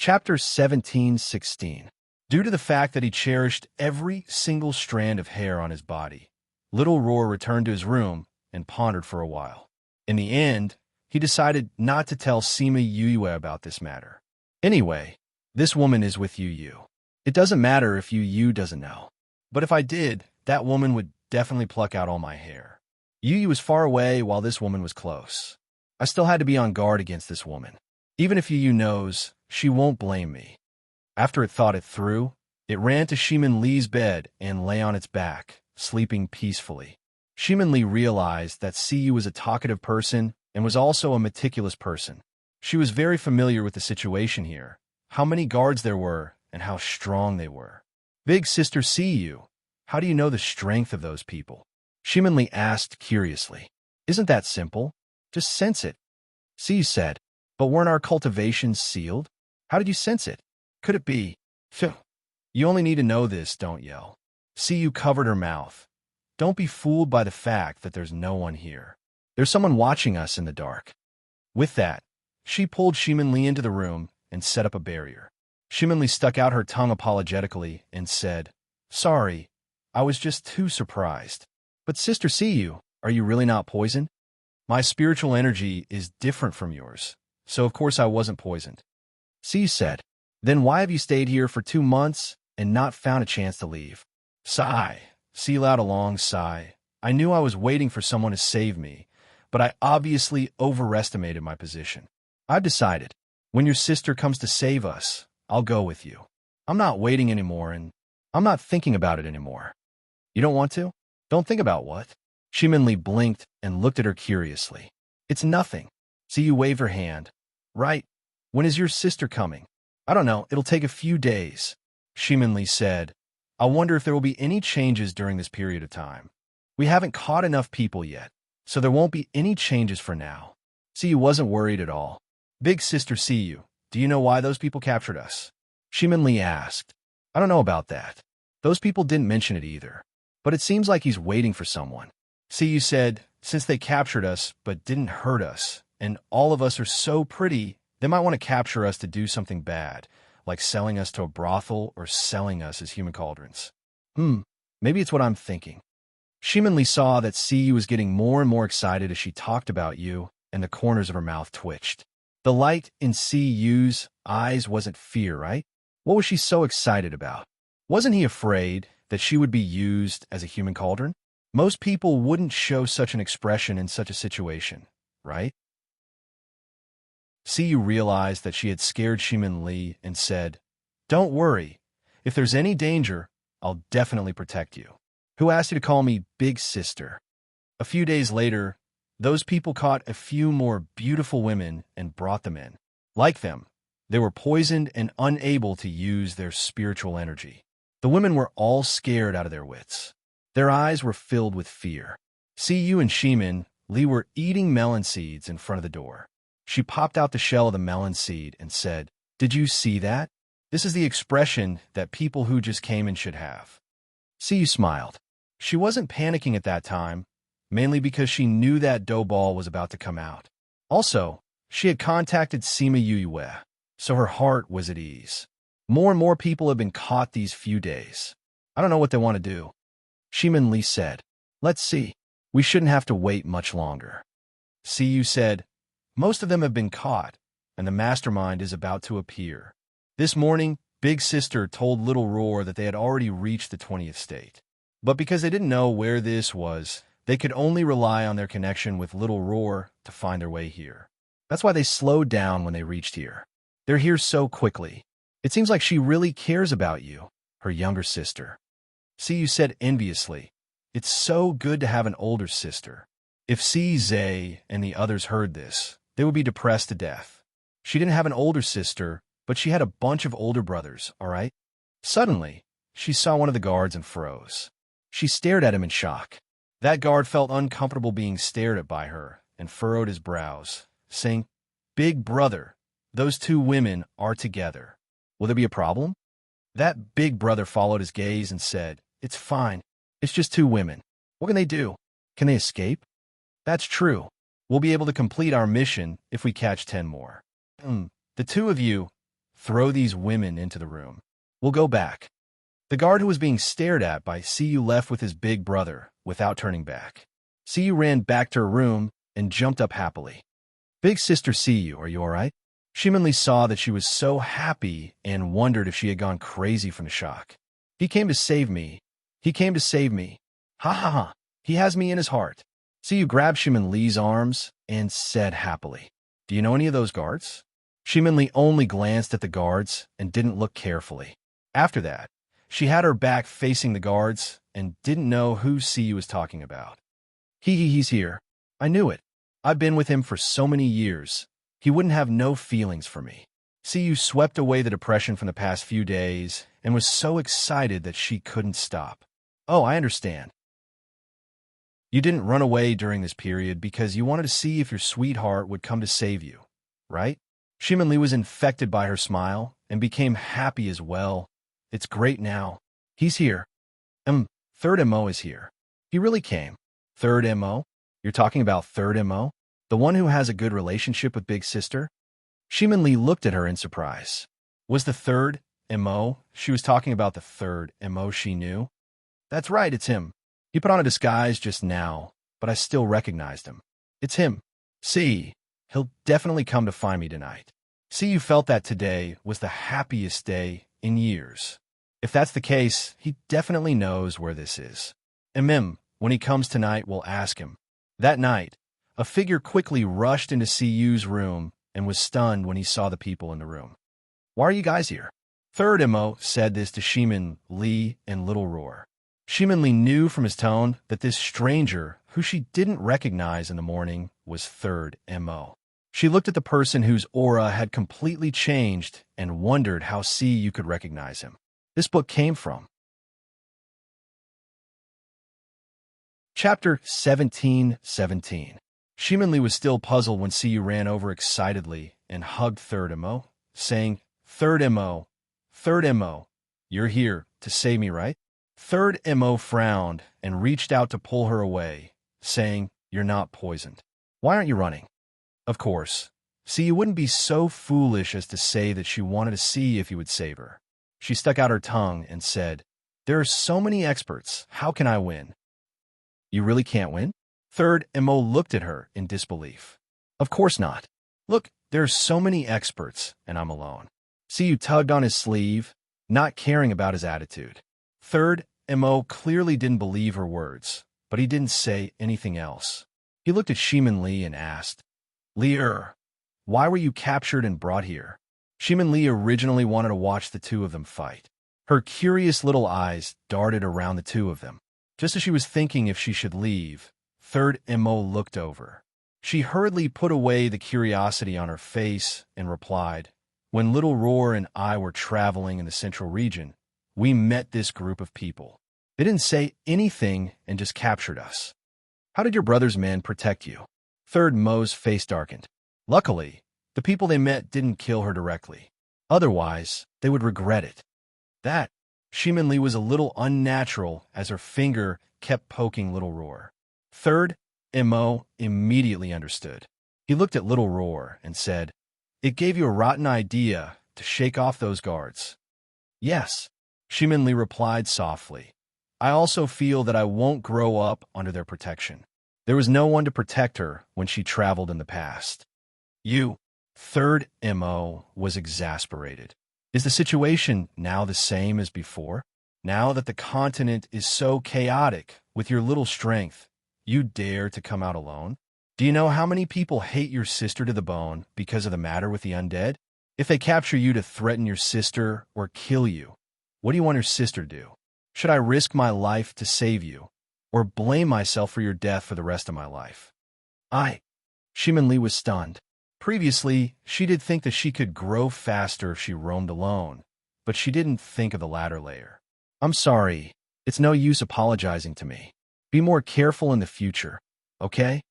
Chapter 17:16. Due to the fact that he cherished every single strand of hair on his body, Little Roar returned to his room and pondered for a while. In the end, he decided not to tell Sima Yuyue about this matter. Anyway, this woman is with Yu. It doesn't matter if Yu doesn't know. But if I did, that woman would definitely pluck out all my hair. Yu was far away while this woman was close. I still had to be on guard against this woman. Even if Yu knows, she won't blame me. After it thought it through, it ran to Shimin Li's bed and lay on its back, sleeping peacefully. Shimin Li realized that Siyu was a talkative person and was also a meticulous person. She was very familiar with the situation here, how many guards there were, and how strong they were. Big sister Siyu, how do you know the strength of those people? Shimin Li asked curiously. Isn't that simple? Just sense it. Siyu said, but weren't our cultivations sealed? How did you sense it? Could it be? Phew. You only need to know this, don't yell. Siyu covered her mouth. Don't be fooled by the fact that there's no one here. There's someone watching us in the dark. With that, she pulled Shimin Li into the room and set up a barrier. Shimin Li stuck out her tongue apologetically and said, Sorry, I was just too surprised. But Sister Siyu, are you really not poisoned? My spiritual energy is different from yours, so of course I wasn't poisoned. Siyu said, Then why have you stayed here for 2 months and not found a chance to leave? Sigh. Siyu let out a long sigh. I knew I was waiting for someone to save me, but I obviously overestimated my position. I've decided, when your sister comes to save us, I'll go with you. I'm not waiting anymore, and I'm not thinking about it anymore. You don't want to? Don't think about what? Shimin Li blinked and looked at her curiously. It's nothing. Siyu waved her hand. Right. When is your sister coming? I don't know. It'll take a few days. Shimin Li said, I wonder if there will be any changes during this period of time. We haven't caught enough people yet, so there won't be any changes for now. Siyu wasn't worried at all. Big sister Siyu, do you know why those people captured us? Shimin Li asked. I don't know about that. Those people didn't mention it either. But it seems like he's waiting for someone. Siyu said, since they captured us but didn't hurt us, and all of us are so pretty, they might want to capture us to do something bad, like selling us to a brothel or selling us as human cauldrons. Maybe it's what I'm thinking. Shimin Li saw that Siyu was getting more and more excited as she talked about you, and the corners of her mouth twitched. The light in Siyu's eyes wasn't fear, right? What was she so excited about? Wasn't he afraid that she would be used as a human cauldron? Most people wouldn't show such an expression in such a situation, right? Siyu realized that she had scared Shimin Li and said, Don't worry. If there's any danger, I'll definitely protect you. Who asked you to call me Big Sister? A few days later, those people caught a few more beautiful women and brought them in. Like them, they were poisoned and unable to use their spiritual energy. The women were all scared out of their wits. Their eyes were filled with fear. Siyu and Shimin Li were eating melon seeds in front of the door. She popped out the shell of the melon seed and said, Did you see that? This is the expression that people who just came in should have. Siyu smiled. She wasn't panicking at that time, mainly because she knew that dough ball was about to come out. Also, she had contacted Sima Yuyue, so her heart was at ease. More and more people have been caught these few days. I don't know what they want to do. Shimin Li said, Let's see. We shouldn't have to wait much longer. Siyu said, Most of them have been caught, and the mastermind is about to appear. This morning, Big Sister told Little Roar that they had already reached the 20th state. But because they didn't know where this was, they could only rely on their connection with Little Roar to find their way here. That's why they slowed down when they reached here. They're here so quickly. It seems like she really cares about you, her younger sister. Siyu said enviously, It's so good to have an older sister. If Zhe and the others heard this, they would be depressed to death. She didn't have an older sister, but she had a bunch of older brothers, all right? Suddenly, she saw one of the guards and froze. She stared at him in shock. That guard felt uncomfortable being stared at by her and furrowed his brows, saying, Big brother, those 2 women are together. Will there be a problem? That big brother followed his gaze and said, It's fine. It's just 2 women. What can they do? Can they escape? That's true. We'll be able to complete our mission if we catch 10 more. The 2 of you, throw these women into the room. We'll go back. The guard who was being stared at by Siyu left with his big brother without turning back. Siyu ran back to her room and jumped up happily. Big sister Siyu, are you all right? Shimonli saw that she was so happy and wondered if she had gone crazy from the shock. He came to save me. He came to save me. Ha ha ha. He has me in his heart. Siyu grabbed Shimonli's arms and said happily, "Do you know any of those guards?" Shimonli only glanced at the guards and didn't look carefully. After that, she had her back facing the guards and didn't know who Siyu was talking about. He's here. I knew it. I've been with him for so many years. He wouldn't have no feelings for me. Siyu swept away the depression from the past few days and was so excited that she couldn't stop. Oh, I understand. You didn't run away during this period because you wanted to see if your sweetheart would come to save you, right? Shimonli was infected by her smile and became happy as well. It's great now. He's here. Third MO is here. He really came. Third MO? You're talking about third MO? The one who has a good relationship with Big Sister? Shimonli looked at her in surprise. Was the third MO? She was talking about the third MO she knew? That's right, it's him. He put on a disguise just now, but I still recognized him. It's him. See, he'll definitely come to find me tonight. See, you felt that today was the happiest day in years. If that's the case, he definitely knows where this is. When he comes tonight, we'll ask him. That night, a figure quickly rushed into Siyu's room and was stunned when he saw the people in the room. Why are you guys here? Third MO said this to Shimin Li and Little Roar. Shimin Li knew from his tone that this stranger, who she didn't recognize in the morning, was third MO. She looked at the person whose aura had completely changed and wondered how Siyu could recognize him. This book came from. Chapter 17:17. Shimin Li was still puzzled when Siyu ran over excitedly and hugged Third MO, saying, Third MO, you're here to save me, right? Third MO frowned and reached out to pull her away, saying, You're not poisoned. Why aren't you running? Of course. Siyu wouldn't be so foolish as to say that she wanted to see if he would save her. She stuck out her tongue and said, There are so many experts. How can I win? You really can't win? Third MO looked at her in disbelief. Of course not. Look, there are so many experts, and I'm alone. Siyu tugged on his sleeve, not caring about his attitude. Third MO clearly didn't believe her words, but he didn't say anything else. He looked at Shimin Li and asked, Li-er, why were you captured and brought here? Shimin Li originally wanted to watch the two of them fight. Her curious little eyes darted around the two of them. Just as she was thinking if she should leave, Third MO looked over. She hurriedly put away the curiosity on her face and replied, When Little Roar and I were traveling in the central region, we met this group of people. They didn't say anything and just captured us. How did your brother's men protect you? Third MO's face darkened. Luckily, the people they met didn't kill her directly. Otherwise, they would regret it. That, Shimin Li was a little unnatural as her finger kept poking Little Roar. Third MO immediately understood. He looked at Little Roar and said, It gave you a rotten idea to shake off those guards. Yes, Shimin Li replied softly. I also feel that I won't grow up under their protection. There was no one to protect her when she traveled in the past. You, Third MO, was exasperated. Is the situation now the same as before? Now that the continent is so chaotic, with your little strength, you dare to come out alone? Do you know how many people hate your sister to the bone because of the matter with the undead? If they capture you to threaten your sister or kill you, what do you want your sister to do? Should I risk my life to save you, or blame myself for your death for the rest of my life? Shimin Li was stunned. Previously, she did think that she could grow faster if she roamed alone, but she didn't think of the latter layer. I'm sorry. It's no use apologizing to me. Be more careful in the future, okay?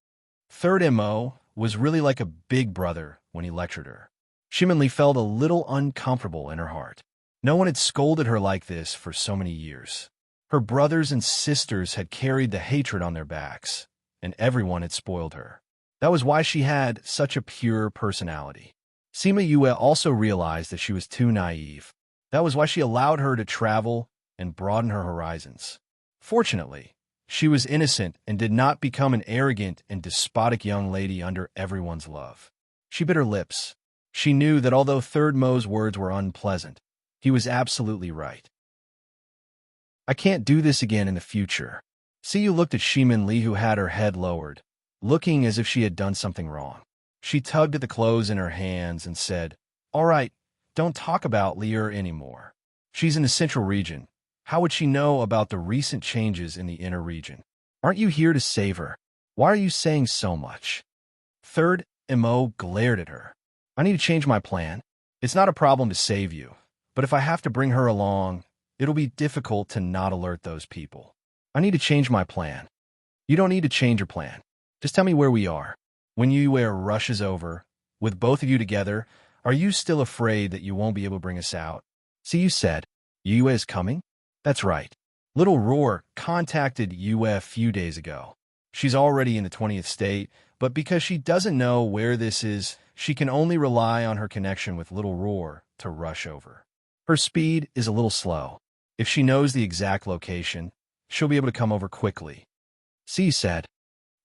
Third MO was really like a big brother when he lectured her. Shimin Li felt a little uncomfortable in her heart. No one had scolded her like this for so many years. Her brothers and sisters had carried the hatred on their backs, and everyone had spoiled her. That was why she had such a pure personality. Sima Yue also realized that she was too naive. That was why she allowed her to travel and broaden her horizons. Fortunately, she was innocent and did not become an arrogant and despotic young lady under everyone's love. She bit her lips. She knew that although Third Mo's words were unpleasant, he was absolutely right. I can't do this again in the future. Siyu looked at Shimin Li, who had her head lowered, looking as if she had done something wrong. She tugged at the clothes in her hands and said, "All right, don't talk about Lier anymore. She's in the central region. How would she know about the recent changes in the inner region? Aren't you here to save her? Why are you saying so much?" Third Mo glared at her. "I need to change my plan. It's not a problem to save you, but if I have to bring her along, it'll be difficult to not alert those people. I need to change my plan." "You don't need to change your plan. Just tell me where we are." When Yue rushes over, with both of you together, "Are you still afraid that you won't be able to bring us out?" Siyu said, "Yue is coming?" "That's right. Little Roar contacted Yue a few days ago. She's already in the 20th state, but because she doesn't know where this is, she can only rely on her connection with Little Roar to rush over. Her speed is a little slow. If she knows the exact location, she'll be able to come over quickly." C said,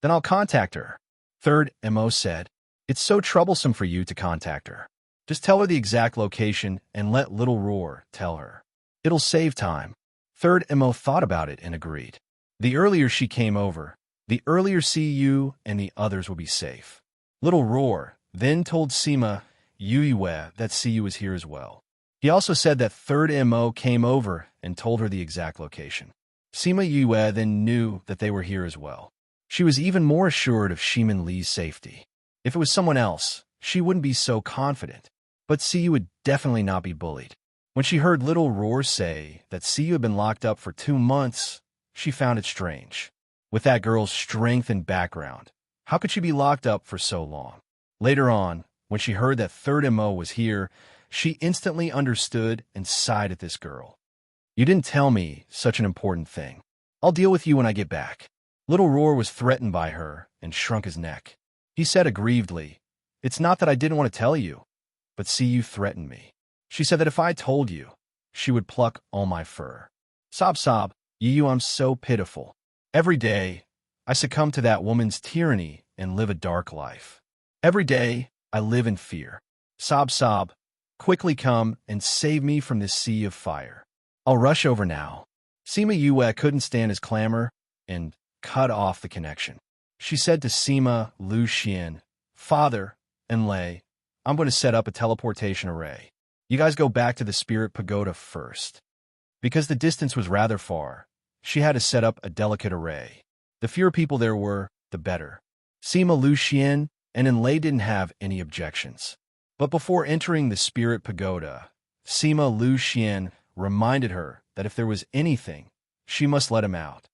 "Then I'll contact her." Third Mo said, "It's so troublesome for you to contact her. Just tell her the exact location and let Little Roar tell her. It'll save time." Third Mo thought about it and agreed. The earlier she came over, the earlier Siyu and the others will be safe. Little Roar then told Sima Yue that Siyu was here as well. He also said that Third Mo came over and told her the exact location. Sima Yue then knew that they were here as well. She was even more assured of Shimin Li's safety. If it was someone else, she wouldn't be so confident. But Siyu would definitely not be bullied. When she heard Little Roar say that Siyu had been locked up for 2 months, she found it strange. With that girl's strength and background, how could she be locked up for so long? Later on, when she heard that Third Mo was here, she instantly understood and sighed at this girl. "You didn't tell me such an important thing. I'll deal with you when I get back." Little Roar was threatened by her and shrunk his neck. He said aggrievedly, "It's not that I didn't want to tell you, but Siyu threatened me. She said that if I told you, she would pluck all my fur." Sob sob, "Yu, I'm so pitiful. Every day, I succumb to that woman's tyranny and live a dark life. Every day, I live in fear." Sob sob, "Quickly come and save me from this sea of fire. I'll rush over now." Sima Yue couldn't stand his clamor and cut off the connection. She said to Sima Lu Xian, "Father and Lei, I'm going to set up a teleportation array. You guys go back to the Spirit Pagoda first." Because the distance was rather far, she had to set up a delicate array. The fewer people there were, the better. Sima Lu Xian and Lei didn't have any objections. But before entering the Spirit Pagoda, Sima Lu Xian reminded her that if there was anything, she must let him out.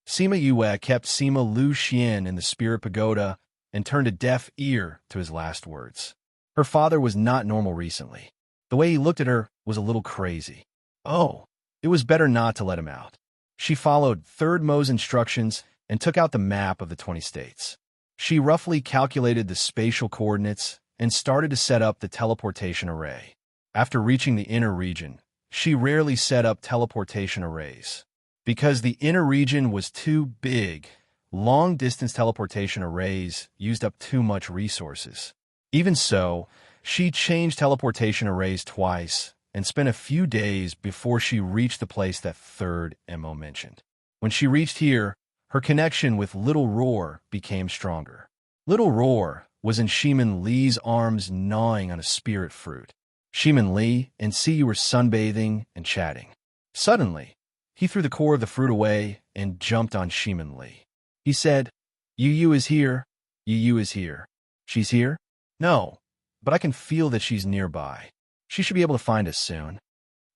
Sima Yue kept Sima Lu Xian in the Spirit Pagoda and turned a deaf ear to his last words. Her father was not normal recently. The way he looked at her was a little crazy. Oh, it was better not to let him out. She followed Third Mo's instructions and took out the map of the 20 states. She roughly calculated the spatial coordinates and started to set up the teleportation array. After reaching the inner region, she rarely set up teleportation arrays. Because the inner region was too big, long-distance teleportation arrays used up too much resources. Even so, she changed teleportation arrays twice and spent a few days before she reached the place that Third Mo mentioned. When she reached here, her connection with Little Roar became stronger. Little Roar was in Shimin Li's arms gnawing on a spirit fruit. Shimin Li and Siyu were sunbathing and chatting. Suddenly, he threw the core of the fruit away and jumped on Shimin Li. He said, Yu is here. Yu is here. She's here? No, but I can feel that she's nearby. She should be able to find us soon.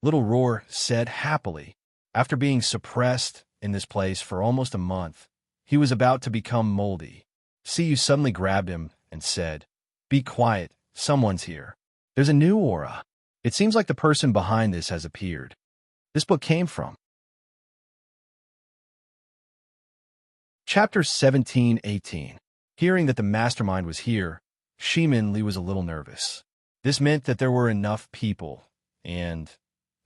Little Roar said happily. After being suppressed in this place for almost a month, he was about to become moldy. Siyu suddenly grabbed him and said, "Be quiet, someone's here. There's a new aura. It seems like the person behind this has appeared. This book came from." Chapter 17-18. Hearing that the mastermind was here, Shimin Li was a little nervous. This meant that there were enough people, and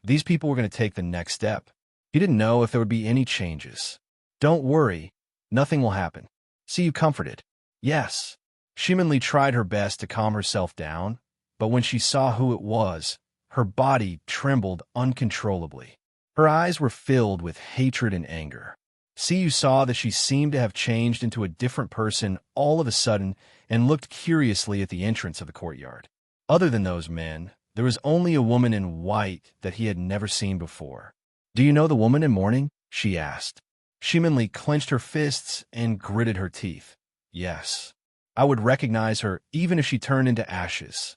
these people were going to take the next step. He didn't know if there would be any changes. Don't worry, nothing will happen. See you comforted. Yes. Shimin Li tried her best to calm herself down, but when she saw who it was, her body trembled uncontrollably. Her eyes were filled with hatred and anger. Siyu saw that she seemed to have changed into a different person all of a sudden and looked curiously at the entrance of the courtyard. Other than those men, there was only a woman in white that he had never seen before. "Do you know the woman in mourning?" she asked. Shimin Li clenched her fists and gritted her teeth. "Yes. I would recognize her even if she turned into ashes."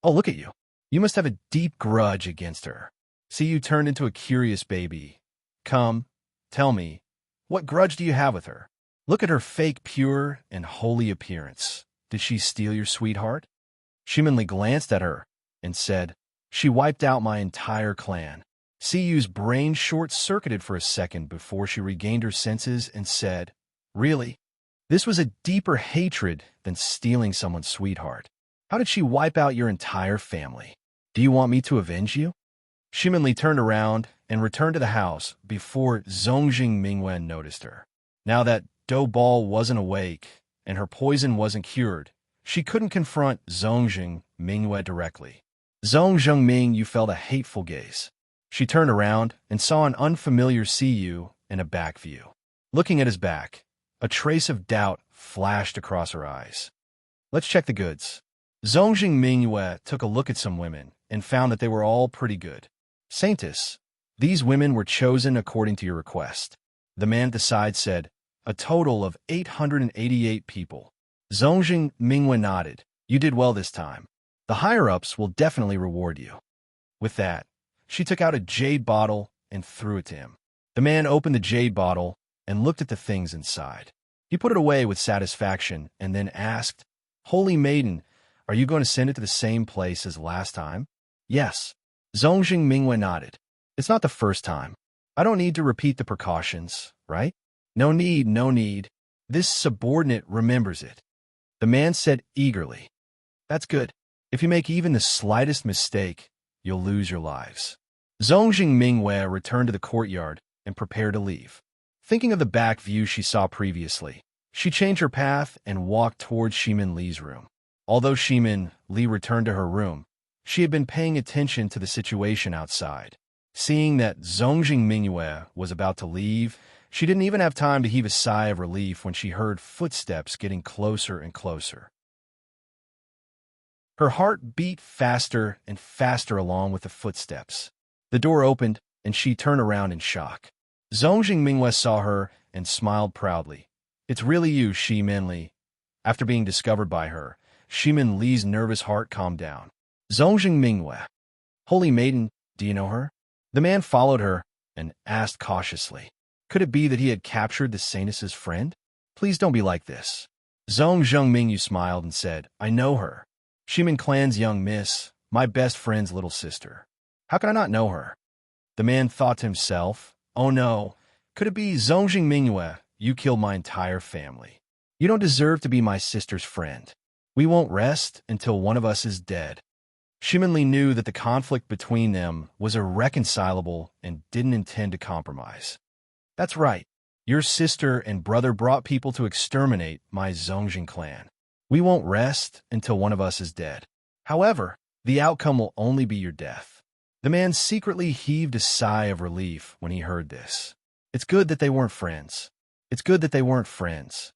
"Oh, look at you. You must have a deep grudge against her." Siyu turned into a curious baby. "Come, tell me, what grudge do you have with her? Look at her fake pure and holy appearance. Did she steal your sweetheart?" Shimin Li glanced at her and said, "She wiped out my entire clan." Siyu's brain short-circuited for a second before she regained her senses and said, "Really? This was a deeper hatred than stealing someone's sweetheart. How did she wipe out your entire family? Do you want me to avenge you?" Shimin Li turned around and returned to the house before Zongjing Mingwen noticed her. Now that Do Ball wasn't awake and her poison wasn't cured, she couldn't confront Zongjing Mingwen directly. "Zongjing Ming," you felt a hateful gaze. She turned around and saw an unfamiliar Siyu in a back view. Looking at his back, a trace of doubt flashed across her eyes. "Let's check the goods." Zongjing Mingyue took a look at some women and found that they were all pretty good. "Saintess, these women were chosen according to your request." The man at the side said, "A total of 888 people." Zongjing Mingyue nodded. "You did well this time. The higher-ups will definitely reward you." With that, she took out a jade bottle and threw it to him. The man opened the jade bottle and looked at the things inside. He put it away with satisfaction and then asked, "Holy Maiden, are you going to send it to the same place as last time?" "Yes." Zongjing Mingyue nodded. "It's not the first time. I don't need to repeat the precautions, right?" No need, no need. This subordinate remembers it." The man said eagerly. "That's good. If you make even the slightest mistake, you'll lose your lives." Zongjing Mingyue returned to the courtyard and prepared to leave. Thinking of the back view she saw previously, she changed her path and walked towards Shimin Li's room. Although Shimin Li returned to her room, she had been paying attention to the situation outside. Seeing that Zongjing Mingyue was about to leave, she didn't even have time to heave a sigh of relief when she heard footsteps getting closer and closer. Her heart beat faster and faster along with the footsteps. The door opened, and she turned around in shock. Zongjing Mingyue saw her and smiled proudly. "It's really you, Shimin Li." After being discovered by her, Shimin Li's nervous heart calmed down. "Zongjing Mingyue. Holy Maiden, do you know her?" The man followed her and asked cautiously, "Could it be that he had captured the saintess's friend? Please don't be like this." Zongjing Mingyue smiled and said, "I know her. Shimin Clan's young miss, my best friend's little sister. How could I not know her?" The man thought to himself, "Oh no, could it be Zongjing Mingyue? You killed my entire family. You don't deserve to be my sister's friend. We won't rest until one of us is dead." Shimin Li knew that the conflict between them was irreconcilable and didn't intend to compromise. "That's right. Your sister and brother brought people to exterminate my Zongjing clan. We won't rest until one of us is dead. However, the outcome will only be your death." The man secretly heaved a sigh of relief when he heard this. It's good that they weren't friends. It's good that they weren't friends.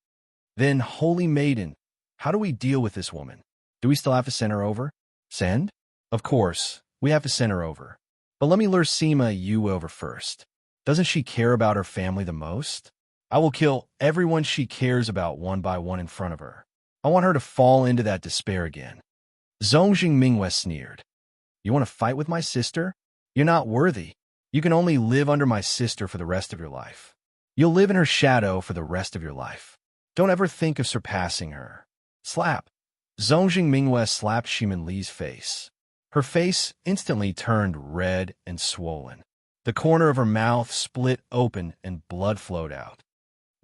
Then, Holy Maiden, how do we deal with this woman? Do we still have to send her over? Send? Of course, we have to send her over. But let me lure Sima Yu over first. Doesn't she care about her family the most? I will kill everyone she cares about one by one in front of her. I want her to fall into that despair again. Zongjing Mingyue sneered. "You want to fight with my sister? You're not worthy. You can only live under my sister for the rest of your life. You'll live in her shadow for the rest of your life. Don't ever think of surpassing her." Slap. Zongjing Mingyue slapped Shimin Li's face. Her face instantly turned red and swollen. The corner of her mouth split open and blood flowed out.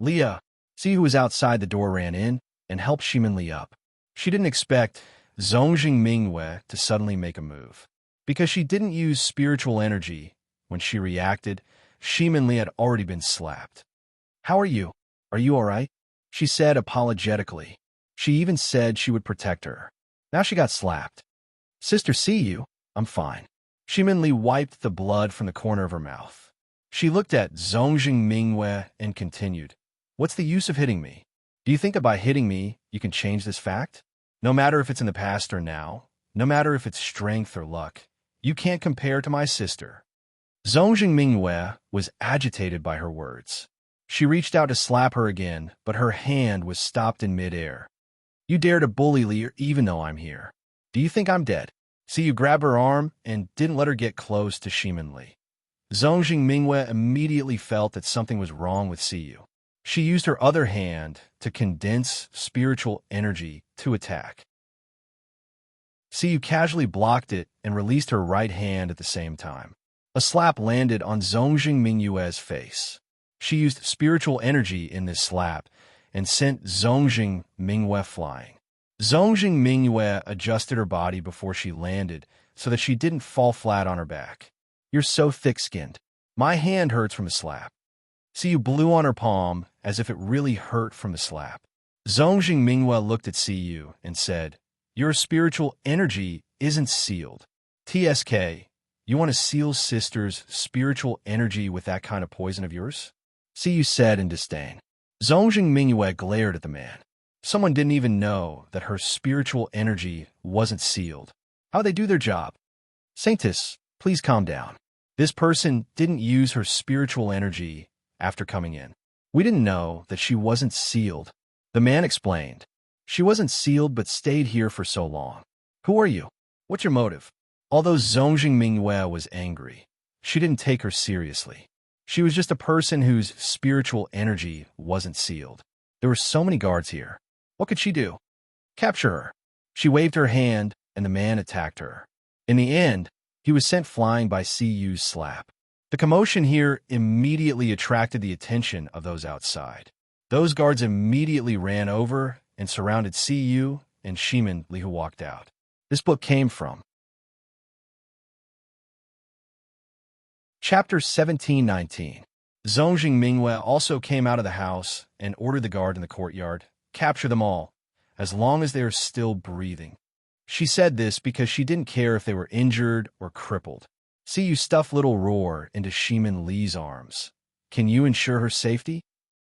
Leah, see who was outside the door, ran in and helped Shimin Li up. She didn't expect Zongjing Mingwei to suddenly make a move. Because she didn't use spiritual energy, when she reacted, Shimin Li had already been slapped. "How are you? Are you all right?" she said apologetically. She even said she would protect her. Now she got slapped. "Sister, see you. I'm fine." Shimin Li wiped the blood from the corner of her mouth. She looked at Zongjing Mingwei and continued, "What's the use of hitting me? Do you think that by hitting me, you can change this fact? No matter if it's in the past or now, no matter if it's strength or luck, you can't compare to my sister." Zongjing Mingwei was agitated by her words. She reached out to slap her again, but her hand was stopped in midair. "You dare to bully Li even though I'm here. Do you think I'm dead?" See, you grabbed her arm and didn't let her get close to Shimin Li. Zongjing Mingwei immediately felt that something was wrong with Siyu. She used her other hand to condense spiritual energy to attack. Siyu casually blocked it and released her right hand at the same time. A slap landed on Zongjing Mingwei's face. She used spiritual energy in this slap and sent Zongjing Mingwei flying. Zongjing Mingwei adjusted her body before she landed so that she didn't fall flat on her back. "You're so thick-skinned. My hand hurts from the slap." Siyu blew on her palm as if it really hurt from the slap. Zongjing Mingwei looked at Siyu and said, "Your spiritual energy isn't sealed. TSK, you want to seal sister's spiritual energy with that kind of poison of yours?" Siyu said in disdain. Zongjing Mingwei glared at the man. Someone didn't even know that her spiritual energy wasn't sealed. How'd they do their job? "Saintess, please calm down. This person didn't use her spiritual energy after coming in. We didn't know that she wasn't sealed." The man explained. "She wasn't sealed but stayed here for so long. Who are you? What's your motive?" Although Zongjing Mingwei was angry, she didn't take her seriously. She was just a person whose spiritual energy wasn't sealed. There were so many guards here. What could she do? Capture her. She waved her hand, and the man attacked her. In the end, he was sent flying by Siyu's slap. The commotion here immediately attracted the attention of those outside. Those guards immediately ran over and surrounded Siyu and Shimin Li, who walked out. This book came from Chapter 1719. Zongjing Mingwei also came out of the house and ordered the guard in the courtyard, "Capture them all, as long as they are still breathing." She said this because she didn't care if they were injured or crippled. Siyu stuffed Little Roar into Shimin Li's arms. "Can you ensure her safety?"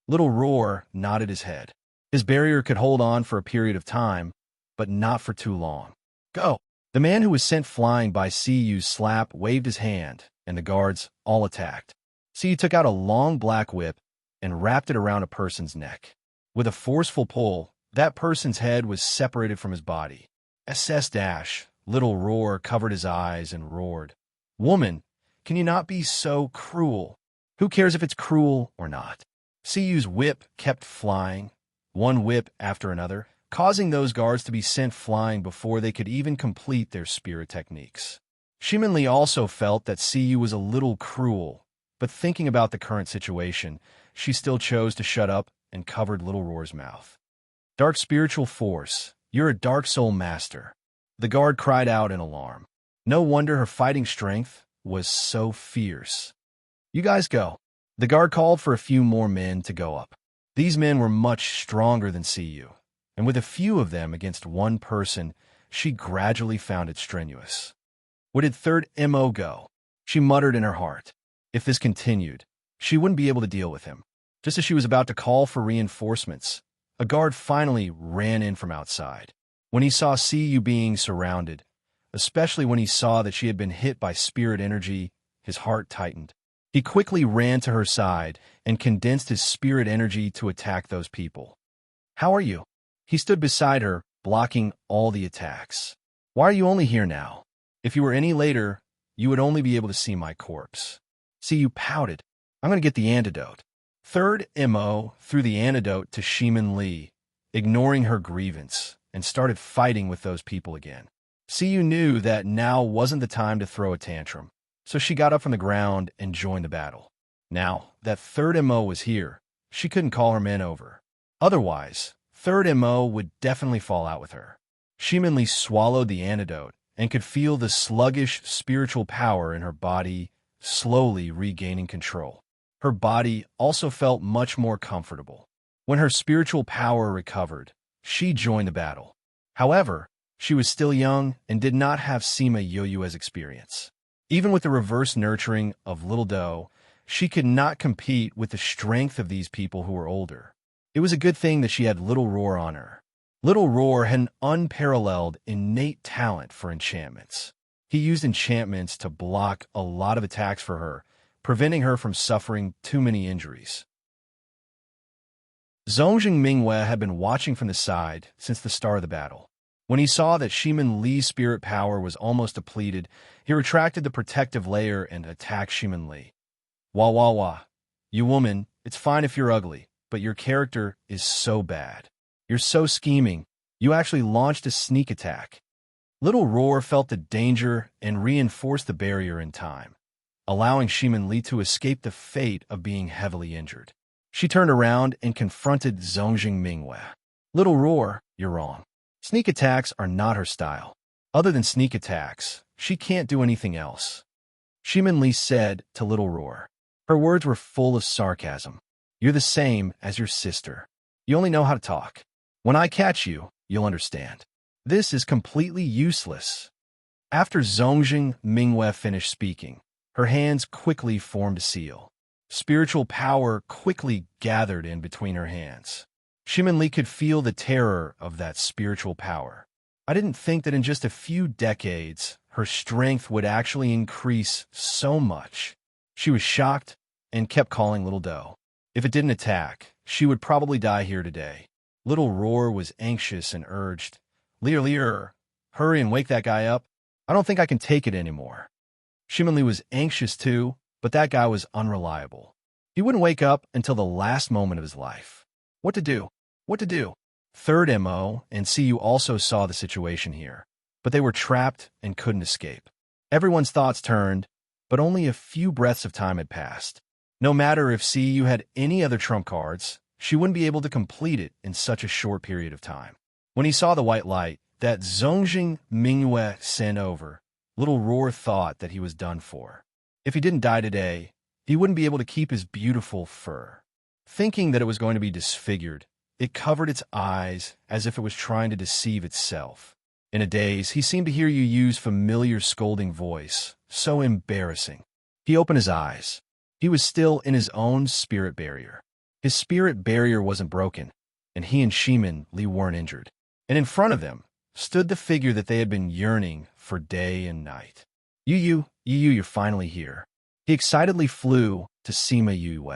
Little Roar nodded his head. His barrier could hold on for a period of time, but not for too long. "Go!" The man who was sent flying by Siyu's slap waved his hand, and the guards all attacked. Siyu took out a long black whip and wrapped it around a person's neck. With a forceful pull, that person's head was separated from his body. SS Little Roar covered his eyes and roared, "Woman, can you not be so cruel?" "Who cares if it's cruel or not?" Siyu's whip kept flying, one whip after another, causing those guards to be sent flying before they could even complete their spirit techniques. Shimin Li also felt that Siyu was a little cruel, but thinking about the current situation, she still chose to shut up and covered Little Roar's mouth. "Dark spiritual force, you're a dark soul master." The guard cried out in alarm. No wonder her fighting strength was so fierce. "You guys go." The guard called for a few more men to go up. These men were much stronger than Siyu, and with a few of them against one person, she gradually found it strenuous. Where did third MO go? She muttered in her heart. If this continued, she wouldn't be able to deal with him. Just as she was about to call for reinforcements, a guard finally ran in from outside. When he saw Siyu being surrounded, especially when he saw that she had been hit by spirit energy, his heart tightened. He quickly ran to her side and condensed his spirit energy to attack those people. "How are you?" He stood beside her, blocking all the attacks. "Why are you only here now? If you were any later, you would only be able to see my corpse." Siyu pouted. "I'm going to get the antidote." Third MO threw the antidote to Shimin Li, ignoring her grievance, and started fighting with those people again. Siyu knew that now wasn't the time to throw a tantrum, so she got up from the ground and joined the battle. Now that third MO was here, she couldn't call her men over. Otherwise, Third MO would definitely fall out with her. Shimin swallowed the antidote and could feel the sluggish spiritual power in her body slowly regaining control. Her body also felt much more comfortable. When her spiritual power recovered, she joined the battle. However, she was still young and did not have Sima Yoyue's experience. Even with the reverse nurturing of Little Do, she could not compete with the strength of these people who were older. It was a good thing that she had Little Roar on her. Little Roar had an unparalleled innate talent for enchantments. He used enchantments to block a lot of attacks for her, preventing her from suffering too many injuries. Zongjing Mingwei had been watching from the side since the start of the battle. When he saw that Shimin Li's spirit power was almost depleted, he retracted the protective layer and attacked Shimin Li. Wah wah wah. You woman, it's fine if you're ugly, but your character is so bad. You're so scheming. You actually launched a sneak attack. Little Roar felt the danger and reinforced the barrier in time, allowing Shimin Li to escape the fate of being heavily injured. She turned around and confronted Zongjing Mingwei. Little Roar, you're wrong. Sneak attacks are not her style. Other than sneak attacks, she can't do anything else. Shimin Li said to Little Roar. Her words were full of sarcasm. You're the same as your sister. You only know how to talk. When I catch you, you'll understand. This is completely useless. After Zongjing Mingwei finished speaking, her hands quickly formed a seal. Spiritual power quickly gathered in between her hands. Shimin Li could feel the terror of that spiritual power. I didn't think that in just a few decades, her strength would actually increase so much. She was shocked and kept calling Little Do. If it didn't attack, she would probably die here today. Little Roar was anxious and urged, Leer, Leer, hurry and wake that guy up. I don't think I can take it anymore. Shimin Li was anxious too, but that guy was unreliable. He wouldn't wake up until the last moment of his life. What to do? What to do? Third MO and CU also saw the situation here, but they were trapped and couldn't escape. Everyone's thoughts turned, but only a few breaths of time had passed. No matter if CU had any other trump cards, she wouldn't be able to complete it in such a short period of time. When he saw the white light that Zongjing Mingwei sent over, Little Roar thought that he was done for. If he didn't die today, he wouldn't be able to keep his beautiful fur. Thinking that it was going to be disfigured, it covered its eyes as if it was trying to deceive itself. In a daze, he seemed to hear you use familiar scolding voice. So embarrassing. He opened his eyes. He was still in his own spirit barrier. His spirit barrier wasn't broken, and he and Shimin Li weren't injured. And in front of them stood the figure that they had been yearning for day and night. You're finally here. He excitedly flew to Sima Yue.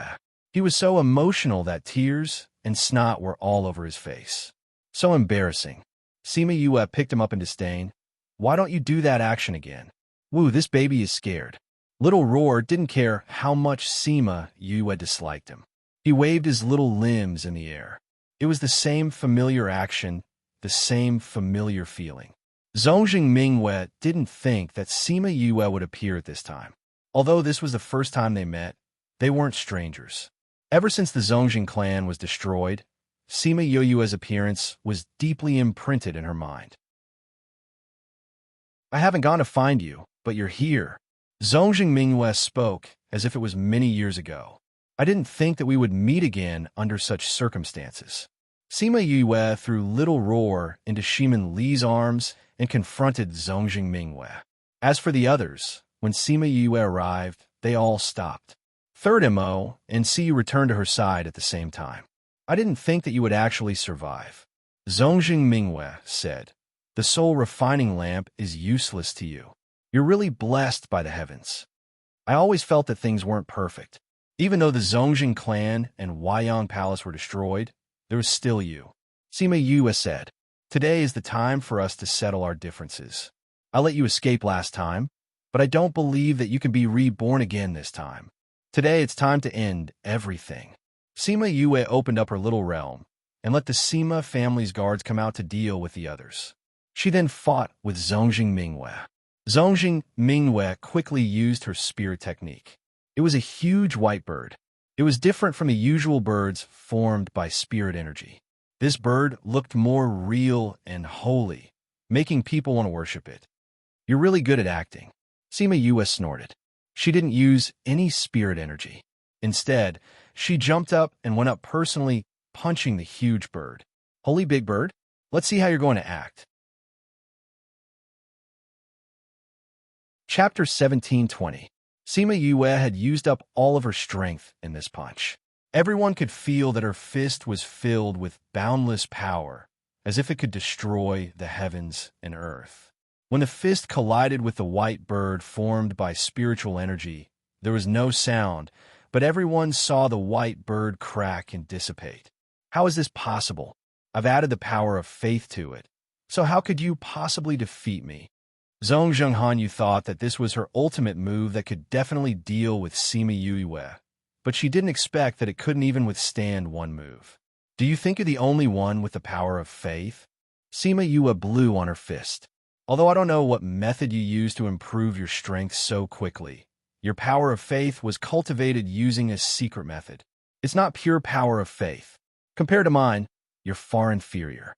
He was so emotional that tears and snot were all over his face. So embarrassing. Sima Yue picked him up in disdain. Why don't you do that action again? Woo, this baby is scared. Little Roar didn't care how much Sima Yue disliked him. He waved his little limbs in the air. It was the same familiar action, the same familiar feeling. Zongjing Mingwei didn't think that Sima Yue would appear at this time. Although this was the first time they met, they weren't strangers. Ever since the Zongjing clan was destroyed, Sima Yue's appearance was deeply imprinted in her mind. I haven't gone to find you, but you're here. Zongjing Mingwei spoke as if it was many years ago. I didn't think that we would meet again under such circumstances. Sima Yue threw Little Roar into Shimin Li's arms and confronted Zongjing Mingwei. As for the others, when Sima Yue arrived, they all stopped. Third MO and Siyu returned to her side at the same time. I didn't think that you would actually survive. Zongjing Mingwei said, the soul refining lamp is useless to you. You're really blessed by the heavens. I always felt that things weren't perfect. Even though the Zongjing clan and Huayang Palace were destroyed, there was still you. Sima Yue said, today is the time for us to settle our differences. I let you escape last time, but I don't believe that you can be reborn again this time. Today it's time to end everything. Sima Yue opened up her little realm and let the Sima family's guards come out to deal with the others. She then fought with Zongjing Mingwei. Zongjing Mingwei quickly used her spirit technique. It was a huge white bird. It was different from the usual birds formed by spirit energy. This bird looked more real and holy, making people want to worship it. You're really good at acting. Sima Yue snorted. She didn't use any spirit energy. Instead, she jumped up and went up personally, punching the huge bird. Holy big bird, let's see how you're going to act. Chapter 17:20. Sima Yue had used up all of her strength in this punch. Everyone could feel that her fist was filled with boundless power, as if it could destroy the heavens and earth. When the fist collided with the white bird formed by spiritual energy, there was no sound, but everyone saw the white bird crack and dissipate. How is this possible? I've added the power of faith to it. So how could you possibly defeat me? Zhong Zhenghanyu thought that this was her ultimate move that could definitely deal with Sima Yue, but she didn't expect that it couldn't even withstand one move. Do you think you're the only one with the power of faith? Sima Yue blew on her fist. Although I don't know what method you used to improve your strength so quickly, your power of faith was cultivated using a secret method. It's not pure power of faith. Compared to mine, you're far inferior.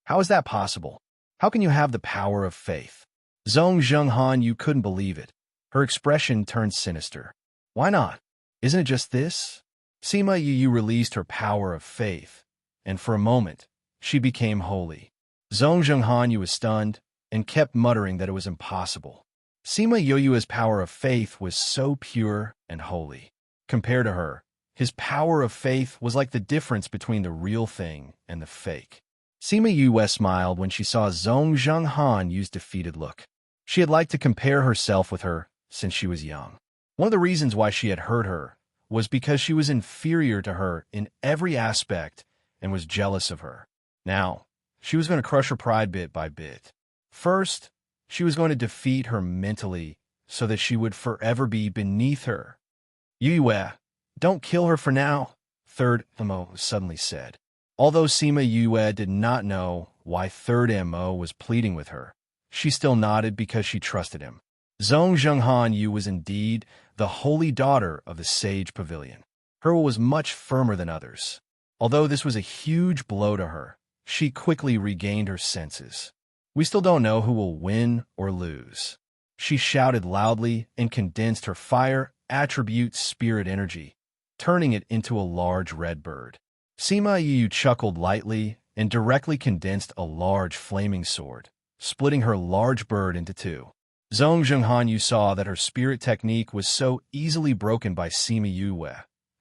How is that possible? How can you have the power of faith? Zhong Zhenghanyu couldn't believe it. Her expression turned sinister. Why not? Isn't it just this? Sima Yue released her power of faith, and for a moment, she became holy. Zhong Zhenghanyu was stunned and kept muttering that it was impossible. Sima Yue's power of faith was so pure and holy. Compared to her, his power of faith was like the difference between the real thing and the fake. Sima Yue smiled when she saw Zhong Zhenghanyu's defeated look. She had liked to compare herself with her since she was young. One of the reasons why she had hurt her was because she was inferior to her in every aspect and was jealous of her. Now, she was going to crush her pride bit by bit. First, she was going to defeat her mentally so that she would forever be beneath her. Yue, don't kill her for now, Third Mo suddenly said. Although Sima Yue did not know why Third Mo was pleading with her, she still nodded because she trusted him. Zhong Zhenghanyu was indeed the holy daughter of the Sage Pavilion. Her will was much firmer than others. Although this was a huge blow to her, she quickly regained her senses. We still don't know who will win or lose. She shouted loudly and condensed her fire attribute spirit energy, turning it into a large red bird. Sima Yue chuckled lightly and directly condensed a large flaming sword, splitting her large bird into two. Zhong Zhenghanyu saw that her spirit technique was so easily broken by Sima Yue,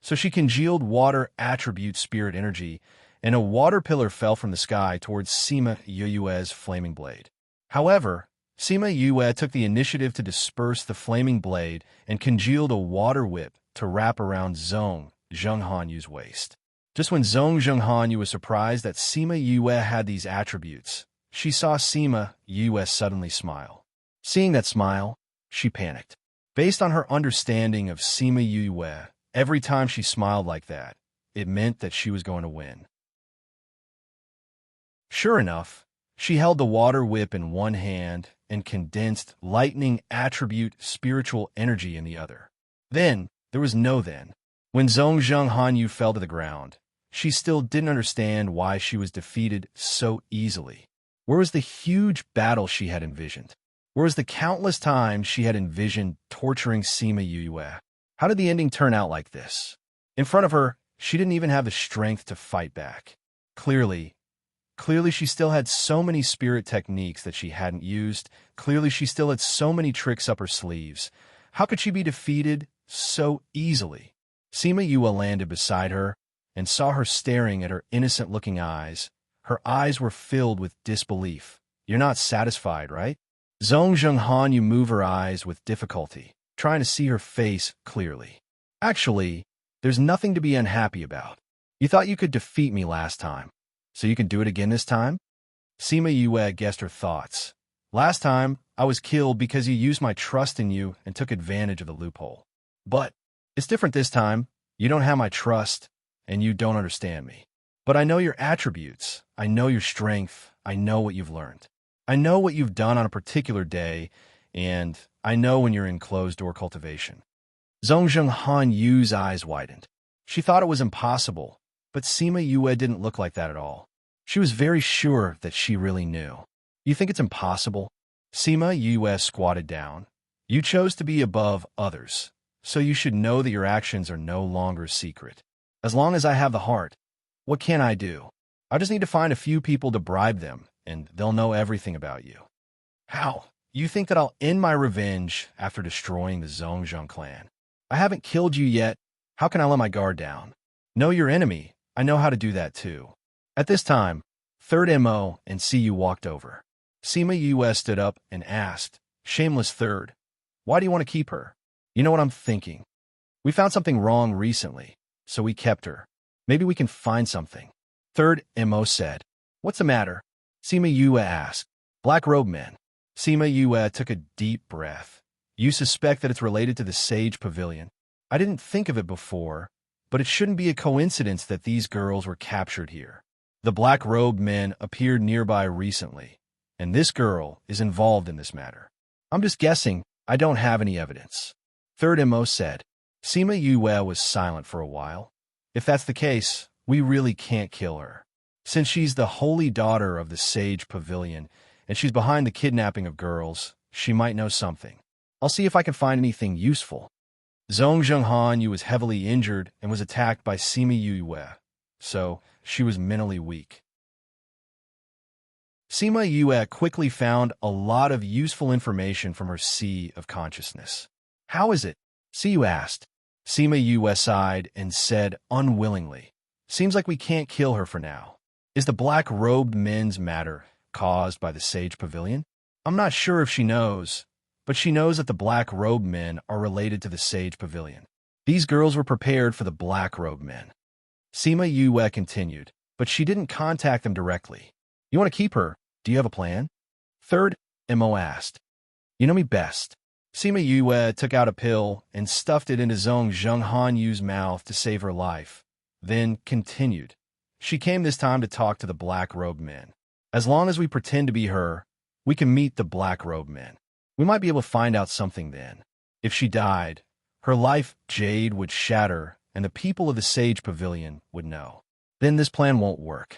so she congealed water attribute spirit energy, and a water pillar fell from the sky towards Sima Yue's flaming blade. However, Sima Yue took the initiative to disperse the flaming blade and congealed a water whip to wrap around Zhong Zhenghanyu's waist. Just when Zhong Zhenghanyu was surprised that Sima Yue had these attributes, she saw Sima Yue suddenly smile. Seeing that smile, she panicked. Based on her understanding of Sima Yue, every time she smiled like that, it meant that she was going to win. Sure enough, she held the water whip in one hand and condensed lightning attribute spiritual energy in the other. Then, there was no then. When Zhong Zhenghanyu fell to the ground, she still didn't understand why she was defeated so easily. Where was the huge battle she had envisioned? Where was the countless times she had envisioned torturing Sima Yue? How did the ending turn out like this? In front of her, she didn't even have the strength to fight back. Clearly she still had so many spirit techniques that she hadn't used. Clearly she still had so many tricks up her sleeves. How could she be defeated so easily? Sima Yue landed beside her and saw her staring at her innocent-looking eyes. Her eyes were filled with disbelief. You're not satisfied, right? Zhong Zhenghanyu moved her eyes with difficulty, trying to see her face clearly. Actually, there's nothing to be unhappy about. You thought you could defeat me last time, so you can do it again this time? Sima Yue guessed her thoughts. Last time, I was killed because you used my trust in you and took advantage of the loophole. But it's different this time. You don't have my trust, and you don't understand me. But I know your attributes. I know your strength. I know what you've learned. I know what you've done on a particular day, and I know when you're in closed-door cultivation. Zhong Zhenghanyu's eyes widened. She thought it was impossible, but Sima Yue didn't look like that at all. She was very sure that she really knew. You think it's impossible? Sima Yue squatted down. You chose to be above others, so you should know that your actions are no longer secret. As long as I have the heart, what can I do? I just need to find a few people to bribe them, and they'll know everything about you. How? You think that I'll end my revenge after destroying the Zhongzheng clan? I haven't killed you yet. How can I let my guard down? Know your enemy. I know how to do that too. At this time, Third MO and CU walked over. Sima Yue stood up and asked, "Shameless Third, why do you want to keep her?" "You know what I'm thinking. We found something wrong recently, so we kept her. Maybe we can find something." Third MO said. "What's the matter?" Sima Yue asked. "Black robe men." Sima Yue took a deep breath. "You suspect that it's related to the Sage Pavilion? I didn't think of it before, but it shouldn't be a coincidence that these girls were captured here. The black-robed men appeared nearby recently, and this girl is involved in this matter. I'm just guessing. I don't have any evidence." Third MO said. Sima Yue was silent for a while. "If that's the case, we really can't kill her. Since she's the holy daughter of the Sage Pavilion, and she's behind the kidnapping of girls, she might know something. I'll see if I can find anything useful." Zhongzheng Hanyu was heavily injured and was attacked by Sima Yue, so she was mentally weak. Sima Yue quickly found a lot of useful information from her sea of consciousness. "How is it?" Siyu asked. Sima Yue sighed and said unwillingly, "Seems like we can't kill her for now. Is the black-robed men's matter caused by the Sage Pavilion? I'm not sure if she knows, but she knows that the black-robed men are related to the Sage Pavilion. These girls were prepared for the black-robed men." Sima Yue continued, "But she didn't contact them directly. You want to keep her? Do you have a plan?" Third MO asked. "You know me best." Sima Yue took out a pill and stuffed it into Zhongzheng Hanyu's mouth to save her life, then continued. "She came this time to talk to the black-robed men. As long as we pretend to be her, we can meet the black-robed men. We might be able to find out something then. If she died, her life jade would shatter and the people of the Sage Pavilion would know. Then this plan won't work.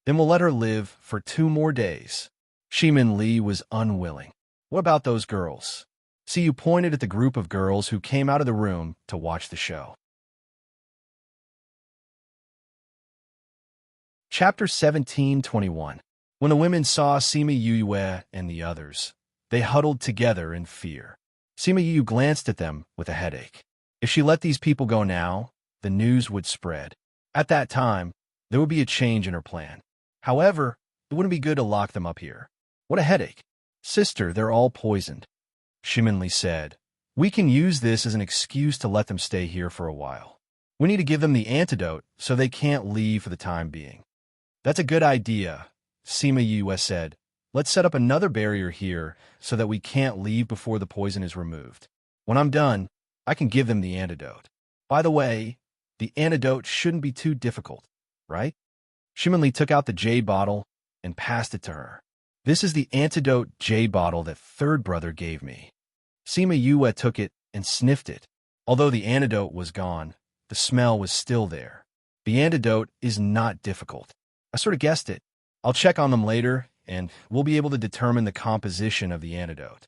Then we'll let her live for 2 more days." Shimin Li was unwilling. "What about those girls?" Siyu pointed at the group of girls who came out of the room to watch the show. Chapter 17:21. When the women saw Sima Yue and the others, they huddled together in fear. Sima Yue glanced at them with a headache. If she let these people go now, the news would spread. At that time, there would be a change in her plan. However, it wouldn't be good to lock them up here. "What a headache." "Sister, they're all poisoned," Shimin Li said. "We can use this as an excuse to let them stay here for a while. We need to give them the antidote so they can't leave for the time being." "That's a good idea," Sima Yue said. "Let's set up another barrier here so that we can't leave before the poison is removed. When I'm done, I can give them the antidote. By the way, the antidote shouldn't be too difficult, right?" Shimin Li took out the jade bottle and passed it to her. "This is the antidote jade bottle that third brother gave me." Sima Yue took it and sniffed it. Although the antidote was gone, the smell was still there. "The antidote is not difficult. I sort of guessed it. I'll check on them later, and we'll be able to determine the composition of the antidote,"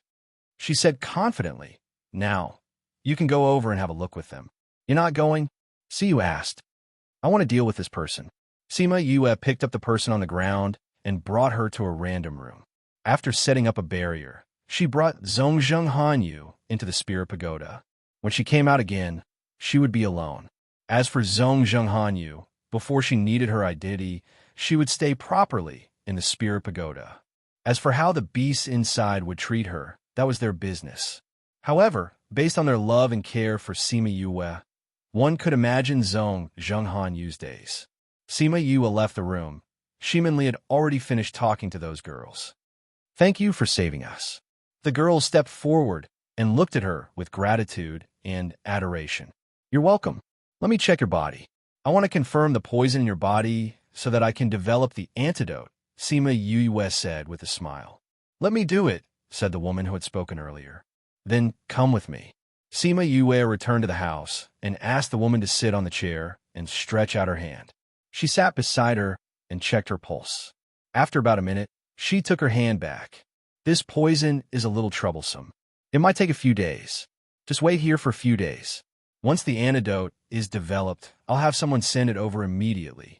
she said confidently. "Now, you can go over and have a look with them." "You're not going?" Siyu asked. "I want to deal with this person." Sima Yue picked up the person on the ground and brought her to a random room. After setting up a barrier, she brought Zhongzheng Hanyu into the Spirit Pagoda. When she came out again, she would be alone. As for Zhongzheng Hanyu, before she needed her identity, she would stay properly in the Spirit Pagoda. As for how the beasts inside would treat her, that was their business. However, based on their love and care for Sima Yue, one could imagine Zhongzheng Hanyu's days. Sima Yue left the room. Shimin Li had already finished talking to those girls. "Thank you for saving us." The girls stepped forward and looked at her with gratitude and adoration. "You're welcome. Let me check your body. I want to confirm the poison in your body so that I can develop the antidote," Sima Yue said with a smile. "Let me do it," said the woman who had spoken earlier. "Then come with me." Sima Yue returned to the house and asked the woman to sit on the chair and stretch out her hand. She sat beside her and checked her pulse. After about a minute, she took her hand back. This poison is a little troublesome. It might take a few days. Just wait here for a few days. Once the antidote is developed, I'll have someone send it over immediately.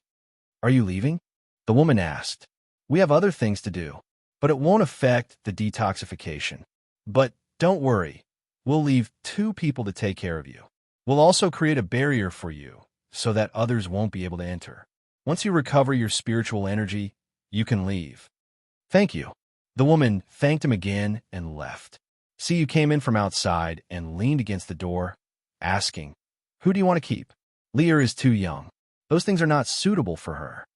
Are you leaving? The woman asked. We have other things to do, but it won't affect the detoxification. But don't worry, we'll leave 2 people to take care of you. We'll also create a barrier for you so that others won't be able to enter. Once you recover your spiritual energy, you can leave. Thank you. The woman thanked him again and left. Siyu came in from outside and leaned against the door, asking, Who do you want to keep? Lear is too young. Those things are not suitable for her.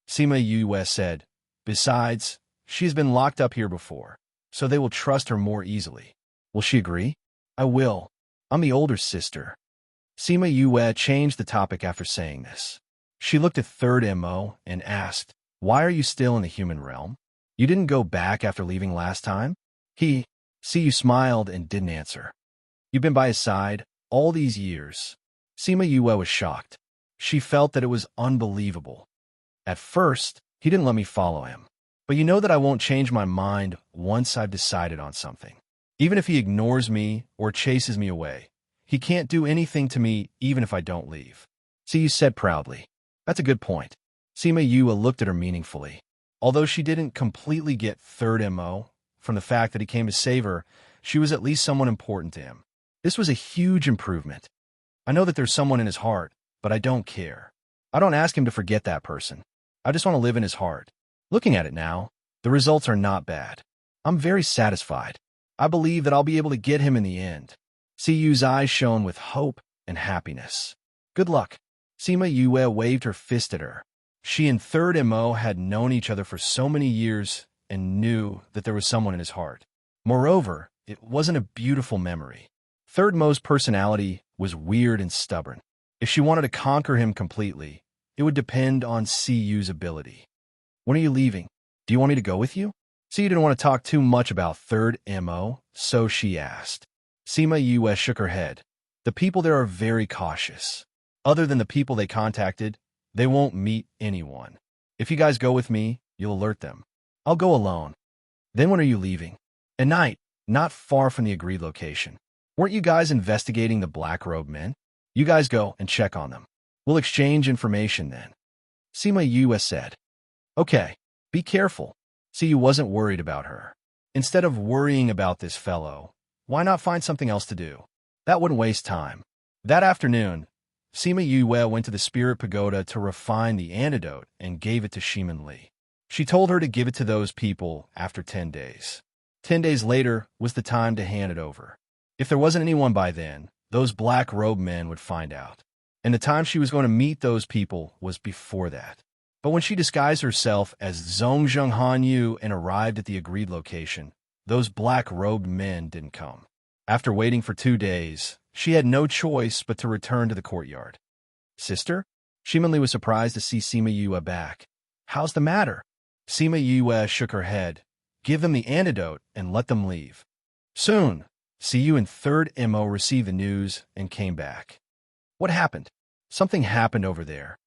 Sima Yue said, Besides, she has been locked up here before, so they will trust her more easily. Will she agree? I will. I'm the older sister. Sima Yue changed the topic after saying this. She looked at Third Mo and asked, Why are you still in the human realm? You didn't go back after leaving last time? Siyu smiled and didn't answer. You've been by his side all these years. Sima Yue was shocked. She felt that it was unbelievable. At first, he didn't let me follow him. But you know that I won't change my mind once I've decided on something. Even if he ignores me or chases me away, he can't do anything to me even if I don't leave. Siyu said proudly. That's a good point. Sima Yue looked at her meaningfully. Although she didn't completely get Third Mo from the fact that he came to save her, she was at least someone important to him. This was a huge improvement. I know that there's someone in his heart, but I don't care. I don't ask him to forget that person. I just want to live in his heart. Looking at it now, the results are not bad. I'm very satisfied. I believe that I'll be able to get him in the end. Siyu's eyes shone with hope and happiness. Good luck. Sima Yue waved her fist at her. She and Third Mo had known each other for so many years and knew that there was someone in his heart. Moreover, it wasn't a beautiful memory. Third Mo's personality was weird and stubborn. If she wanted to conquer him completely, it would depend on Siyu's ability. When are you leaving? Do you want me to go with you? Siyu didn't want to talk too much about Third Mo, so she asked. Sima Yue shook her head. The people there are very cautious. Other than the people they contacted, they won't meet anyone. If you guys go with me, you'll alert them. I'll go alone. Then when are you leaving? At night, not far from the agreed location. Weren't you guys investigating the black-robed men? You guys go and check on them. We'll exchange information then. Sima Yue said. Okay, be careful. Siyu wasn't worried about her. Instead of worrying about this fellow, why not find something else to do? That wouldn't waste time. That afternoon, Sima Yue went to the Spirit Pagoda to refine the antidote and gave it to Shimin Li. She told her to give it to those people after 10 days. 10 days later was the time to hand it over. If there wasn't anyone by then, those black-robed men would find out. And the time she was going to meet those people was before that. But when she disguised herself as Zhongzheng Hanyu and arrived at the agreed location, those black-robed men didn't come. After waiting for 2 days, she had no choice but to return to the courtyard. Sister? Shimin Li was surprised to see Sima Yue back. How's the matter? Sima Yue shook her head. Give them the antidote and let them leave. Soon, Siyu and Third Mo received the news and came back. What happened? Something happened over there.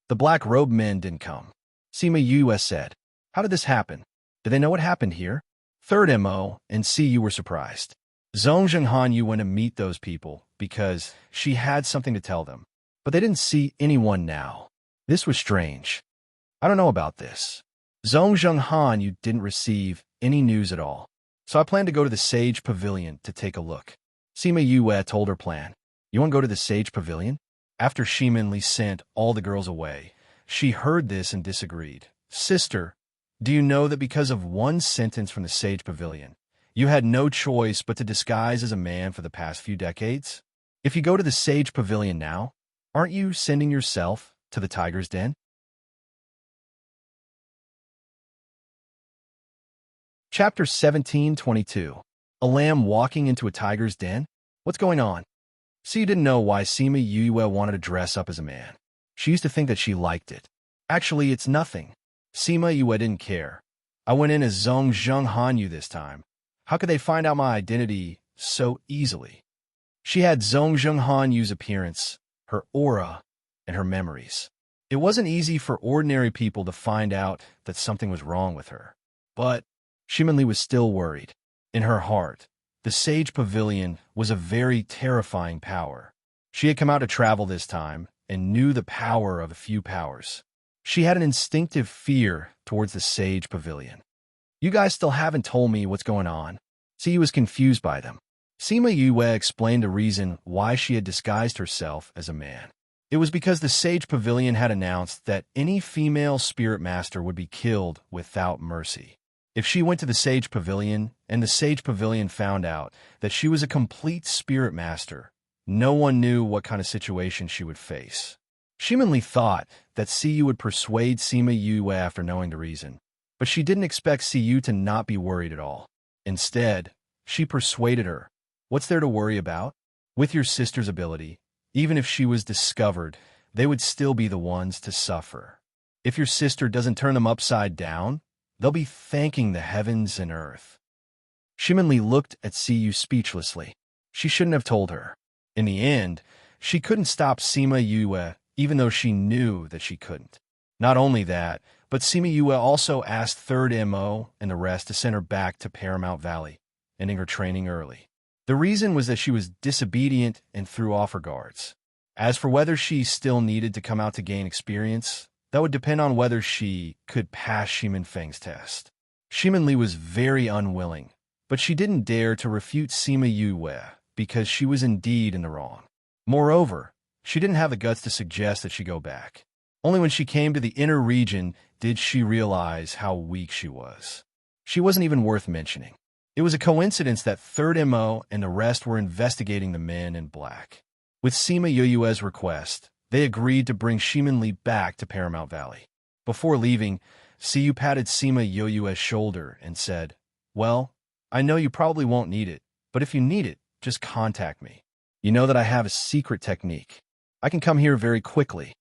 The black-robed men didn't come. Sima Yue said. How did this happen? Do they know what happened here? Third Mo and Siyu were surprised. Zhongzheng Hanyu went to meet those people because she had something to tell them. But they didn't see anyone now. This was strange. I don't know about this. Zhongzheng Hanyu didn't receive any news at all. So I plan to go to the Sage Pavilion to take a look. Sima Yue told her plan. You want to go to the Sage Pavilion? After Shimin Li sent all the girls away, she heard this and disagreed. Sister, do you know that because of one sentence from the Sage Pavilion, you had no choice but to disguise as a man for the past few decades? If you go to the Sage Pavilion now, aren't you sending yourself to the tiger's den? Chapter 17:22. A lamb walking into a tiger's den? What's going on? Siyu didn't know why Sima Yue wanted to dress up as a man. She used to think that she liked it. Actually, it's nothing. Sima Yue didn't care. I went in as Zhongzheng Hanyu this time. How could they find out my identity so easily? She had Zhongzheng Hanyu's appearance, her aura, and her memories. It wasn't easy for ordinary people to find out that something was wrong with her. But Shimonli was still worried. In her heart, the Sage Pavilion was a very terrifying power. She had come out to travel this time and knew the power of a few powers. She had an instinctive fear towards the Sage Pavilion. "You guys still haven't told me what's going on." Siyu was confused by them. Sima Yue explained the reason why she had disguised herself as a man. It was because the Sage Pavilion had announced that any female spirit master would be killed without mercy. If she went to the Sage Pavilion and the Sage Pavilion found out that she was a complete spirit master, no one knew what kind of situation she would face. Shimonli thought that Siyu would persuade Sima Yue after knowing the reason, but she didn't expect Siyu to not be worried at all. Instead, she persuaded her. "What's there to worry about? With your sister's ability, even if she was discovered, they would still be the ones to suffer. If your sister doesn't turn them upside down, they'll be thanking the heavens and earth." Shimonli looked at Siyu speechlessly. She shouldn't have told her. In the end, she couldn't stop Sima Yue, even though she knew that she couldn't. Not only that, but Sima Yue also asked Third MO and the rest to send her back to Paramount Valley, ending her training early. The reason was that she was disobedient and threw off her guards. As for whether she still needed to come out to gain experience, that would depend on whether she could pass Shimen Feng's test. Shimonli was very unwilling, but she didn't dare to refute Sima Yue because she was indeed in the wrong. Moreover, she didn't have the guts to suggest that she go back. Only when she came to the inner region did she realize how weak she was. She wasn't even worth mentioning. It was a coincidence that Third MO and the rest were investigating the men in black. With Sima Yue's request, they agreed to bring Shimonli back to Paramount Valley. Before leaving, Siyu patted Sima Yue's shoulder and said, "Well, I know you probably won't need it, but if you need it, just contact me. You know that I have a secret technique. I can come here very quickly.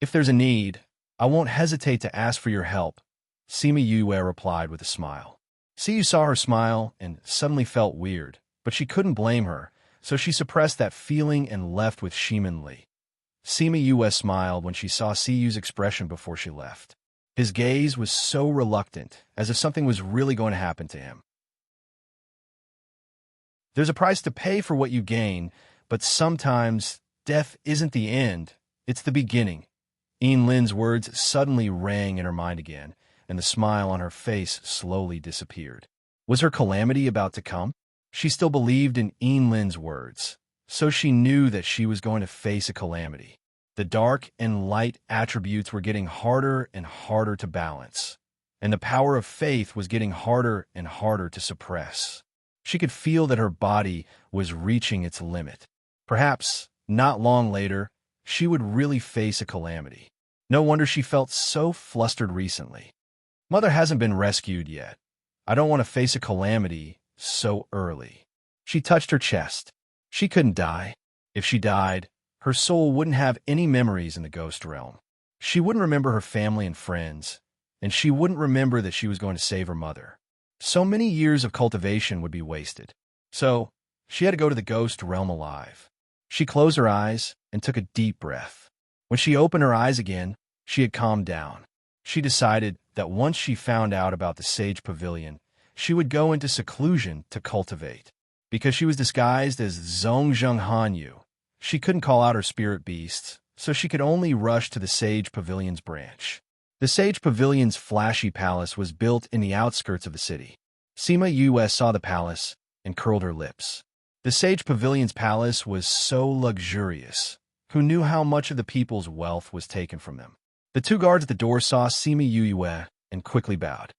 If there's a need, I won't hesitate to ask for your help," Sima Yue replied with a smile. Siyu saw her smile and suddenly felt weird, but she couldn't blame her, so she suppressed that feeling and left with Shimonli. Sima Yue smiled when she saw Siyu's expression before she left. His gaze was so reluctant, as if something was really going to happen to him. There's a price to pay for what you gain, but sometimes death isn't the end, it's the beginning. Yin Lin's words suddenly rang in her mind again, and the smile on her face slowly disappeared. Was her calamity about to come? She still believed in Yin Lin's words, so she knew that she was going to face a calamity. The dark and light attributes were getting harder and harder to balance, and the power of faith was getting harder and harder to suppress. She could feel that her body was reaching its limit. Perhaps, not long later, she would really face a calamity. No wonder she felt so flustered recently. Mother hasn't been rescued yet. I don't want to face a calamity so early. She touched her chest. She couldn't die. If she died, her soul wouldn't have any memories in the ghost realm. She wouldn't remember her family and friends, and she wouldn't remember that she was going to save her mother. So many years of cultivation would be wasted. So, she had to go to the ghost realm alive. She closed her eyes and took a deep breath. When she opened her eyes again, she had calmed down. She decided that once she found out about the Sage Pavilion, she would go into seclusion to cultivate. Because she was disguised as Zhongzheng Hanyu, she couldn't call out her spirit beasts, so she could only rush to the Sage Pavilion's branch. The Sage Pavilion's flashy palace was built in the outskirts of the city. Sima Yue saw the palace and curled her lips. The Sage Pavilion's palace was so luxurious. Who knew how much of the people's wealth was taken from them? The two guards at the door saw Sima Yue and quickly bowed.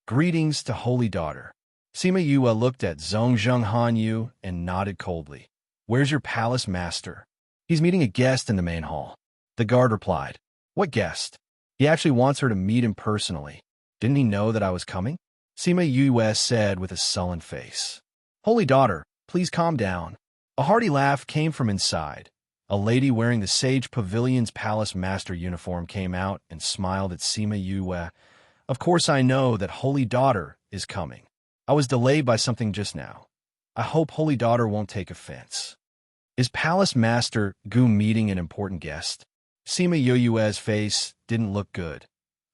"Greetings to Holy Daughter." Sima Yue looked at Zhongzheng Hanyu and nodded coldly. "Where's your palace master?" "He's meeting a guest in the main hall." The guard replied. "What guest?" "He actually wants her to meet him personally. Didn't he know that I was coming?" Sima Yue said with a sullen face. "Holy Daughter, please calm down." A hearty laugh came from inside. A lady wearing the Sage Pavilion's palace master uniform came out and smiled at Sima Yue. "Of course I know that Holy Daughter is coming. I was delayed by something just now. I hope Holy Daughter won't take offense." Is Palace Master Gu meeting an important guest? Sima Yoyue's face didn't look good,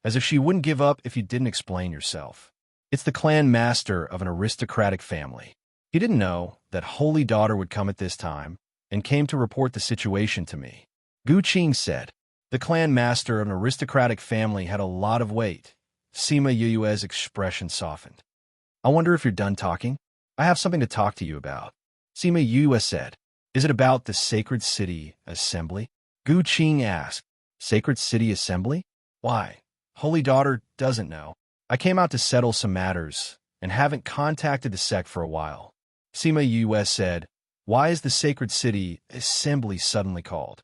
as if she wouldn't give up if you didn't explain yourself. It's the clan master of an aristocratic family. He didn't know that Holy Daughter would come at this time, and came to report the situation to me. Gu Qing said. The clan master of an aristocratic family had a lot of weight. Sima Yue's expression softened. I wonder if you're done talking? I have something to talk to you about. Sima Yue said. Is it about the Sacred City Assembly? Gu Qing asked. Sacred City Assembly? Why? Holy Daughter doesn't know. I came out to settle some matters, and haven't contacted the sect for a while. Sima Yue said. Why is the Sacred City Assembly suddenly called?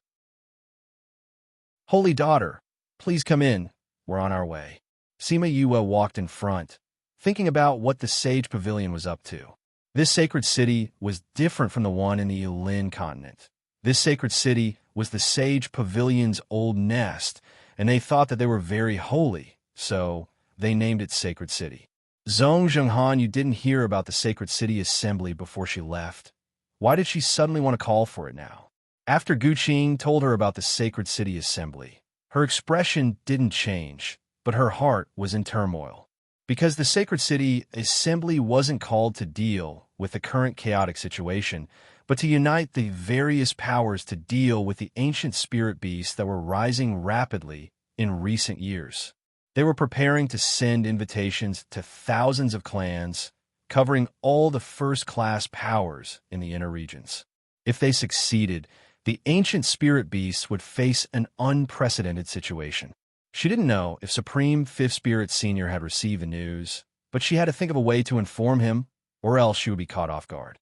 Holy Daughter, please come in. We're on our way. Sima Yue walked in front, thinking about what the Sage Pavilion was up to. This sacred city was different from the one in the Yulin continent. This sacred city was the Sage Pavilion's old nest, and they thought that they were very holy, so they named it Sacred City. Zhong Zhenghan, you didn't hear about the Sacred City Assembly before she left. Why did she suddenly want to call for it now? After Gu Qing told her about the Sacred City Assembly, her expression didn't change, but her heart was in turmoil. Because the Sacred City Assembly wasn't called to deal with the current chaotic situation, but to unite the various powers to deal with the ancient spirit beasts that were rising rapidly in recent years. They were preparing to send invitations to thousands of clans, covering all the first-class powers in the inner regions. If they succeeded, the ancient spirit beasts would face an unprecedented situation. She didn't know if Supreme Fifth Spirit Senior had received the news, but she had to think of a way to inform him, or else she would be caught off guard.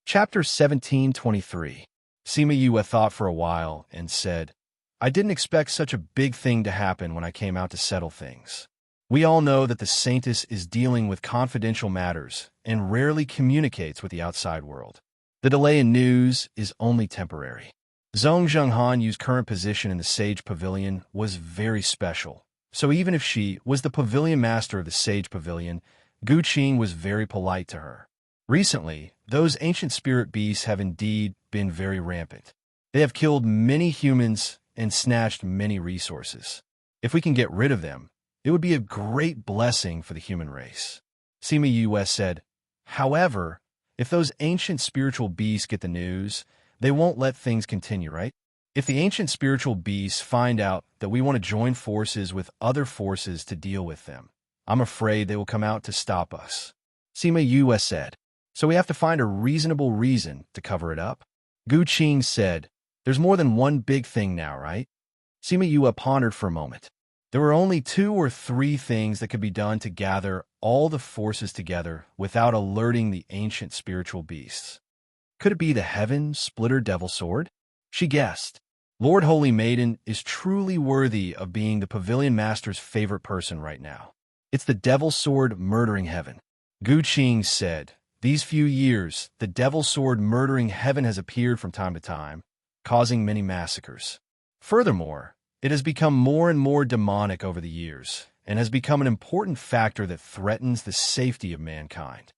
Chapter 1723. Sima Yue thought for a while and said, I didn't expect such a big thing to happen when I came out to settle things. We all know that the Saintess is dealing with confidential matters and rarely communicates with the outside world. The delay in news is only temporary. Zhong Zhenghan Yu's current position in the Sage Pavilion was very special, so even if she was the pavilion master of the Sage Pavilion, Gu Qing was very polite to her. Recently, those ancient spirit beasts have indeed been very rampant. They have killed many humans and snatched many resources. If we can get rid of them, it would be a great blessing for the human race. Sima Yue said, However, if those ancient spiritual beasts get the news, they won't let things continue, right? If the ancient spiritual beasts find out that we want to join forces with other forces to deal with them, I'm afraid they will come out to stop us. Sima Yue said, So we have to find a reasonable reason to cover it up? Gu Qing said, There's more than one big thing now, right? Sima Yue pondered for a moment. There were only 2 or 3 things that could be done to gather all the forces together without alerting the ancient spiritual beasts. Could it be the Heaven Splitter Devil Sword? She guessed. Lord Holy Maiden is truly worthy of being the Pavilion Master's favorite person right now. It's the Devil Sword murdering Heaven. Gu Qing said, These few years, the Devil Sword murdering Heaven has appeared from time to time, causing many massacres. Furthermore, it has become more and more demonic over the years, and has become an important factor that threatens the safety of mankind.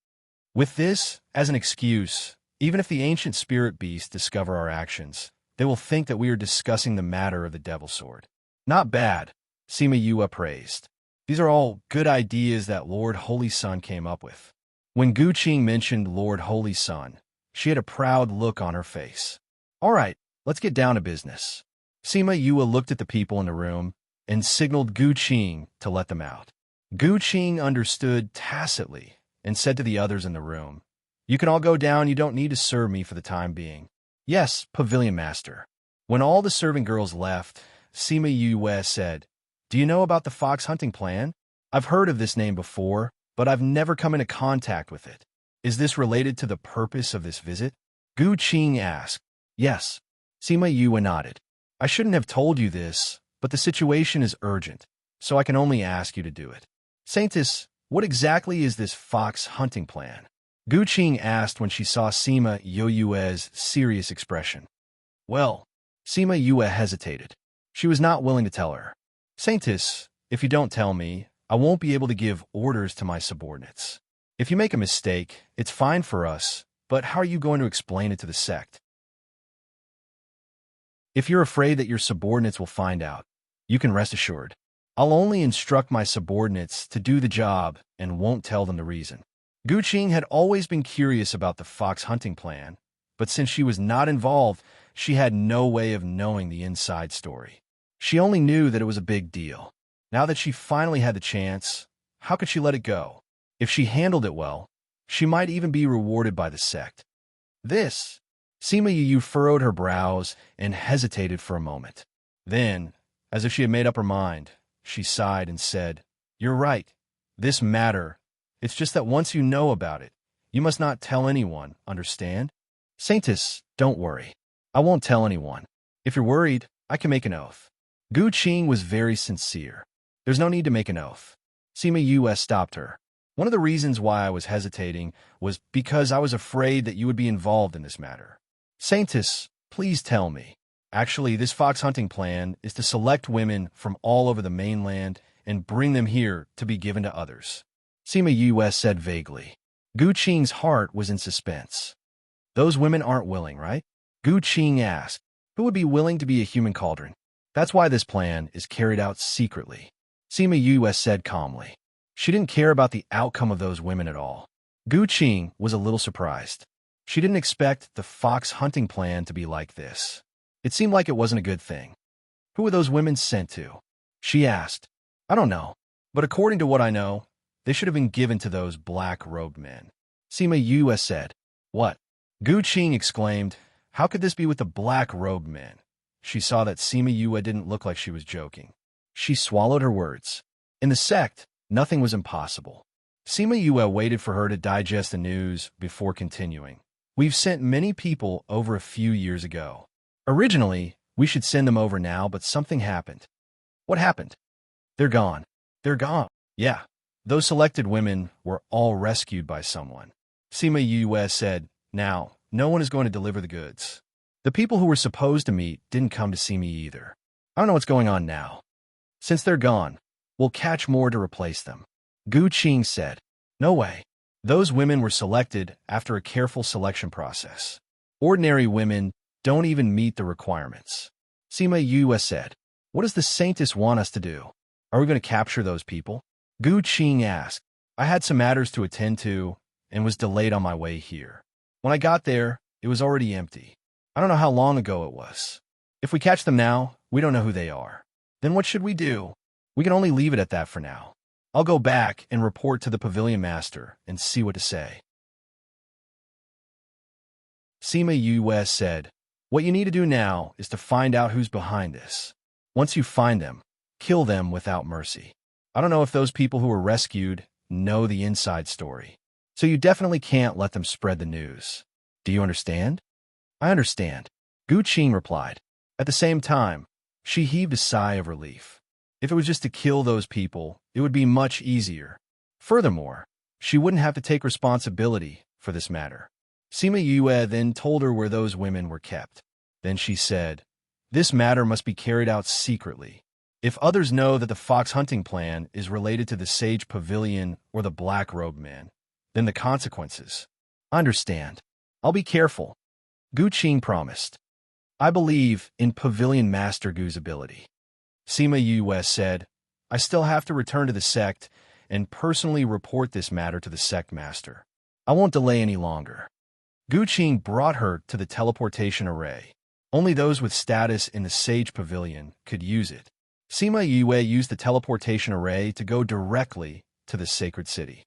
With this as an excuse, even if the ancient spirit beasts discover our actions, they will think that we are discussing the matter of the Devil Sword. Not bad, Sima Yue praised. These are all good ideas that Lord Holy Sun came up with. When Gu Qing mentioned Lord Holy Sun, she had a proud look on her face. All right, let's get down to business. Sima Yue looked at the people in the room and signaled Gu Qing to let them out. Gu Qing understood tacitly and said to the others in the room, You can all go down, you don't need to serve me for the time being. Yes, Pavilion Master. When all the serving girls left, Sima Yue said, Do you know about the fox hunting plan? I've heard of this name before, but I've never come into contact with it. Is this related to the purpose of this visit? Gu Qing asked. Yes. Sima Yue nodded. I shouldn't have told you this, but the situation is urgent, so I can only ask you to do it. Saintess, what exactly is this fox hunting plan? Gu Qing asked when she saw Sima Yue's serious expression. Well, Sima Yue hesitated. She was not willing to tell her. Saintess, if you don't tell me, I won't be able to give orders to my subordinates. If you make a mistake, it's fine for us, but how are you going to explain it to the sect? If you're afraid that your subordinates will find out, you can rest assured. I'll only instruct my subordinates to do the job and won't tell them the reason. Gu Qing had always been curious about the fox hunting plan, but since she was not involved, she had no way of knowing the inside story. She only knew that it was a big deal. Now that she finally had the chance, how could she let it go? If she handled it well, she might even be rewarded by the sect. This. Sima Yu furrowed her brows and hesitated for a moment. Then, as if she had made up her mind, she sighed and said, "You're right. This matter. It's just that once you know about it, you must not tell anyone, understand? Saintess, don't worry. I won't tell anyone. If you're worried, I can make an oath." Gu Qing was very sincere. "There's no need to make an oath." Sima Yu stopped her. "One of the reasons why I was hesitating was because I was afraid that you would be involved in this matter. Saintess, please tell me. Actually, this fox hunting plan is to select women from all over the mainland and bring them here to be given to others." Sima Yu said vaguely. Gu Qing's heart was in suspense. "Those women aren't willing, right?" Gu Qing asked. "Who would be willing to be a human cauldron? That's why this plan is carried out secretly." Sima Yu said calmly. She didn't care about the outcome of those women at all. Gu Qing was a little surprised. She didn't expect the fox hunting plan to be like this. It seemed like it wasn't a good thing. "Who were those women sent to?" she asked. "I don't know, but according to what I know, they should have been given to those black-robed men." Sima Yu said. "What?" Gu Qing exclaimed. "How could this be with the black-robed men?" She saw that Sima Yu didn't look like she was joking. She swallowed her words. In the sect, nothing was impossible. Sima Yu waited for her to digest the news before continuing. "We've sent many people over a few years ago. Originally, we should send them over now, but something happened." "What happened?" "They're gone." "They're gone?" "Yeah. Those selected women were all rescued by someone." Sima Yu said, "Now, no one is going to deliver the goods. The people who were supposed to meet didn't come to see me either. I don't know what's going on now. Since they're gone, we'll catch more to replace them." Gu Qing said. "No way. Those women were selected after a careful selection process. Ordinary women don't even meet the requirements." Sima Yu said. "What does the Saintess want us to do? Are we going to capture those people?" Gu Qing asked. "I had some matters to attend to and was delayed on my way here. When I got there, it was already empty. I don't know how long ago it was. If we catch them now, we don't know who they are. Then what should we do? We can only leave it at that for now. I'll go back and report to the pavilion master and see what to say." Sima Yu said, "What you need to do now is to find out who's behind this. Once you find them, kill them without mercy. I don't know if those people who were rescued know the inside story, so you definitely can't let them spread the news. Do you understand?" "I understand," Gu Qing replied. At the same time, she heaved a sigh of relief. If it was just to kill those people, it would be much easier. Furthermore, she wouldn't have to take responsibility for this matter. Sima Yu then told her where those women were kept. Then she said, "This matter must be carried out secretly. If others know that the fox hunting plan is related to the Sage Pavilion or the Black-Robe Men, then the consequences." "I understand. I'll be careful," Gu Qing promised. "I believe in Pavilion Master Gu's ability." Sima Yu said, "I still have to return to the sect and personally report this matter to the sect master. I won't delay any longer." Gu Qing brought her to the teleportation array. Only those with status in the Sage Pavilion could use it. Sima Yu used the teleportation array to go directly to the sacred city.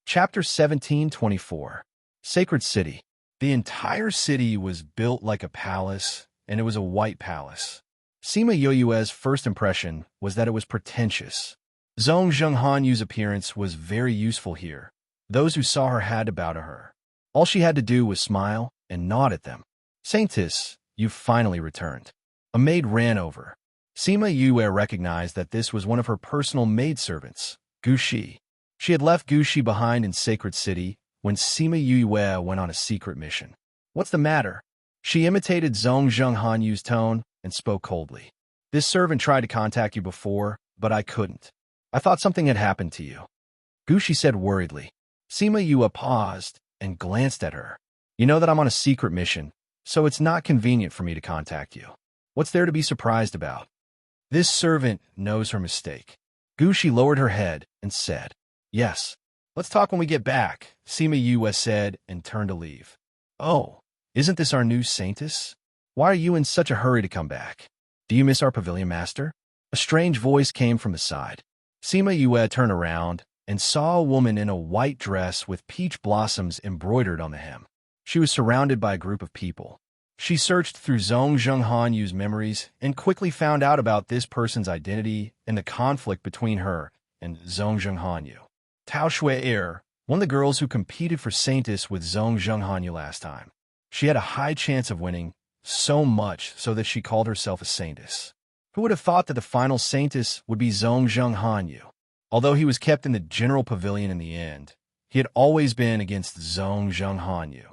Chapter 1724. Sacred City. The entire city was built like a palace, and it was a white palace. Sima Yoyue's first impression was that it was pretentious. Zhong Zhenghanyu's appearance was very useful here. Those who saw her had to bow to her. All she had to do was smile and nod at them. "Saintess, you've finally returned." A maid ran over. Sima Yue recognized that this was one of her personal maidservants, Gu Shi. She had left Gu Shi behind in Sacred City when Sima Yue went on a secret mission. "What's the matter?" She imitated Zhong Zhenghanyu's tone and spoke coldly. "This servant tried to contact you before, but I couldn't. I thought something had happened to you. Gushi said worriedly. Sima Yue paused and glanced at her. You know that I'm on a secret mission, so it's not convenient for me to contact you. What's there to be surprised about? This servant knows her mistake. Gushi lowered her head and said, Yes. Let's talk when we get back, Sima Yue said and turned to leave. Oh, isn't this our new saintess? Why are you in such a hurry to come back? Do you miss our pavilion master? A strange voice came from the side. Sima Yue turned around and saw a woman in a white dress with peach blossoms embroidered on the hem. She was surrounded by a group of people. She searched through Zhong Zhenghanyu's memories and quickly found out about this person's identity and the conflict between her and Zhong Zhenghanyu. Tao Shui-er, one of the girls who competed for Saintess with Zhong Zhenghanyu last time. She had a high chance of winning, so much so that she called herself a Saintess. Who would have thought that the final Saintess would be Zhong Zhenghanyu? Although he was kept in the general pavilion in the end, he had always been against Zhong Zhenghanyu.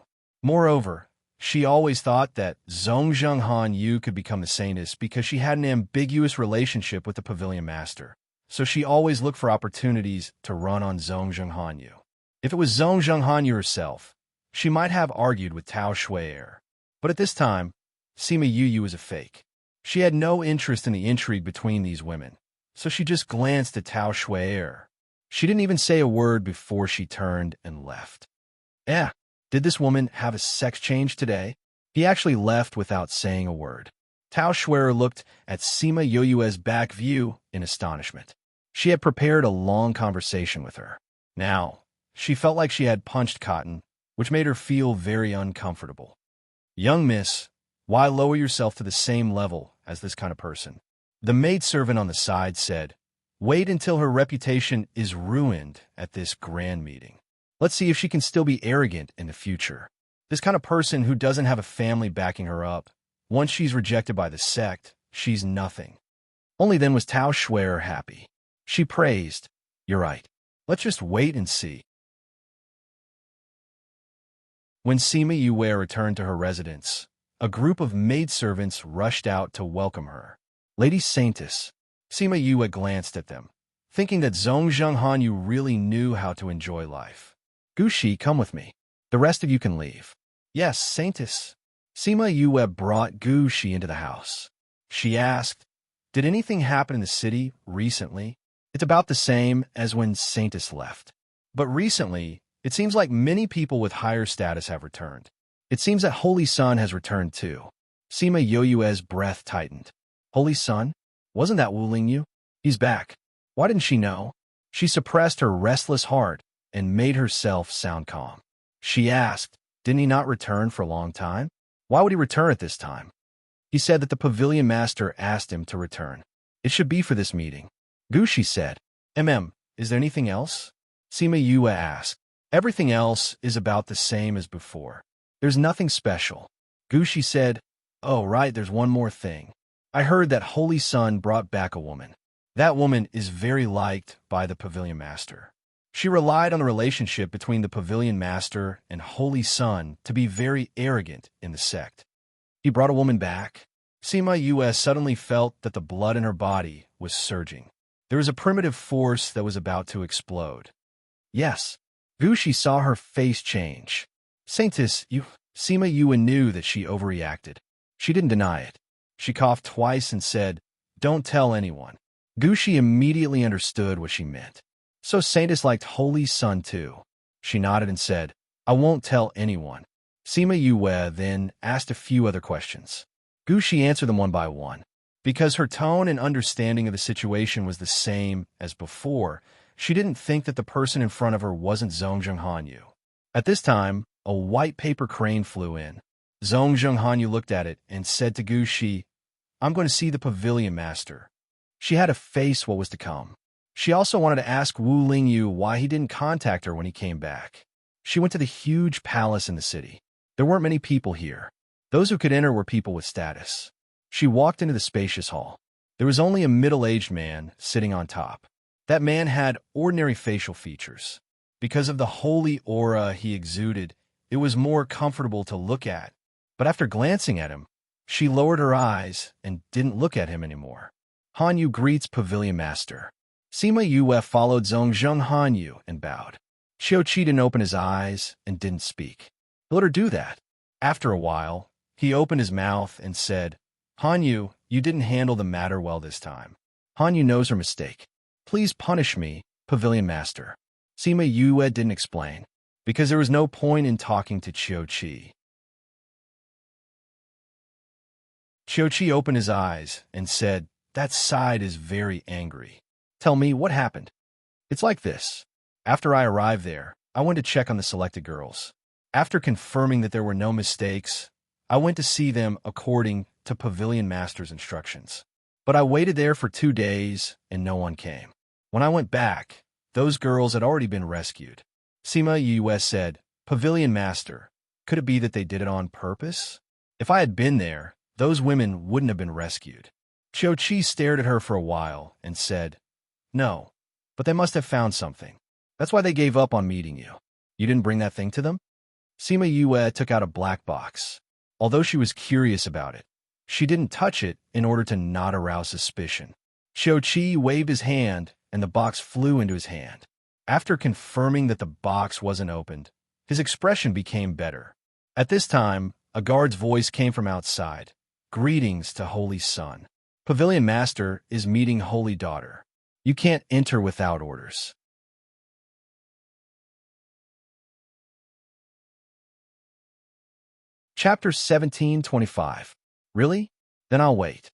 Moreover, she always thought that Zhong Zhenghanyu could become the Saintess because she had an ambiguous relationship with the pavilion master. So she always looked for opportunities to run on Zhong Zhenghanyu. If it was Zhong Zhenghanyu herself, she might have argued with Tao Shui-er. But at this time, Sima Yue was a fake. She had no interest in the intrigue between these women, so she just glanced at Tao Shui-er. She didn't even say a word before she turned and left. Did this woman have a sex change today? He actually left without saying a word. Tao Shui-er looked at Sima Yue's back view in astonishment. She had prepared a long conversation with her. Now, she felt like she had punched cotton, which made her feel very uncomfortable. Young miss, why lower yourself to the same level as this kind of person? The maidservant on the side said, Wait until her reputation is ruined at this grand meeting. Let's see if she can still be arrogant in the future. This kind of person who doesn't have a family backing her up, once she's rejected by the sect, she's nothing. Only then was Tao Shui-er happy. She praised, You're right. Let's just wait and see. When Sima Yue returned to her residence, a group of maidservants rushed out to welcome her. Lady Saintess. Sima Yue glanced at them, thinking that Zhong Zhenghanyu really knew how to enjoy life. Gushi, come with me. The rest of you can leave. Yes, Saintess. Sima Yue brought Gushi into the house. She asked, Did anything happen in the city recently? It's about the same as when Saintess left. But recently, it seems like many people with higher status have returned. It seems that Holy Sun has returned too. Sima Yue's breath tightened. Holy Sun? Wasn't that Wu Lingyu? He's back. Why didn't she know? She suppressed her restless heart and made herself sound calm. She asked, Didn't he not return for a long time? Why would he return at this time? He said that the pavilion master asked him to return. It should be for this meeting. Gushi said, Is there anything else? Sima Yue asked. Everything else is about the same as before. There's nothing special. Gushi said, Oh, right, there's one more thing. I heard that Holy Sun brought back a woman. That woman is very liked by the pavilion master. She relied on the relationship between the pavilion master and Holy Sun to be very arrogant in the sect. He brought a woman back. Sima Yue suddenly felt that the blood in her body was surging. There was a primitive force that was about to explode. Yes. Gushi saw her face change. Saintess, Sima Yue knew that she overreacted. She didn't deny it. She coughed twice and said, Don't tell anyone. Gushi immediately understood what she meant. So Saintess liked Holy Sun too. She nodded and said, I won't tell anyone. Sima Yue then asked a few other questions. Gushi answered them one by one. Because her tone and understanding of the situation was the same as before, she didn't think that the person in front of her wasn't Zhong Zhenghanyu. At this time, a white paper crane flew in. Zhong Zhenghanyu looked at it and said to Gushi, I'm going to see the pavilion master. She had to face what was to come. She also wanted to ask Wu Lingyu why he didn't contact her when he came back. She went to the huge palace in the city. There weren't many people here. Those who could enter were people with status. She walked into the spacious hall. There was only a middle-aged man sitting on top. That man had ordinary facial features. Because of the holy aura he exuded, it was more comfortable to look at. But after glancing at him, she lowered her eyes and didn't look at him anymore. Hanyu greets Pavilion Master. Sima Yue followed Zhongzheng Hanyu and bowed. Qiuqi didn't open his eyes and didn't speak. He let her do that. After a while, he opened his mouth and said, Hanyu, you didn't handle the matter well this time. Hanyu knows her mistake. Please punish me, Pavilion Master. Sima Yue didn't explain, because there was no point in talking to Qiuqi. Qiuqi opened his eyes and said, that side is very angry. Tell me, what happened? It's like this. After I arrived there, I went to check on the selected girls. After confirming that there were no mistakes, I went to see them according to Pavilion Master's instructions. But I waited there for 2 days and no one came. When I went back, those girls had already been rescued. Sima Yue said, Pavilion Master, could it be that they did it on purpose? If I had been there, those women wouldn't have been rescued. Qiuqi stared at her for a while and said, no, but they must have found something. That's why they gave up on meeting you. You didn't bring that thing to them? Sima Yue took out a black box. Although she was curious about it, she didn't touch it in order to not arouse suspicion. Qiuqi waved his hand and the box flew into his hand. After confirming that the box wasn't opened, his expression became better. At this time, a guard's voice came from outside. Greetings to Holy Son. Pavilion Master is meeting Holy Daughter. You can't enter without orders. Chapter 1725. Really? Then I'll wait.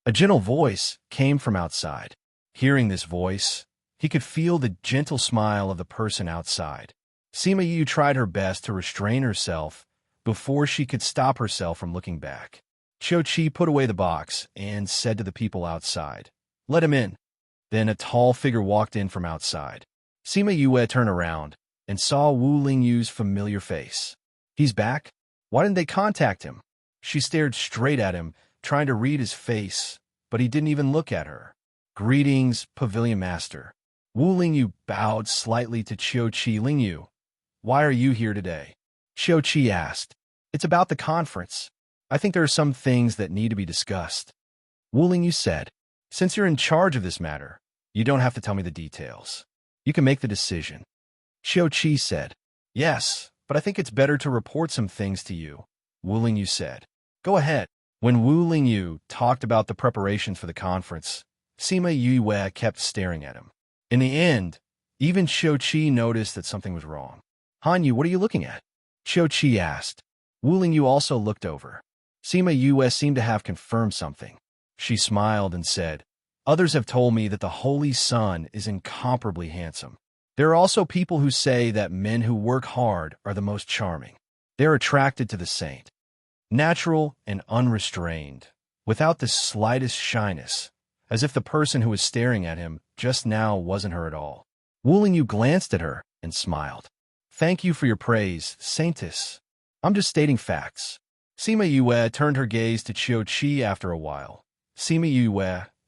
A gentle voice came from outside. Hearing this voice, he could feel the gentle smile of the person outside. Sima Yu tried her best to restrain herself before she could stop herself from looking back. Qiuqi put away the box and said to the people outside, let him in. Then a tall figure walked in from outside. Sima Yue turned around and saw Wu Lingyu's familiar face. He's back? Why didn't they contact him? She stared straight at him, trying to read his face, but he didn't even look at her. Greetings, Pavilion Master. Wu Lingyu bowed slightly to Qiuqi. Lingyu, why are you here today? Qiuqi asked. It's about the conference. I think there are some things that need to be discussed. Wu Lingyu said, since you're in charge of this matter, you don't have to tell me the details. You can make the decision. Qiuqi said, yes, but I think it's better to report some things to you. Wu Lingyu said, go ahead. When Wu Lingyu talked about the preparations for the conference, Sima Yue kept staring at him. In the end, even Qiuqi noticed that something was wrong. Hanyu, what are you looking at? Qiuqi asked. Wu Lingyu also looked over. Sima Yue seemed to have confirmed something. She smiled and said, others have told me that the Holy Son is incomparably handsome. There are also people who say that men who work hard are the most charming. They're attracted to the saint. Natural and unrestrained, without the slightest shyness, as if the person who was staring at him just now wasn't her at all. Wu Lingyu glanced at her and smiled. Thank you for your praise, Saintess. I'm just stating facts. Sima Yue turned her gaze to Qiuqi after a while. Sima Yue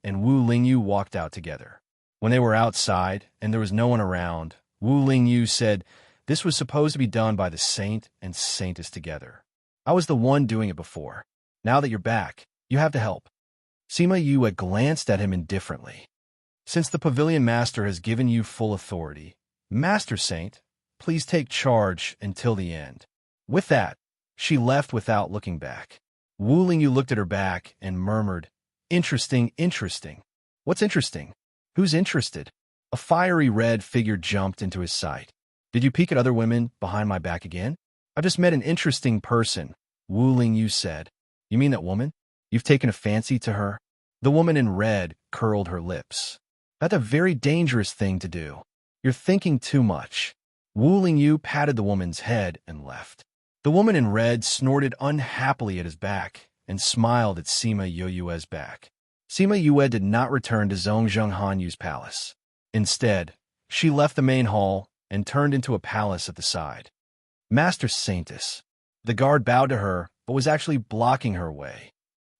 and Wu Lingyu walked out together. When they were outside and there was no one around, Wu Lingyu said, this was supposed to be done by the saint and saintess together. I was the one doing it before. Now that you're back, you have to help. Sima Yue glanced at him indifferently. Since the Pavilion Master has given you full authority, Master Saint, please take charge until the end. With that, she left without looking back. Wu Lingyu looked at her back and murmured, interesting, interesting. What's interesting? Who's interested? A fiery red figure jumped into his sight. Did you peek at other women behind my back again? I just met an interesting person, Wu Lingyu said. You mean that woman? You've taken a fancy to her? The woman in red curled her lips. That's a very dangerous thing to do. You're thinking too much. Wu Lingyu patted the woman's head and left. The woman in red snorted unhappily at his back and smiled at Sima Yue's back. Sima Yue did not return to Zhongzheng Hanyu's palace. Instead, she left the main hall and turned into a palace at the side. Master Saintess. The guard bowed to her, but was actually blocking her way.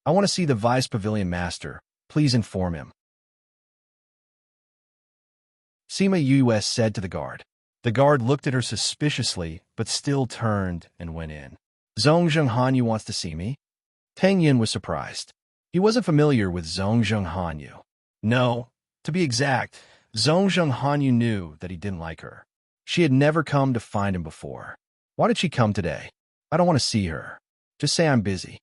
I want to see the Vice Pavilion Master. Please inform him. Sima Yue said to the guard. The guard looked at her suspiciously, but still turned and went in. Zhongzheng Hanyu wants to see me? Tang Yin was surprised. He wasn't familiar with Zhongzheng Hanyu. No, to be exact, Zhong Hanyu knew that he didn't like her. She had never come to find him before. Why did she come today? I don't want to see her. Just say I'm busy.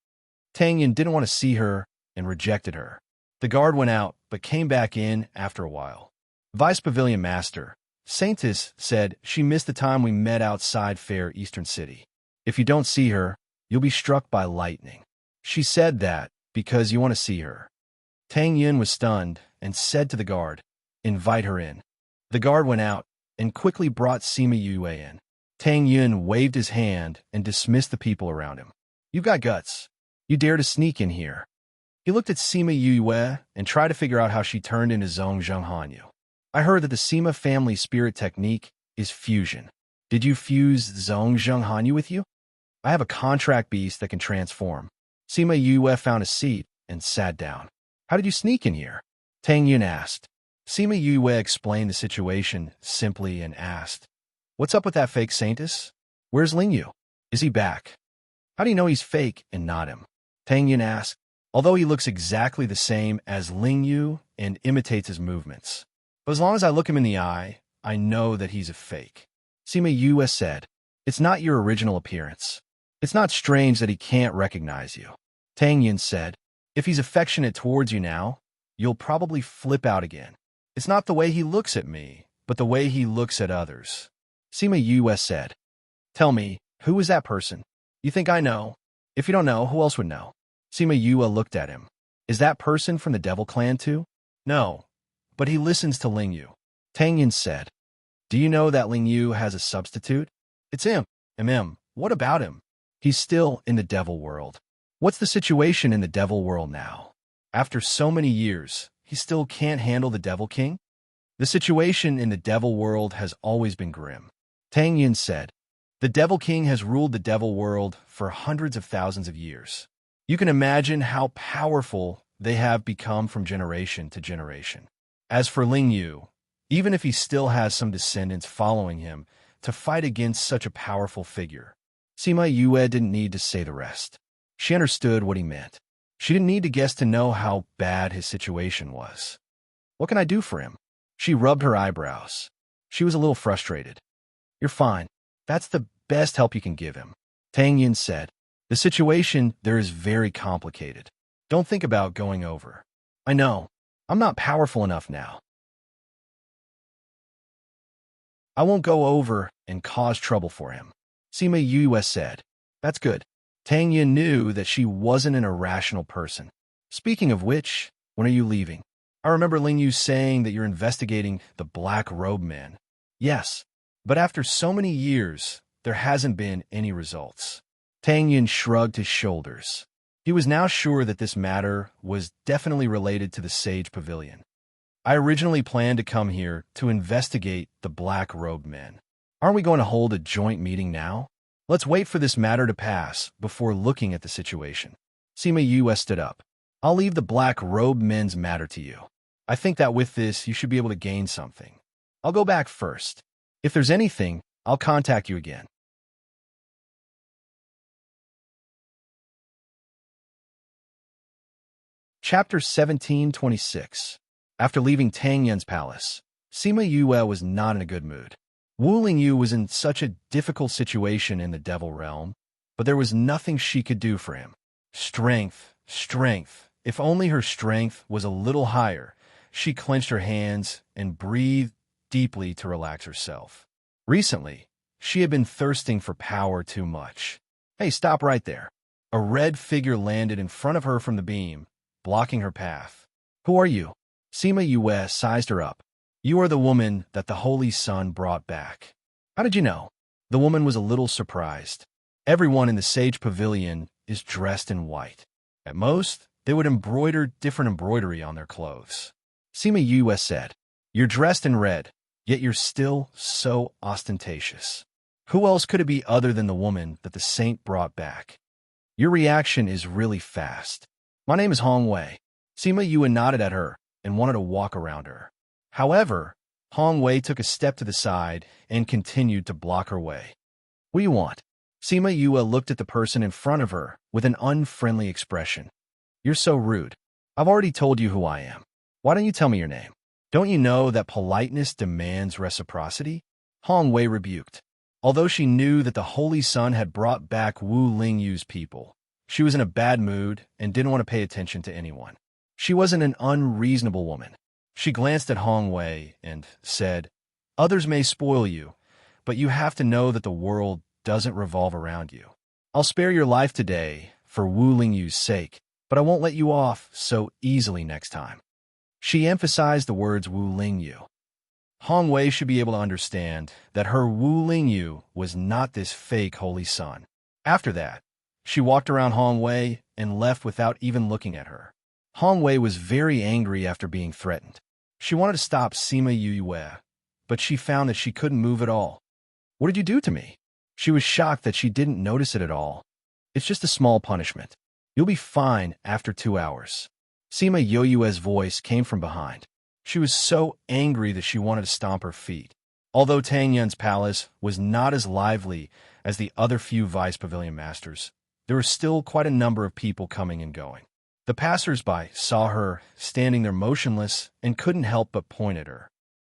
Tang Yin didn't want to see her and rejected her. The guard went out, but came back in after a while. Vice Pavilion Master, Saintis said she missed the time we met outside Fair Eastern City. If you don't see her, you'll be struck by lightning. She said that because you want to see her. Tang Yin was stunned and said to the guard, invite her in. The guard went out and quickly brought Sima Yue in. Tang Yin waved his hand and dismissed the people around him. You've got guts. You dare to sneak in here. He looked at Sima Yue and tried to figure out how she turned into Zhong Hanyu. I heard that the Sima family spirit technique is fusion. Did you fuse Zhong Hanyu with you? I have a contract beast that can transform. Sima Yue found a seat and sat down. How did you sneak in here? Tang Yin asked. Sima Yue explained the situation simply and asked, what's up with that fake Saintis? Where's Lingyu? Is he back? How do you know he's fake and not him? Tang Yin asked, although he looks exactly the same as Lingyu and imitates his movements. But as long as I look him in the eye, I know that he's a fake. Sima Yue said, it's not your original appearance. It's not strange that he can't recognize you. Tang Yin said, if he's affectionate towards you now, you'll probably flip out again. It's not the way he looks at me, but the way he looks at others. Sima Yue said, tell me, who is that person? You think I know? If you don't know, who else would know? Sima Yue looked at him. Is that person from the Devil Clan too? No, but he listens to Lingyu. Tang Yin said, do you know that Lingyu has a substitute? It's him. What about him? He's still in the Devil World. What's the situation in the Devil World now? After so many years, he still can't handle the Devil King? The situation in the Devil World has always been grim. Tang Yin said, the Devil King has ruled the Devil World for hundreds of thousands of years. You can imagine how powerful they have become from generation to generation. As for Lingyu, even if he still has some descendants following him, to fight against such a powerful figure, Sima Yue didn't need to say the rest. She understood what he meant. She didn't need to guess to know how bad his situation was. What can I do for him? She rubbed her eyebrows. She was a little frustrated. You're fine. That's the best help you can give him. Tang Yin said, the situation there is very complicated. Don't think about going over. I know. I'm not powerful enough now. I won't go over and cause trouble for him. Sima Yue said, that's good. Tang Yin knew that she wasn't an irrational person. Speaking of which, when are you leaving? I remember Lingyu saying that you're investigating the Black Robe Men. Yes, but after so many years, there hasn't been any results. Tang Yin shrugged his shoulders. He was now sure that this matter was definitely related to the Sage Pavilion. I originally planned to come here to investigate the Black Robe Men. Aren't we going to hold a joint meeting now? Let's wait for this matter to pass before looking at the situation. Sima Yue stood up. I'll leave the Black Robe Men's matter to you. I think that with this, you should be able to gain something. I'll go back first. If there's anything, I'll contact you again. Chapter 1726. After leaving Tang Yin's palace, Sima Yue was not in a good mood. Wu Lingyu was in such a difficult situation in the Devil Realm, but there was nothing she could do for him. Strength. If only her strength was a little higher. She clenched her hands and breathed deeply to relax herself. Recently, she had been thirsting for power too much. Hey, stop right there. A red figure landed in front of her from the beam, blocking her path. Who are you? Sima Yue sized her up. You are the woman that the Holy Sun brought back. How did you know? The woman was a little surprised. Everyone in the Sage Pavilion is dressed in white. At most, they would embroider different embroidery on their clothes. Sima Yue said, you're dressed in red, yet you're still so ostentatious. Who else could it be other than the woman that the saint brought back? Your reaction is really fast. My name is Hong Wei. Sima Yue nodded at her and wanted to walk around her. However, Hong Wei took a step to the side and continued to block her way. What do you want? Sima Yue looked at the person in front of her with an unfriendly expression. You're so rude. I've already told you who I am. Why don't you tell me your name? Don't you know that politeness demands reciprocity? Hong Wei rebuked. Although she knew that the Holy Sun had brought back Wu Lingyu's people, she was in a bad mood and didn't want to pay attention to anyone. She wasn't an unreasonable woman. She glanced at Hong Wei and said, "Others may spoil you, but you have to know that the world doesn't revolve around you. I'll spare your life today for Wu Lingyu's sake, but I won't let you off so easily next time." She emphasized the words Wu Lingyu. Hong Wei should be able to understand that her Wu Lingyu was not this fake Holy Sun. After that, she walked around Hong Wei and left without even looking at her. Hong Wei was very angry after being threatened. She wanted to stop Sima Yue, but she found that she couldn't move at all. "What did you do to me?" She was shocked that she didn't notice it at all. "It's just a small punishment. You'll be fine after 2 hours." Sima Yue's voice came from behind. She was so angry that she wanted to stomp her feet. Although Tang Yun's palace was not as lively as the other few vice pavilion masters, there were still quite a number of people coming and going. The passers-by saw her standing there motionless and couldn't help but point at her.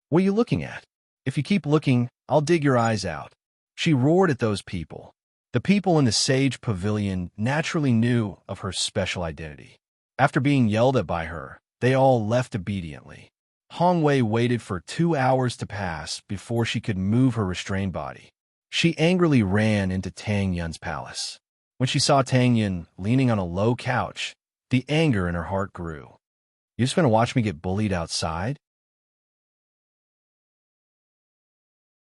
"What are you looking at? If you keep looking, I'll dig your eyes out." She roared at those people. The people in the Sage Pavilion naturally knew of her special identity. After being yelled at by her, they all left obediently. Hong Wei waited for 2 hours to pass before she could move her restrained body. She angrily ran into Tang Yun's palace. When she saw Tang Yun leaning on a low couch, the anger in her heart grew. "You just want to watch me get bullied outside?"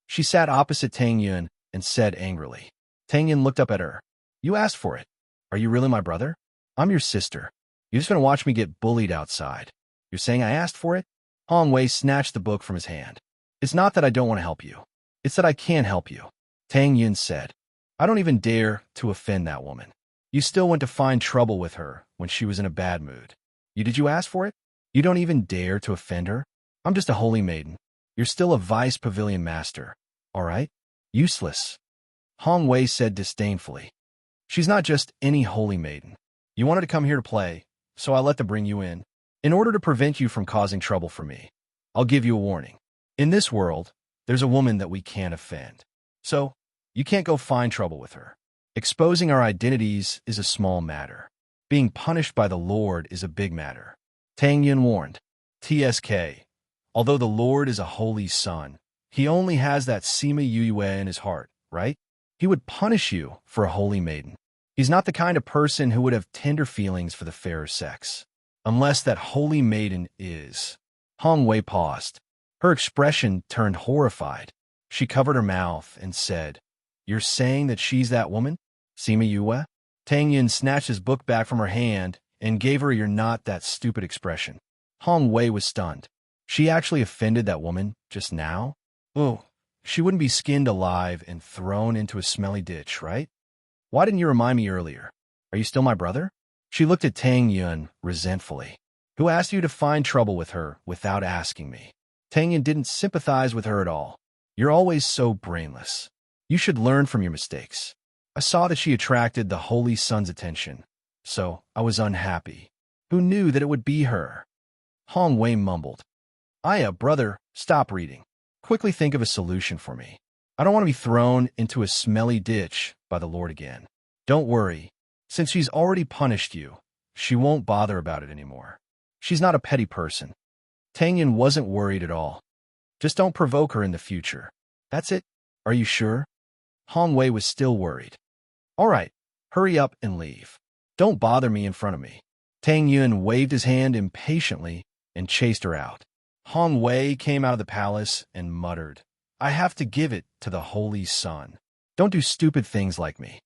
She sat opposite Tang Yun and said angrily. Tang Yun looked up at her. "You asked for it. Are you really my brother? I'm your sister. You just want to watch me get bullied outside. You're saying I asked for it?" Hong Wei snatched the book from his hand. "It's not that I don't want to help you. It's that I can't help you," Tang Yun said. "I don't even dare to offend that woman. You still went to find trouble with her when she was in a bad mood. Did you ask for it? You don't even dare to offend her? I'm just a holy maiden. You're still a vice pavilion master. All right? Useless," Hong Wei said disdainfully. "She's not just any holy maiden. You wanted to come here to play, so I let them bring you in. In order to prevent you from causing trouble for me, I'll give you a warning. In this world, there's a woman that we can't offend. So, you can't go find trouble with her. Exposing our identities is a small matter. Being punished by the Lord is a big matter." Tang Yun warned. "TSK, although the Lord is a holy sun, he only has that Sima Yue in his heart, right? He would punish you for a holy maiden. He's not the kind of person who would have tender feelings for the fairer sex. Unless that holy maiden is." Hong Wei paused. Her expression turned horrified. She covered her mouth and said, "You're saying that she's that woman? Sima Yue?" Tang Yun snatched his book back from her hand and gave her "you're not" that stupid expression. Hong Wei was stunned. She actually offended that woman just now? Oh, she wouldn't be skinned alive and thrown into a smelly ditch, right? Why didn't you remind me earlier? Are you still my brother? She looked at Tang Yun resentfully. Who asked you to find trouble with her without asking me? Tang Yun didn't sympathize with her at all. You're always so brainless. You should learn from your mistakes. I saw that she attracted the Holy Sun's attention, so I was unhappy. Who knew that it would be her? Hong Wei mumbled. Aya, brother, stop reading. Quickly think of a solution for me. I don't want to be thrown into a smelly ditch by the Lord again. Don't worry. Since she's already punished you, she won't bother about it anymore. She's not a petty person. Tang Yun wasn't worried at all. Just don't provoke her in the future. That's it. Are you sure? Hong Wei was still worried. All right, hurry up and leave. Don't bother me in front of me. Tang Yun waved his hand impatiently and chased her out. Hong Wei came out of the palace and muttered, I have to give it to the Holy Sun. Don't do stupid things like me.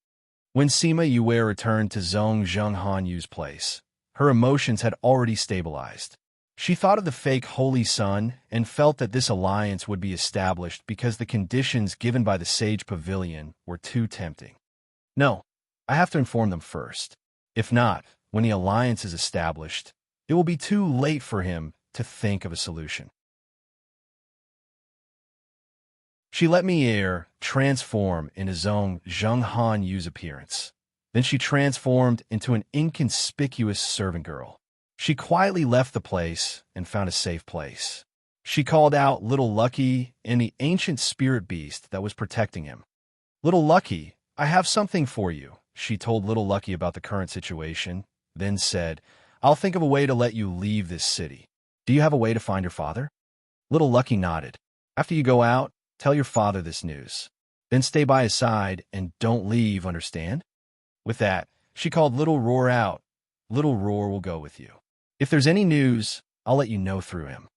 When Sima Yue returned to Zhong Zhenghanyu's place, her emotions had already stabilized. She thought of the fake Holy Sun and felt that this alliance would be established because the conditions given by the Sage Pavilion were too tempting. No, I have to inform them first. If not, when the alliance is established, it will be too late for him to think of a solution. She let Mier transform into Zhong Zhenghanyu's appearance. Then she transformed into an inconspicuous servant girl. She quietly left the place and found a safe place. She called out Little Lucky and the ancient spirit beast that was protecting him. "Little Lucky, I have something for you," she told Little Lucky about the current situation, then said, "I'll think of a way to let you leave this city. Do you have a way to find your father?" Little Lucky nodded. "After you go out, tell your father this news. Then stay by his side and don't leave, understand?" With that, she called Little Roar out. "Little Roar will go with you. If there's any news, I'll let you know through him."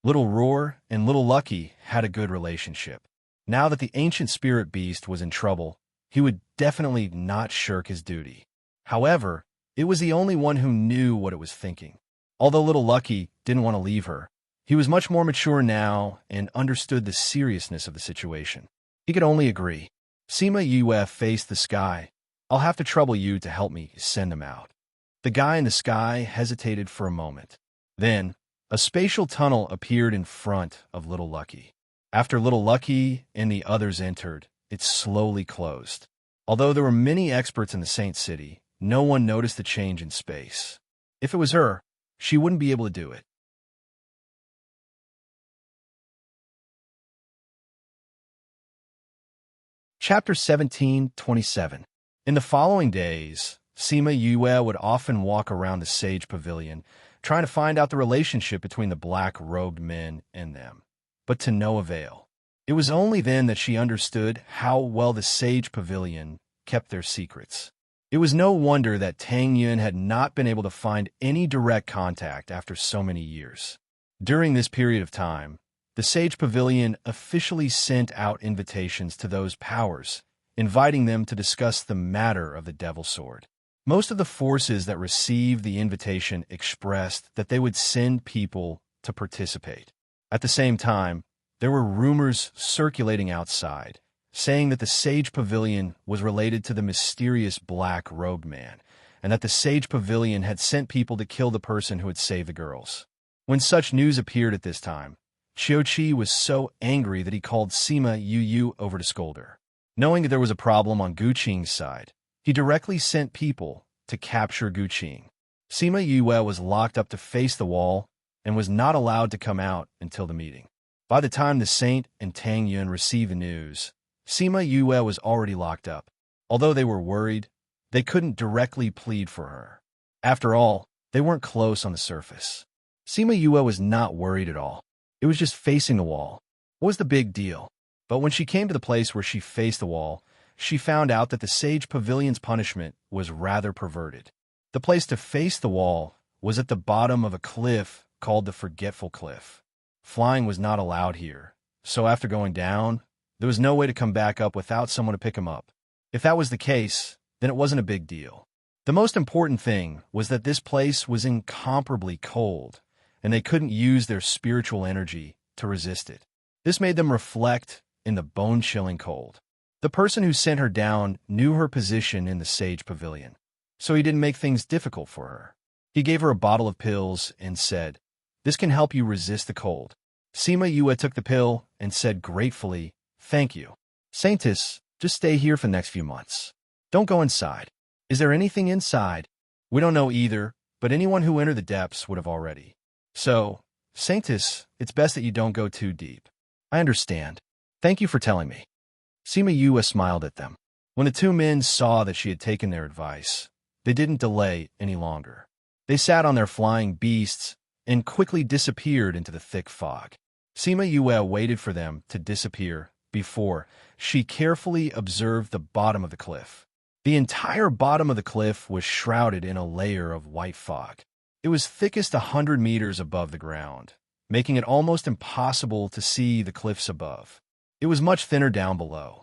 Little Roar and Little Lucky had a good relationship. Now that the ancient spirit beast was in trouble, he would definitely not shirk his duty. However, it was the only one who knew what it was thinking. Although Little Lucky didn't want to leave her, he was much more mature now and understood the seriousness of the situation. He could only agree. "Sima Yue faced the sky. I'll have to trouble you to help me send him out." The guy in the sky hesitated for a moment. Then, a spatial tunnel appeared in front of Little Lucky. After Little Lucky and the others entered, it slowly closed. Although there were many experts in the Saint City, no one noticed the change in space. If it was her, she wouldn't be able to do it. Chapter 17:27. In the following days, Sima Yue would often walk around the Sage Pavilion, trying to find out the relationship between the black-robed men and them, but to no avail. It was only then that she understood how well the Sage Pavilion kept their secrets. It was no wonder that Tang Yun had not been able to find any direct contact after so many years. During this period of time, the Sage Pavilion officially sent out invitations to those powers, inviting them to discuss the matter of the Devil Sword. Most of the forces that received the invitation expressed that they would send people to participate. At the same time, there were rumors circulating outside, saying that the Sage Pavilion was related to the mysterious black-robed man, and that the Sage Pavilion had sent people to kill the person who had saved the girls. When such news appeared at this time, Qiuqi was so angry that he called Sima Yu over to scold her. Knowing that there was a problem on Guqing's side, he directly sent people to capture Guqing. Sima Yue was locked up to face the wall and was not allowed to come out until the meeting. By the time the Saint and Tang Yun received the news, Sima Yue was already locked up. Although they were worried, they couldn't directly plead for her. After all, they weren't close on the surface. Sima Yue was not worried at all. It was just facing the wall. What was the big deal? But when she came to the place where she faced the wall, she found out that the Sage Pavilion's punishment was rather perverted. The place to face the wall was at the bottom of a cliff called the Forgetful Cliff. Flying was not allowed here, so after going down, there was no way to come back up without someone to pick him up. If that was the case, then it wasn't a big deal. The most important thing was that this place was incomparably cold, and they couldn't use their spiritual energy to resist it. This made them reflect in the bone-chilling cold. The person who sent her down knew her position in the Sage Pavilion, so he didn't make things difficult for her. He gave her a bottle of pills and said, "This can help you resist the cold." Sima Yue took the pill and said gratefully, "Thank you. Saintess, just stay here for the next few months. Don't go inside." "Is there anything inside?" "We don't know either, but anyone who entered the depths would have already. So, Saintess, it's best that you don't go too deep." "I understand. Thank you for telling me." Sima Yue smiled at them. When the two men saw that she had taken their advice, they didn't delay any longer. They sat on their flying beasts and quickly disappeared into the thick fog. Sima Yue waited for them to disappear before she carefully observed the bottom of the cliff. The entire bottom of the cliff was shrouded in a layer of white fog. It was thickest 100 meters above the ground, making it almost impossible to see the cliffs above. It was much thinner down below.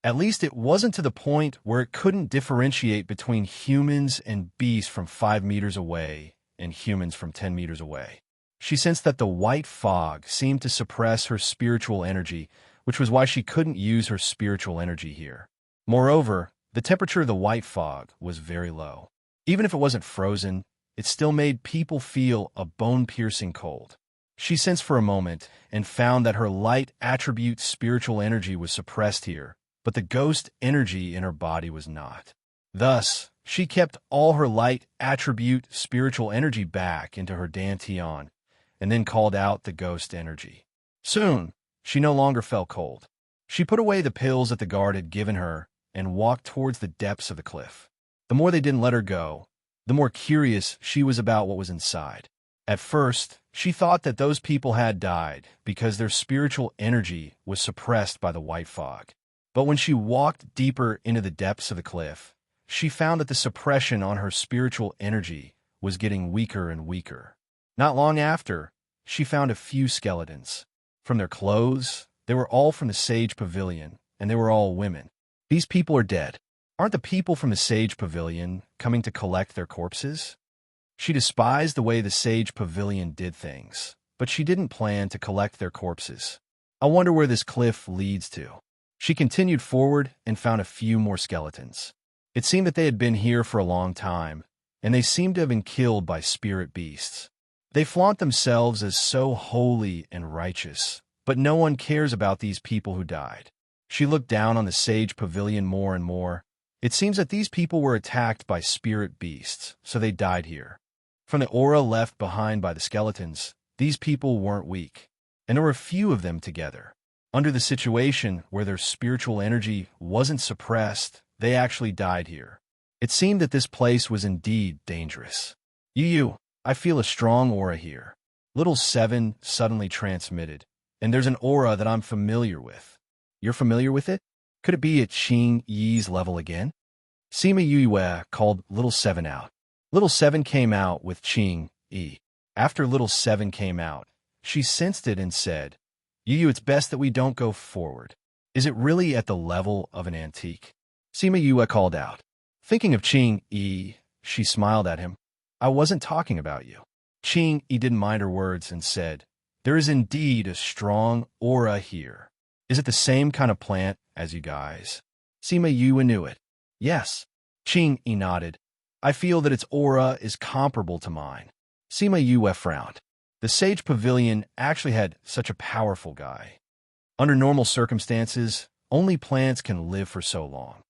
At least it wasn't to the point where it couldn't differentiate between humans and beasts from 5 meters away and humans from 10 meters away. She sensed that the white fog seemed to suppress her spiritual energy, which was why she couldn't use her spiritual energy here. Moreover, the temperature of the white fog was very low. Even if it wasn't frozen, it still made people feel a bone-piercing cold. She sensed for a moment and found that her light attribute spiritual energy was suppressed here, but the ghost energy in her body was not. Thus, She kept all her light attribute spiritual energy back into her dantian, and then called out the ghost energy. Soon, she no longer felt cold. She put away the pills that the guard had given her and walked towards the depths of the cliff. The more they didn't let her go, the more curious she was about what was inside. At first, she thought that those people had died because their spiritual energy was suppressed by the white fog. But when she walked deeper into the depths of the cliff, she found that the suppression on her spiritual energy was getting weaker and weaker. Not long after, she found a few skeletons. From their clothes, they were all from the Sage Pavilion, and they were all women. These people are dead. Aren't the people from the Sage Pavilion coming to collect their corpses? She despised the way the Sage Pavilion did things, but she didn't plan to collect their corpses. I wonder where this cliff leads to. She continued forward and found a few more skeletons. It seemed that they had been here for a long time, and they seemed to have been killed by spirit beasts. They flaunt themselves as so holy and righteous, but no one cares about these people who died. She looked down on the Sage Pavilion more and more. It seems that these people were attacked by spirit beasts, so they died here. From the aura left behind by the skeletons, these people weren't weak, and there were a few of them together. Under the situation where their spiritual energy wasn't suppressed, they actually died here. It seemed that this place was indeed dangerous. I feel a strong aura here. Little Seven suddenly transmitted, and there's an aura that I'm familiar with. You're familiar with it? Could it be at Qing Yi's level again? Sima Yue called Little Seven out. Little Seven came out with Qing Yi. After Little Seven came out, she sensed it and said, Yu, it's best that we don't go forward. Is it really at the level of an antique? Sima Yue called out. Thinking of Qing Yi, she smiled at him. I wasn't talking about you. Qing Yi didn't mind her words and said, There is indeed a strong aura here. Is it the same kind of plant as you guys? Sima Yue knew it. Yes. Qing Yi nodded. I feel that its aura is comparable to mine. Sima Yue frowned. The Sage Pavilion actually had such a powerful guy. Under normal circumstances, only plants can live for so long.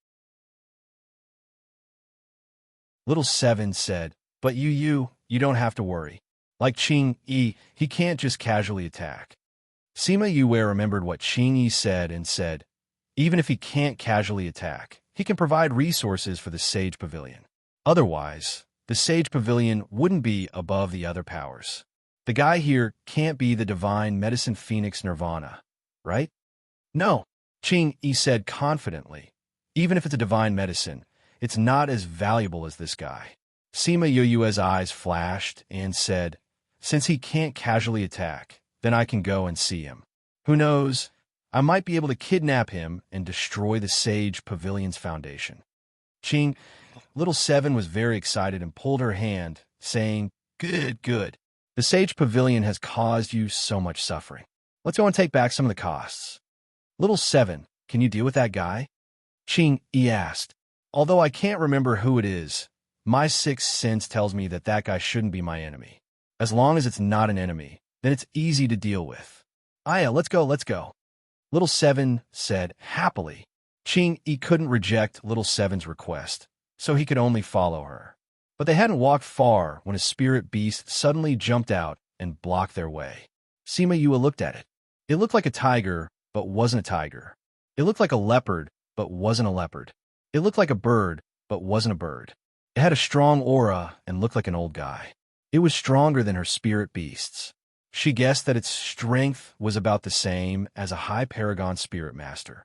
Little Seven said, But you don't have to worry. Like Qing Yi, he can't just casually attack. Sima Yue remembered what Qing Yi said and said, Even if he can't casually attack, he can provide resources for the Sage Pavilion. Otherwise, the Sage Pavilion wouldn't be above the other powers. The guy here can't be the divine medicine phoenix Nirvana, right? No, Qing Yi said confidently. Even if it's a divine medicine, it's not as valuable as this guy. Sima Yue's eyes flashed and said, Since he can't casually attack, then I can go and see him. Who knows, I might be able to kidnap him and destroy the Sage Pavilion's foundation. Little Seven was very excited and pulled her hand, saying, Good. The Sage Pavilion has caused you so much suffering. Let's go and take back some of the costs. Little Seven, can you deal with that guy? Qing Yi asked. Although I can't remember who it is, my sixth sense tells me that that guy shouldn't be my enemy. As long as it's not an enemy, then it's easy to deal with. Aya, let's go. Little Seven said happily. Qing Yi couldn't reject Little Seven's request, so he could only follow her. But they hadn't walked far when a spirit beast suddenly jumped out and blocked their way. Sima Yue looked at it. It looked like a tiger, but wasn't a tiger. It looked like a leopard, but wasn't a leopard. It looked like a bird, but wasn't a bird. It had a strong aura and looked like an old guy. It was stronger than her spirit beasts. She guessed that its strength was about the same as a high paragon spirit master.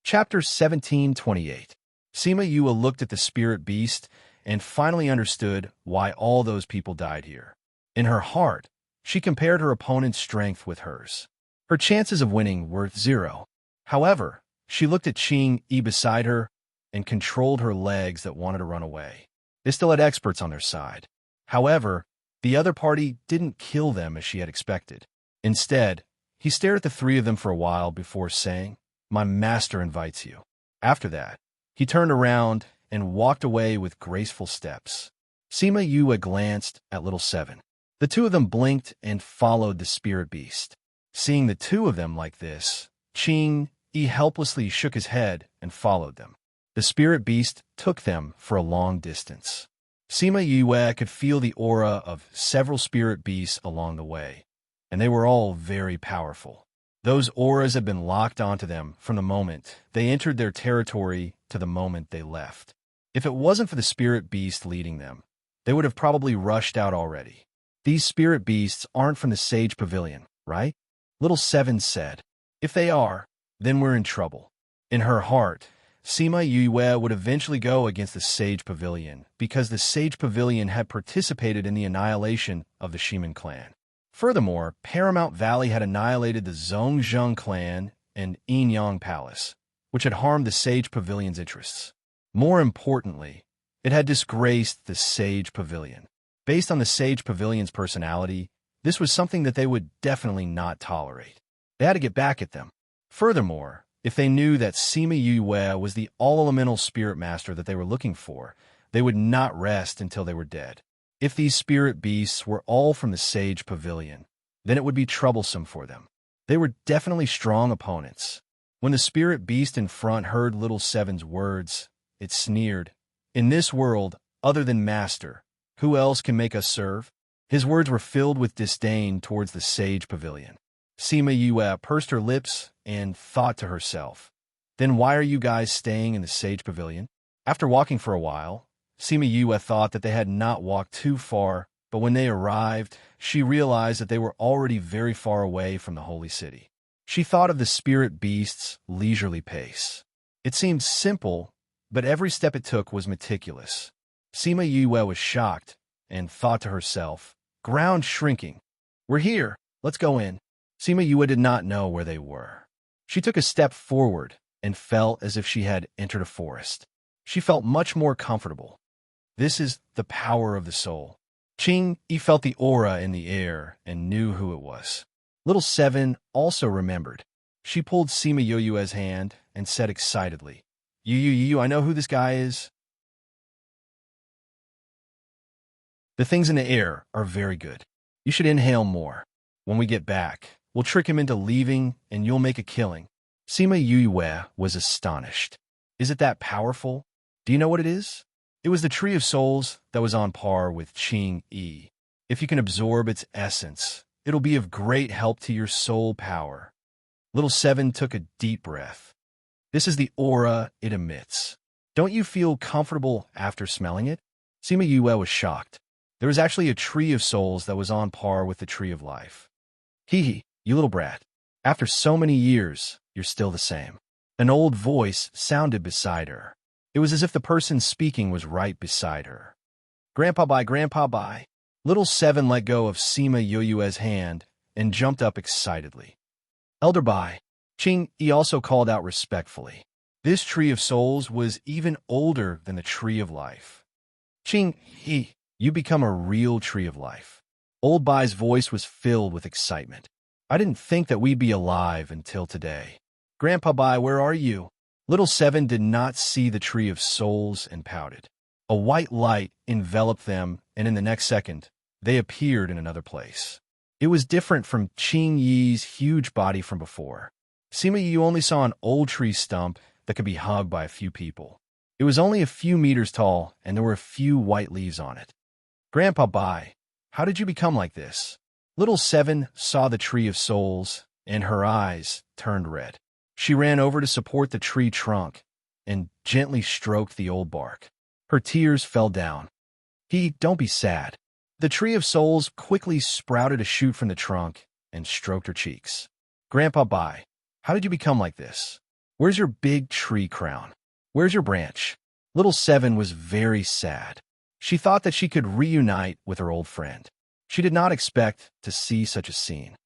Chapter 1728. Sima Yue looked at the spirit beast and finally understood why all those people died here. In her heart, she compared her opponent's strength with hers. Her chances of winning were 0. However, she looked at Qing Yi beside her and controlled her legs that wanted to run away. They still had experts on their side. However, the other party didn't kill them as she had expected. Instead, he stared at the three of them for a while before saying, My master invites you. After that, he turned around and walked away with graceful steps. Sima Yue glanced at Little Seven. The two of them blinked and followed the spirit beast. Seeing the two of them like this, Ching Yi helplessly shook his head and followed them. The spirit beast took them for a long distance. Sima Yue could feel the aura of several spirit beasts along the way, and they were all very powerful. Those auras had been locked onto them from the moment they entered their territory to the moment they left. If it wasn't for the spirit beast leading them, they would have probably rushed out already. These spirit beasts aren't from the Sage Pavilion, right? Little Seven said. If they are, then we're in trouble. In her heart, Sima Yue would eventually go against the Sage Pavilion because the Sage Pavilion had participated in the annihilation of the Shiman clan. Furthermore, Paramount Valley had annihilated the Zhongzheng clan and Yinyang Palace, which had harmed the Sage Pavilion's interests. More importantly, it had disgraced the Sage Pavilion. Based on the Sage Pavilion's personality, this was something that they would definitely not tolerate. They had to get back at them. Furthermore, if they knew that Sima Yue was the all-elemental spirit master that they were looking for, they would not rest until they were dead. If these spirit beasts were all from the Sage Pavilion, then it would be troublesome for them. They were definitely strong opponents. When the spirit beast in front heard Little Seven's words, it sneered. In this world, other than Master, who else can make us serve? His words were filled with disdain towards the Sage Pavilion. Sima Yue pursed her lips and thought to herself, then why are you guys staying in the Sage Pavilion? After walking for a while, Sima Yue thought that they had not walked too far, but when they arrived, she realized that they were already very far away from the holy city. She thought of the spirit beast's leisurely pace. It seemed simple, but every step it took was meticulous. Sima Yue was shocked and thought to herself, ground shrinking. We're here, let's go in. Sima Yue did not know where they were. She took a step forward and felt as if she had entered a forest. She felt much more comfortable. This is the power of the soul. Ching Yi felt the aura in the air and knew who it was. Little Seven also remembered. She pulled Sima Yue's hand and said excitedly, You, I know who this guy is. The things in the air are very good. You should inhale more. When we get back, we'll trick him into leaving and you'll make a killing. Sima Yue was astonished. Is it that powerful? Do you know what it is? It was the Tree of Souls that was on par with Ching Yi. If you can absorb its essence, it'll be of great help to your soul power. Little Seven took a deep breath. This is the aura it emits. Don't you feel comfortable after smelling it? Sima Yue was shocked. There was actually a Tree of Souls that was on par with the Tree of Life. Hee, you little brat. After so many years, you're still the same. An old voice sounded beside her. It was as if the person speaking was right beside her. Grandpa bye. Little Seven let go of Sima Yue's hand and jumped up excitedly. Elder bye. Ching Yi also called out respectfully. This Tree of Souls was even older than the Tree of Life. Ching Yi, you become a real Tree of Life. Old Bai's voice was filled with excitement. I didn't think that we'd be alive until today. Grandpa Bai, where are you? Little Seven did not see the Tree of Souls and pouted. A white light enveloped them, and in the next second, they appeared in another place. It was different from Ching Yi's huge body from before. Sima Yue only saw an old tree stump that could be hugged by a few people. It was only a few meters tall, and there were a few white leaves on it. Grandpa Bai, how did you become like this? Little Seven saw the Tree of Souls, and her eyes turned red. She ran over to support the tree trunk and gently stroked the old bark. Her tears fell down. Don't be sad. The Tree of Souls quickly sprouted a shoot from the trunk and stroked her cheeks. Grandpa Bai, how did you become like this? Where's your big tree crown? Where's your branch? Little Seven was very sad. She thought that she could reunite with her old friend. She did not expect to see such a scene.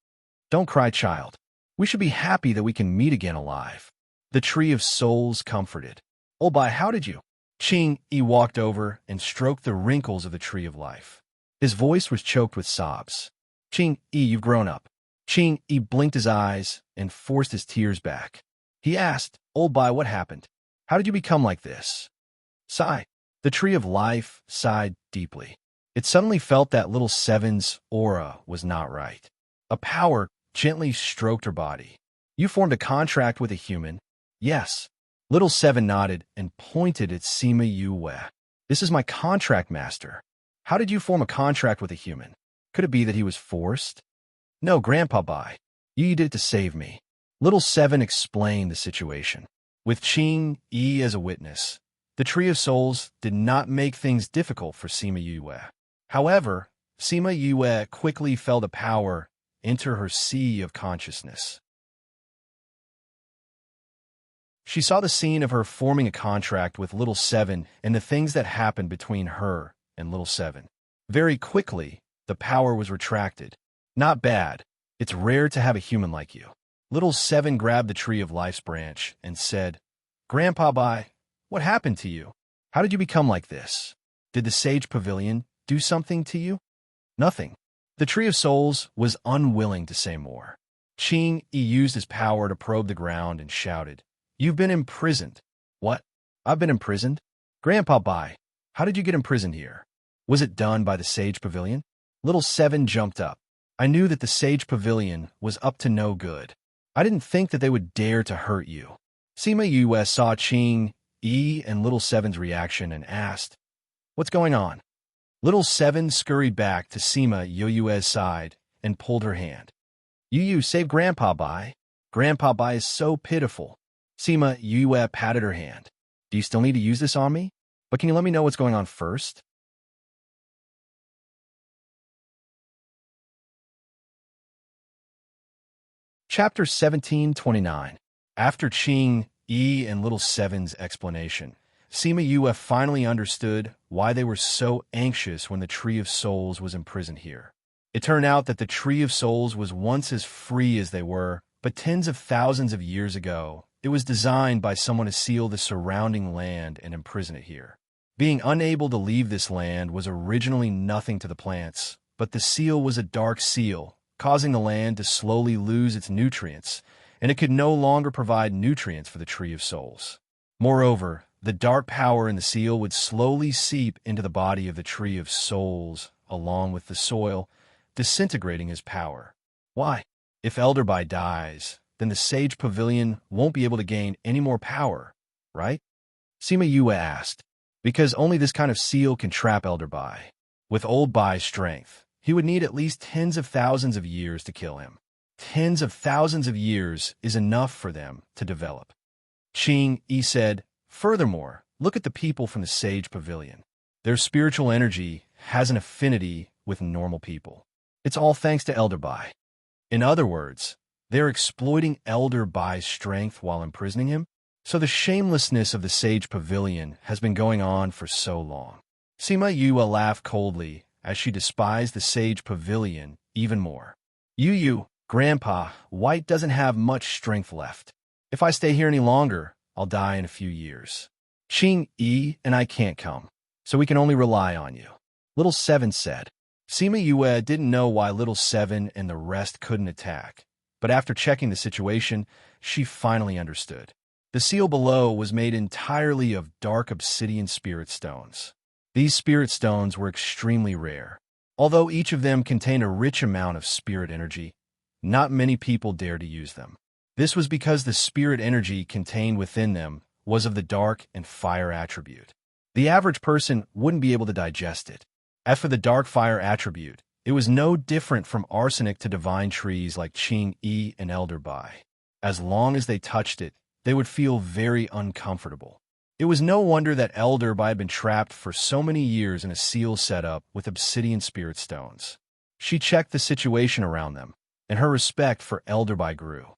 Don't cry, child. We should be happy that we can meet again alive. The Tree of Souls comforted. Old Bai, how did you? Ching Yi walked over and stroked the wrinkles of the Tree of Life. His voice was choked with sobs. Ching Yi, you've grown up. Ching Yi blinked his eyes and forced his tears back. He asked, Old Bai, what happened? How did you become like this? Sigh. The Tree of Life sighed deeply. It suddenly felt that Little Seven's aura was not right. A power gently stroked her body. You formed a contract with a human? Yes. Little Seven nodded and pointed at Sima Yue. This is my contract master. How did you form a contract with a human? Could it be that he was forced? No, Grandpa Bai. You did it to save me. Little Seven explained the situation. With Qing Yi as a witness, the Tree of Souls did not make things difficult for Sima Yue. However, Sima Yue quickly felt a power enter her sea of consciousness. She saw the scene of her forming a contract with Little Seven and the things that happened between her and Little Seven. Very quickly, the power was retracted. Not bad. It's rare to have a human like you. Little Seven grabbed the Tree of Life's branch and said, Grandpa Bai, what happened to you? How did you become like this? Did the Sage Pavilion do something to you? Nothing. The Tree of Souls was unwilling to say more. Qing Yi used his power to probe the ground and shouted, You've been imprisoned. What? I've been imprisoned? Grandpa Bai, how did you get imprisoned here? Was it done by the Sage Pavilion? Little Seven jumped up. I knew that the Sage Pavilion was up to no good. I didn't think that they would dare to hurt you. Sima Yue saw Qing Yi and Little Seven's reaction and asked, What's going on? Little Seven scurried back to Sima Yue's side and pulled her hand. Yu, save Grandpa Bai. Grandpa Bai is so pitiful. Sima Yue patted her hand. Do you still need to use this on me? But can you let me know what's going on first? Chapter 1729. After Qing Yi and Little Seven's explanation, Sima Yue finally understood why they were so anxious when the Tree of Souls was imprisoned here. It turned out that the Tree of Souls was once as free as they were, but tens of thousands of years ago, it was designed by someone to seal the surrounding land and imprison it here. Being unable to leave this land was originally nothing to the plants, but the seal was a dark seal, causing the land to slowly lose its nutrients, and it could no longer provide nutrients for the Tree of Souls. Moreover, the dark power in the seal would slowly seep into the body of the Tree of Souls, along with the soil, disintegrating his power. Why? If Elderby dies, then the Sage Pavilion won't be able to gain any more power, right? Sima Yue asked. Because only this kind of seal can trap Elderby. With Old Bai's strength, he would need at least tens of thousands of years to kill him. Tens of thousands of years is enough for them to develop. Qing Yi said, Furthermore, look at the people from the Sage Pavilion. Their spiritual energy has an affinity with normal people. It's all thanks to Elderby. In other words, they're exploiting Elderbai's strength while imprisoning him. So the shamelessness of the Sage Pavilion has been going on for so long. Sima Yue laughed coldly as she despised the Sage Pavilion even more. Yu, Grandpa, White doesn't have much strength left. If I stay here any longer, I'll die in a few years. Qing Yi and I can't come, so we can only rely on you. Little Seven said. Sima Yue didn't know why Little Seven and the rest couldn't attack, but after checking the situation, she finally understood. The seal below was made entirely of dark obsidian spirit stones. These spirit stones were extremely rare. Although each of them contained a rich amount of spirit energy, not many people dared to use them. This was because the spirit energy contained within them was of the dark and fire attribute. The average person wouldn't be able to digest it. As for the dark fire attribute, it was no different from arsenic to divine trees like Qing Yi and Elderby. As long as they touched it, they would feel very uncomfortable. It was no wonder that Elderby had been trapped for so many years in a seal setup with obsidian spirit stones. She checked the situation around them, and her respect for Elderby grew.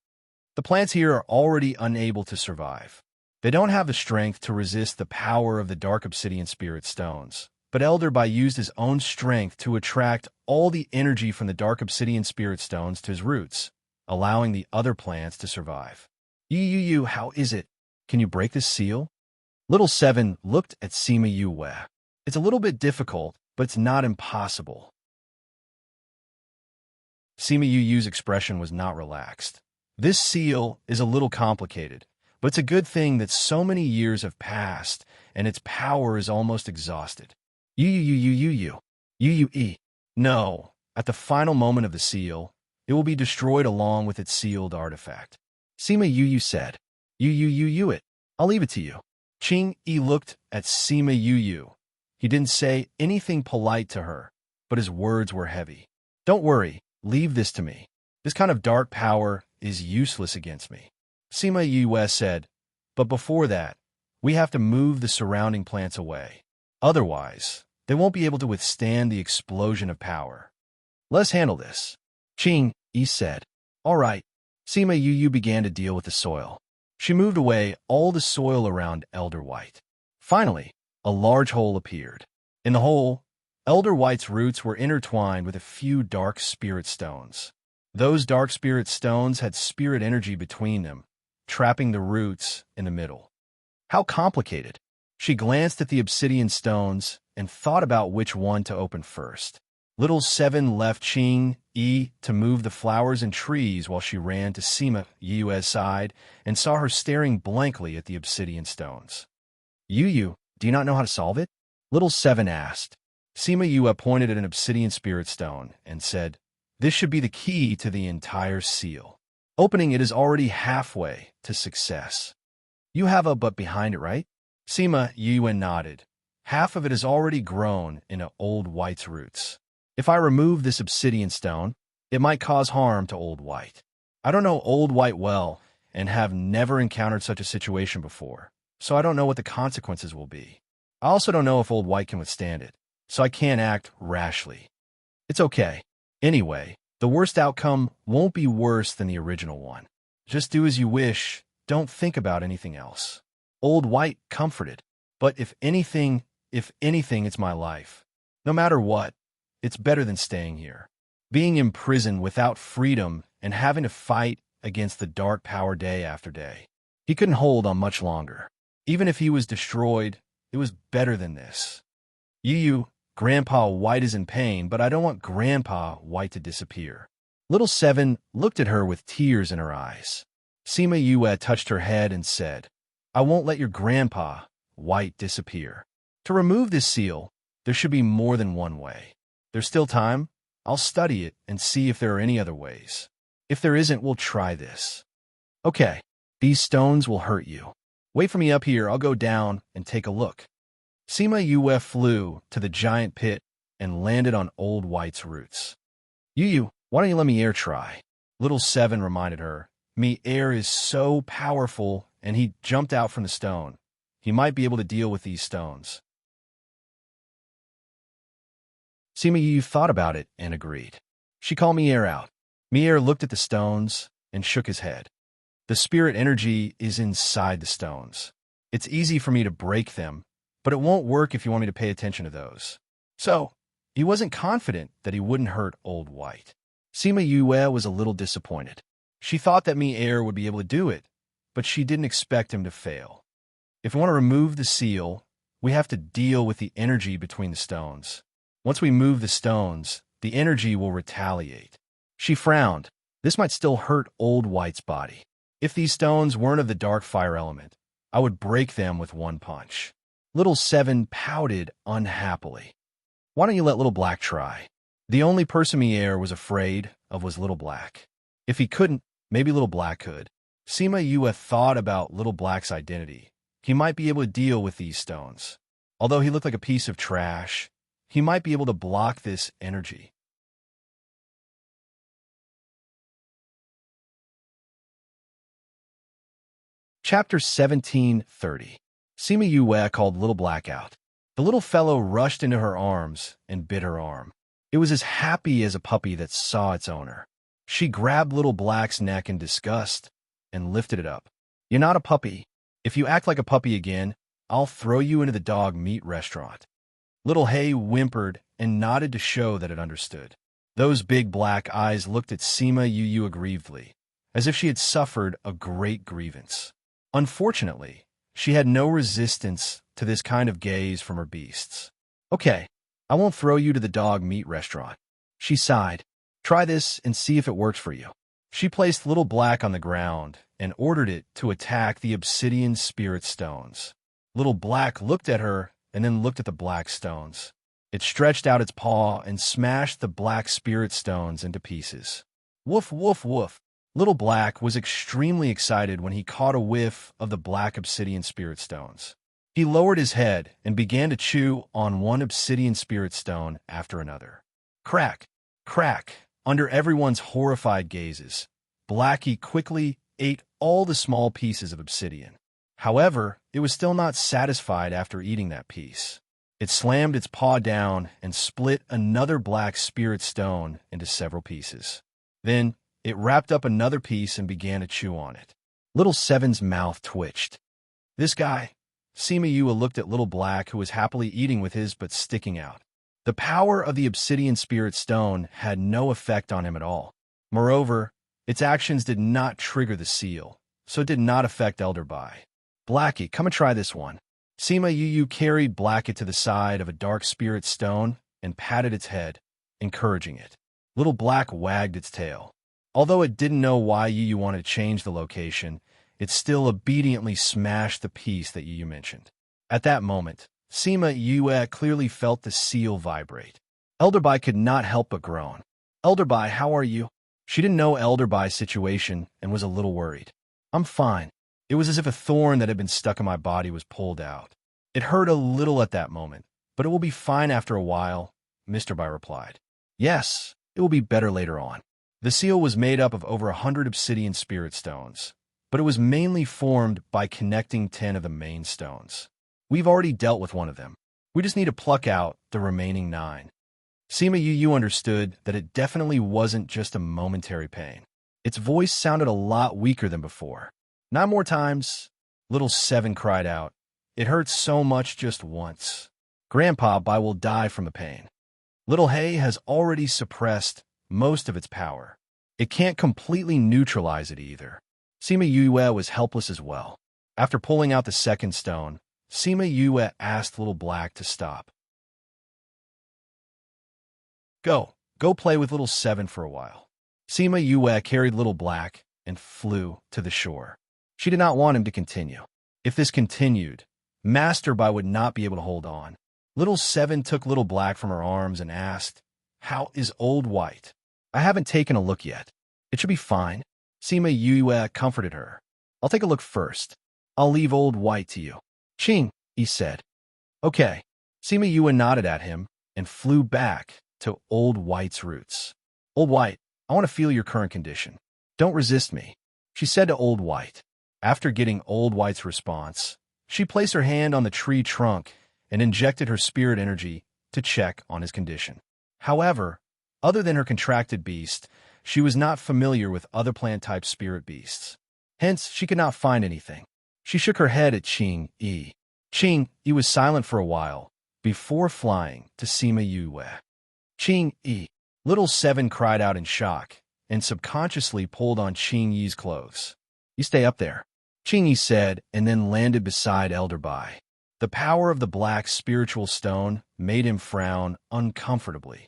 The plants here are already unable to survive. They don't have the strength to resist the power of the dark obsidian spirit stones, but Elderby used his own strength to attract all the energy from the dark obsidian spirit stones to his roots, allowing the other plants to survive. Yu, how is it? Can you break this seal? Little Seven looked at Sima Yue. It's a little bit difficult, but it's not impossible. Sima Yu's expression was not relaxed. This seal is a little complicated, but it's a good thing that so many years have passed and its power is almost exhausted. Yu. No, at the final moment of the seal, it will be destroyed along with its sealed artifact. Sima Yu said. You it. I'll leave it to you. Ching Yi looked at Sima Yu. He didn't say anything polite to her, but his words were heavy. Don't worry, leave this to me. This kind of dark power is useless against me. Sima Yu said, but before that, we have to move the surrounding plants away. Otherwise, they won't be able to withstand the explosion of power. Let's handle this. Ching Yi said. All right. Sima Yu began to deal with the soil. She moved away all the soil around Elder White. Finally, a large hole appeared. In the hole, Elder White's roots were intertwined with a few dark spirit stones. Those dark spirit stones had spirit energy between them, trapping the roots in the middle. How complicated. She glanced at the obsidian stones and thought about which one to open first. Little Seven left Ching Yi to move the flowers and trees while she ran to Sima Yu's side and saw her staring blankly at the obsidian stones. Yu, do you not know how to solve it? Little Seven asked. Sima Yu pointed at an obsidian spirit stone and said, this should be the key to the entire seal. Opening it is already halfway to success. You have a but behind it, right? Sima Yu nodded. Half of it has already grown into Old White's roots. If I remove this obsidian stone, it might cause harm to Old White. I don't know Old White well and have never encountered such a situation before, so I don't know what the consequences will be. I also don't know if Old White can withstand it, so I can't act rashly. It's okay. Anyway, the worst outcome won't be worse than the original one. Just do as you wish. Don't think about anything else. Old White comforted. But if anything, it's my life. No matter what, it's better than staying here. Being imprisoned without freedom and having to fight against the dark power day after day. He couldn't hold on much longer. Even if he was destroyed, it was better than this. Yu, Grandpa White is in pain, but I don't want Grandpa White to disappear. Little Seven looked at her with tears in her eyes. Sima Yu touched her head and said, I won't let your Grandpa White disappear. To remove this seal, there should be more than one way. There's still time. I'll study it and see if there are any other ways. If there isn't, we'll try this. Okay, these stones will hurt you. Wait for me up here. I'll go down and take a look. Sima Yu flew to the giant pit and landed on Old White's roots. Yu, why don't you let me air try? Little Seven reminded her. Me air is so powerful, and he jumped out from the stone. He might be able to deal with these stones. Sima Yu thought about it and agreed. She called Mier out. Mier looked at the stones and shook his head. The spirit energy is inside the stones. It's easy for me to break them, but it won't work if you want me to pay attention to those. So, he wasn't confident that he wouldn't hurt Old White. Sima Yu was a little disappointed. She thought that Mier would be able to do it, but she didn't expect him to fail. If we want to remove the seal, we have to deal with the energy between the stones. Once we move the stones, the energy will retaliate. She frowned. This might still hurt Old White's body. If these stones weren't of the dark fire element, I would break them with one punch. Little Seven pouted unhappily. Why don't you let Little Black try? The only person Mier was afraid of was Little Black. If he couldn't, maybe Little Black could. Sima Yu thought about Little Black's identity. He might be able to deal with these stones. Although he looked like a piece of trash, he might be able to block this energy. Chapter 1730. Sima Yu called Little Black out. The little fellow rushed into her arms and bit her arm. It was as happy as a puppy that saw its owner. She grabbed Little Black's neck in disgust and lifted it up. You're not a puppy. If you act like a puppy again, I'll throw you into the dog meat restaurant. Little Hay whimpered and nodded to show that it understood. Those big black eyes looked at Sima Yu aggrievedly, as if she had suffered a great grievance. Unfortunately, she had no resistance to this kind of gaze from her beasts. Okay, I won't throw you to the dog meat restaurant. She sighed. Try this and see if it works for you. She placed Little Black on the ground and ordered it to attack the obsidian spirit stones. Little Black looked at her and then looked at the black stones. It stretched out its paw and smashed the black spirit stones into pieces. Woof, woof, woof. Little Black was extremely excited when he caught a whiff of the black obsidian spirit stones. He lowered his head and began to chew on one obsidian spirit stone after another. Crack, crack, under everyone's horrified gazes. Blackie quickly ate all the small pieces of obsidian. However, it was still not satisfied after eating that piece. It slammed its paw down and split another black spirit stone into several pieces. Then, it wrapped up another piece and began to chew on it. Little Seven's mouth twitched. This guy. Sima Yue looked at Little Black, who was happily eating with his but sticking out. The power of the obsidian spirit stone had no effect on him at all. Moreover, its actions did not trigger the seal, so it did not affect Elder Bai. Blackie, come and try this one. Sima Yue carried Blackie to the side of a dark spirit stone and patted its head, encouraging it. Little Black wagged its tail. Although it didn't know why Yu wanted to change the location, it still obediently smashed the piece that Yu mentioned. At that moment, Sima Yue clearly felt the seal vibrate. Elder Bai could not help but groan. Elder Bai, how are you? She didn't know Elder Bai's situation and was a little worried. I'm fine. It was as if a thorn that had been stuck in my body was pulled out. It hurt a little at that moment, but it will be fine after a while, Mr. Bai replied. Yes, it will be better later on. The seal was made up of over 100 obsidian spirit stones, but it was mainly formed by connecting 10 of the main stones. We've already dealt with one of them. We just need to pluck out the remaining 9. Sima Yu understood that it definitely wasn't just a momentary pain. Its voice sounded a lot weaker than before. 9 more times, Little Seven cried out. It hurts so much just once. Grandpa Bai will die from the pain. Little Hay has already suppressed most of its power. It can't completely neutralize it either. Sima Yue was helpless as well. After pulling out the second stone, Sima Yue asked Little Black to stop. Go play with Little Seven for a while. Sima Yue carried Little Black and flew to the shore. She did not want him to continue. If this continued, Master Bai would not be able to hold on. Little Seven took Little Black from her arms and asked, How is Old White? I haven't taken a look yet. It should be fine. Sima Yue comforted her. I'll take a look first. I'll leave Old White to you. Ching, he said. Okay. Sima Yue nodded at him and flew back to Old White's roots. Old White, I want to feel your current condition. Don't resist me, she said to Old White. After getting Old White's response, she placed her hand on the tree trunk and injected her spirit energy to check on his condition. However, other than her contracted beast, she was not familiar with other plant-type spirit beasts. Hence, she could not find anything. She shook her head at Ching Yi. Ching Yi was silent for a while before flying to Sima Yue. Ching Yi. Little Seven cried out in shock and subconsciously pulled on Ching Yi's clothes. You stay up there, Ching Yi said, and then landed beside Elder Bai. The power of the black spiritual stone made him frown uncomfortably.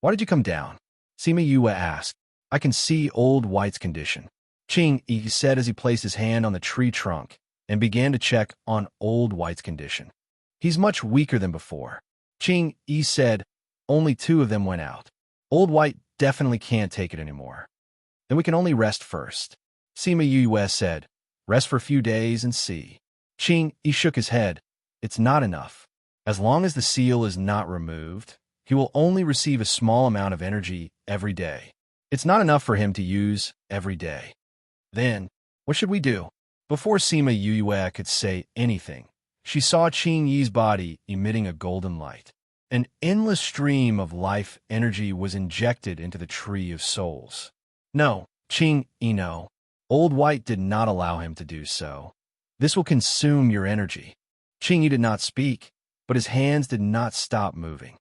Why did you come down? Sima Yue asked. I can see Old White's condition, Ching Yi said as he placed his hand on the tree trunk and began to check on Old White's condition. He's much weaker than before. Ching Yi said. Only 2 of them went out. Old White definitely can't take it anymore. Then we can only rest first. Sima Yue said. Rest for a few days and see. Ching Yi shook his head. It's not enough. As long as the seal is not removed, he will only receive a small amount of energy every day. It's not enough for him to use every day. Then, what should we do? Before Sima Yue could say anything, she saw Ching Yi's body emitting a golden light. An endless stream of life energy was injected into the Tree of Souls. No, Ching Yi, no. Old White did not allow him to do so. This will consume your energy. Ching Yi did not speak, but his hands did not stop moving.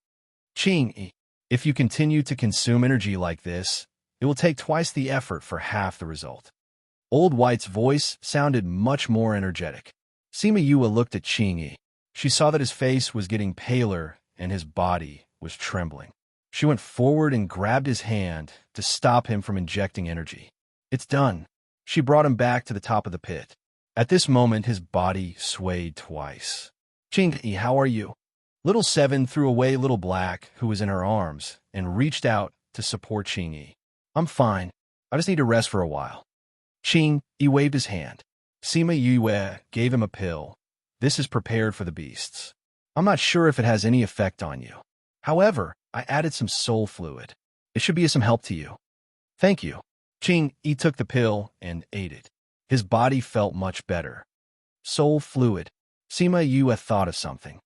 Ching Yi, if you continue to consume energy like this, it will take twice the effort for half the result. Old White's voice sounded much more energetic. Sima Yue looked at Ching Yi. She saw that his face was getting paler and his body was trembling. She went forward and grabbed his hand to stop him from injecting energy. It's done. She brought him back to the top of the pit. At this moment, his body swayed twice. Ching Yi, how are you? Little Seven threw away Little Black, who was in her arms, and reached out to support Ching Yi. I'm fine. I just need to rest for a while. Qing, he waved his hand. Sima Yue gave him a pill. This is prepared for the beasts. I'm not sure if it has any effect on you. However, I added some soul fluid. It should be of some help to you. Thank you. Qing, he took the pill and ate it. His body felt much better. Soul fluid. Sima Yue thought of something.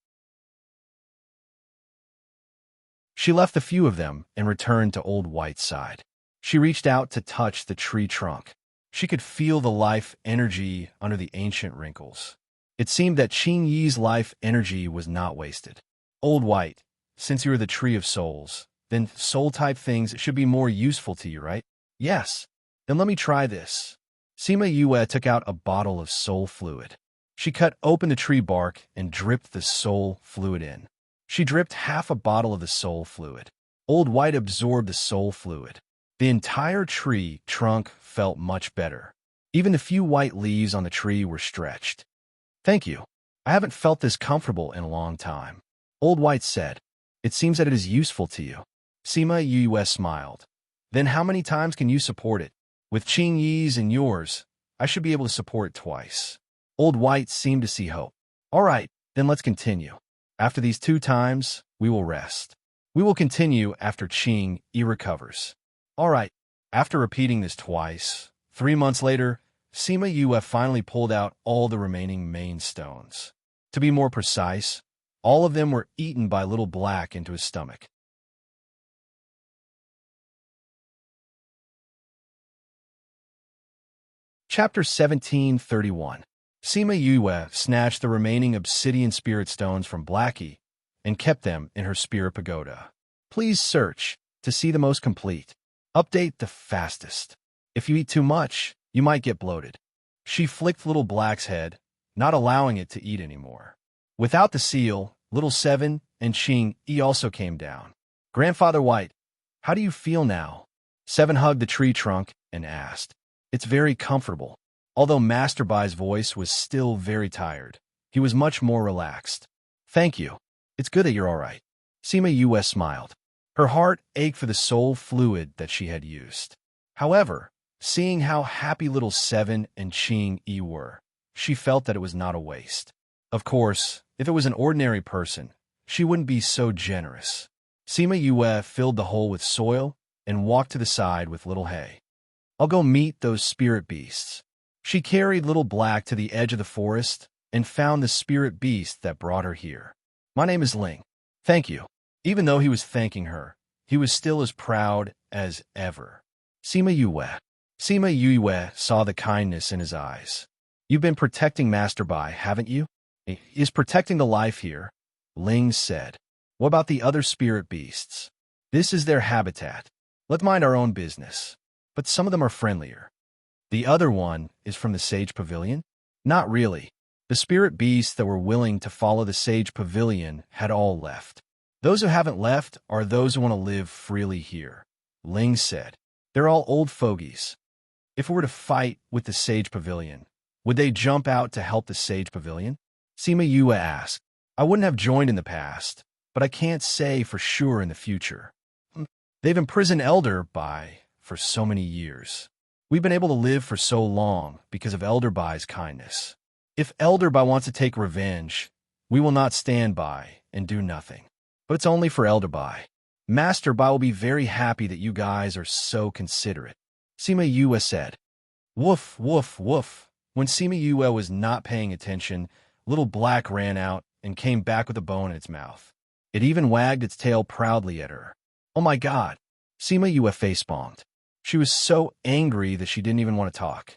She left a few of them and returned to Old White's side. She reached out to touch the tree trunk. She could feel the life energy under the ancient wrinkles. It seemed that Qing Yi's life energy was not wasted. Old White, since you are the tree of souls, then soul-type things should be more useful to you, right? Yes. Then let me try this. Sima Yue took out a bottle of soul fluid. She cut open the tree bark and dripped the soul fluid in. She dripped half a bottle of the soul fluid. Old White absorbed the soul fluid. The entire tree trunk felt much better. Even the few white leaves on the tree were stretched. Thank you. I haven't felt this comfortable in a long time. Old White said. It seems that it is useful to you. Sima Yue smiled. Then how many times can you support it? With Qing Yi's and yours, I should be able to support it twice. Old White seemed to see hope. All right, then let's continue. After these 2 times, we will rest. We will continue after Qing Yi recovers. All right. After repeating this twice, 3 months later, Sima Yue finally pulled out all the remaining main stones. To be more precise, all of them were eaten by Little Black into his stomach. Chapter 1731. Sima Yue snatched the remaining obsidian spirit stones from Blackie and kept them in her spirit pagoda. Please search to see the most complete. Update the fastest. If you eat too much, you might get bloated. She flicked Little Black's head, not allowing it to eat anymore. Without the seal, Little Seven and Qing Yi also came down. Grandfather White, how do you feel now? Seven hugged the tree trunk and asked. It's very comfortable. Although Master Bai's voice was still very tired, he was much more relaxed. Thank you. It's good that you're all right. Sima Yue smiled. Her heart ached for the soul fluid that she had used. However, seeing how happy Little Seven and Qing Yi were, she felt that it was not a waste. Of course, if it was an ordinary person, she wouldn't be so generous. Sima Yue filled the hole with soil and walked to the side with Little Hay. I'll go meet those spirit beasts. She carried Little Black to the edge of the forest and found the spirit beast that brought her here. My name is Ling. Thank you. Even though he was thanking her, he was still as proud as ever. Sima Yue saw the kindness in his eyes. You've been protecting Master Bai, haven't you? He is protecting the life here, Ling said. What about the other spirit beasts? This is their habitat. Let's mind our own business. But some of them are friendlier. The other one is from the Sage Pavilion? Not really. The spirit beasts that were willing to follow the Sage Pavilion had all left. Those who haven't left are those who want to live freely here, Ling said. They're all old fogies. If we were to fight with the Sage Pavilion, would they jump out to help the Sage Pavilion? Sima Yue asked. I wouldn't have joined in the past, but I can't say for sure in the future. They've imprisoned Elder Bai for so many years. We've been able to live for so long because of Elder Bai's kindness. If Elder Bai wants to take revenge, we will not stand by and do nothing. But it's only for Elder Bai. Master Bai will be very happy that you guys are so considerate. Sima Yue said. Woof, woof, woof. When Sima Yue was not paying attention, Little Black ran out and came back with a bone in its mouth. It even wagged its tail proudly at her. Oh my God. Sima Yue facepalmed. She was so angry that she didn't even want to talk.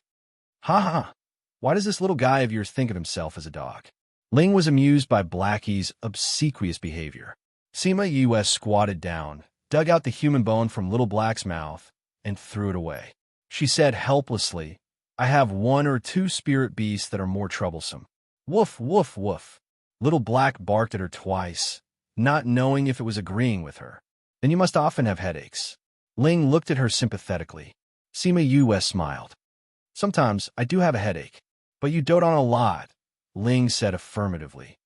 Ha ha. Why does this little guy of yours think of himself as a dog? Ling was amused by Blackie's obsequious behavior. Sima Yue squatted down, dug out the human bone from Little Black's mouth, and threw it away. She said helplessly, I have 1 or 2 spirit beasts that are more troublesome. Woof, woof, woof. Little Black barked at her twice, not knowing if it was agreeing with her. Then you must often have headaches. Ling looked at her sympathetically. Sima Yue smiled. Sometimes I do have a headache, but you dote on a lot, Ling said affirmatively.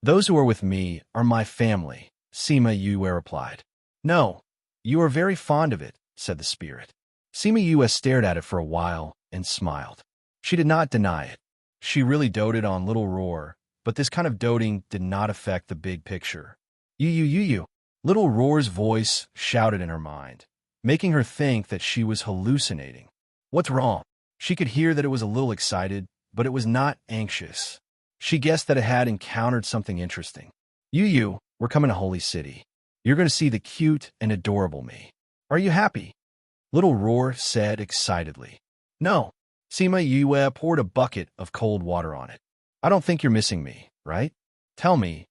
Those who are with me are my family, Sima Yue replied. No, You are very fond of it, said the spirit. Sima Yue stared at it for a while and smiled. She did not deny it. She really doted on Little Roar, but this kind of doting did not affect the big picture. You. Little Roar's voice shouted in her mind, making her think that she was hallucinating. What's wrong? She could hear that it was a little excited, but it was not anxious. She guessed that it had encountered something interesting. We're coming to Holy City. You're going to see the cute and adorable me. Are you happy? Little Roar said excitedly. No. Sima Yue poured a bucket of cold water on it. I don't think you're missing me, right? Tell me,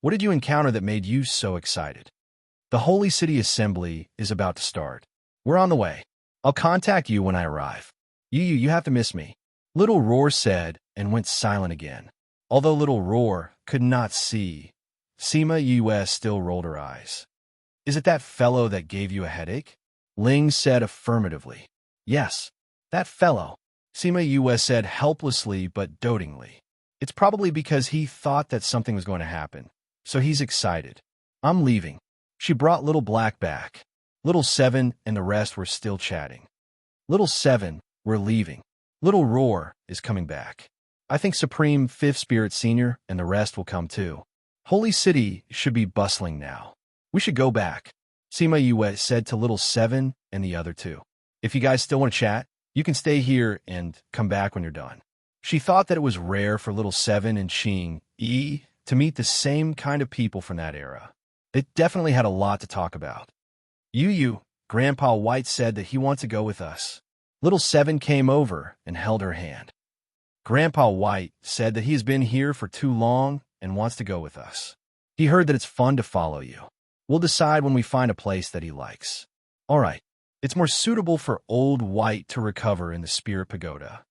what did you encounter that made you so excited? The Holy City Assembly is about to start. We're on the way. I'll contact you when I arrive. You have to miss me. Little Roar said and went silent again. Although Little Roar could not see, Sima Yue still rolled her eyes. Is it that fellow that gave you a headache? Ling said affirmatively. Yes, that fellow. Sima Yue said helplessly but dotingly. It's probably because he thought that something was going to happen, so he's excited. I'm leaving. She brought Little Black back. Little Seven and the rest were still chatting. Little Seven, we're leaving. Little Roar is coming back. I think Supreme Fifth Spirit Senior and the rest will come too. Holy City should be bustling now. We should go back. Sima Yue said to Little Seven and the other two. If you guys still want to chat, you can stay here and come back when you're done. She thought that it was rare for Little Seven and Xing Yi to meet the same kind of people from that era. They definitely had a lot to talk about. Grandpa White said that he wants to go with us. Little Seven came over and held her hand. Grandpa White said that he's been here for too long and wants to go with us. He heard that it's fun to follow you. We'll decide when we find a place that he likes. All right. It's more suitable for Old White to recover in the Spirit Pagoda.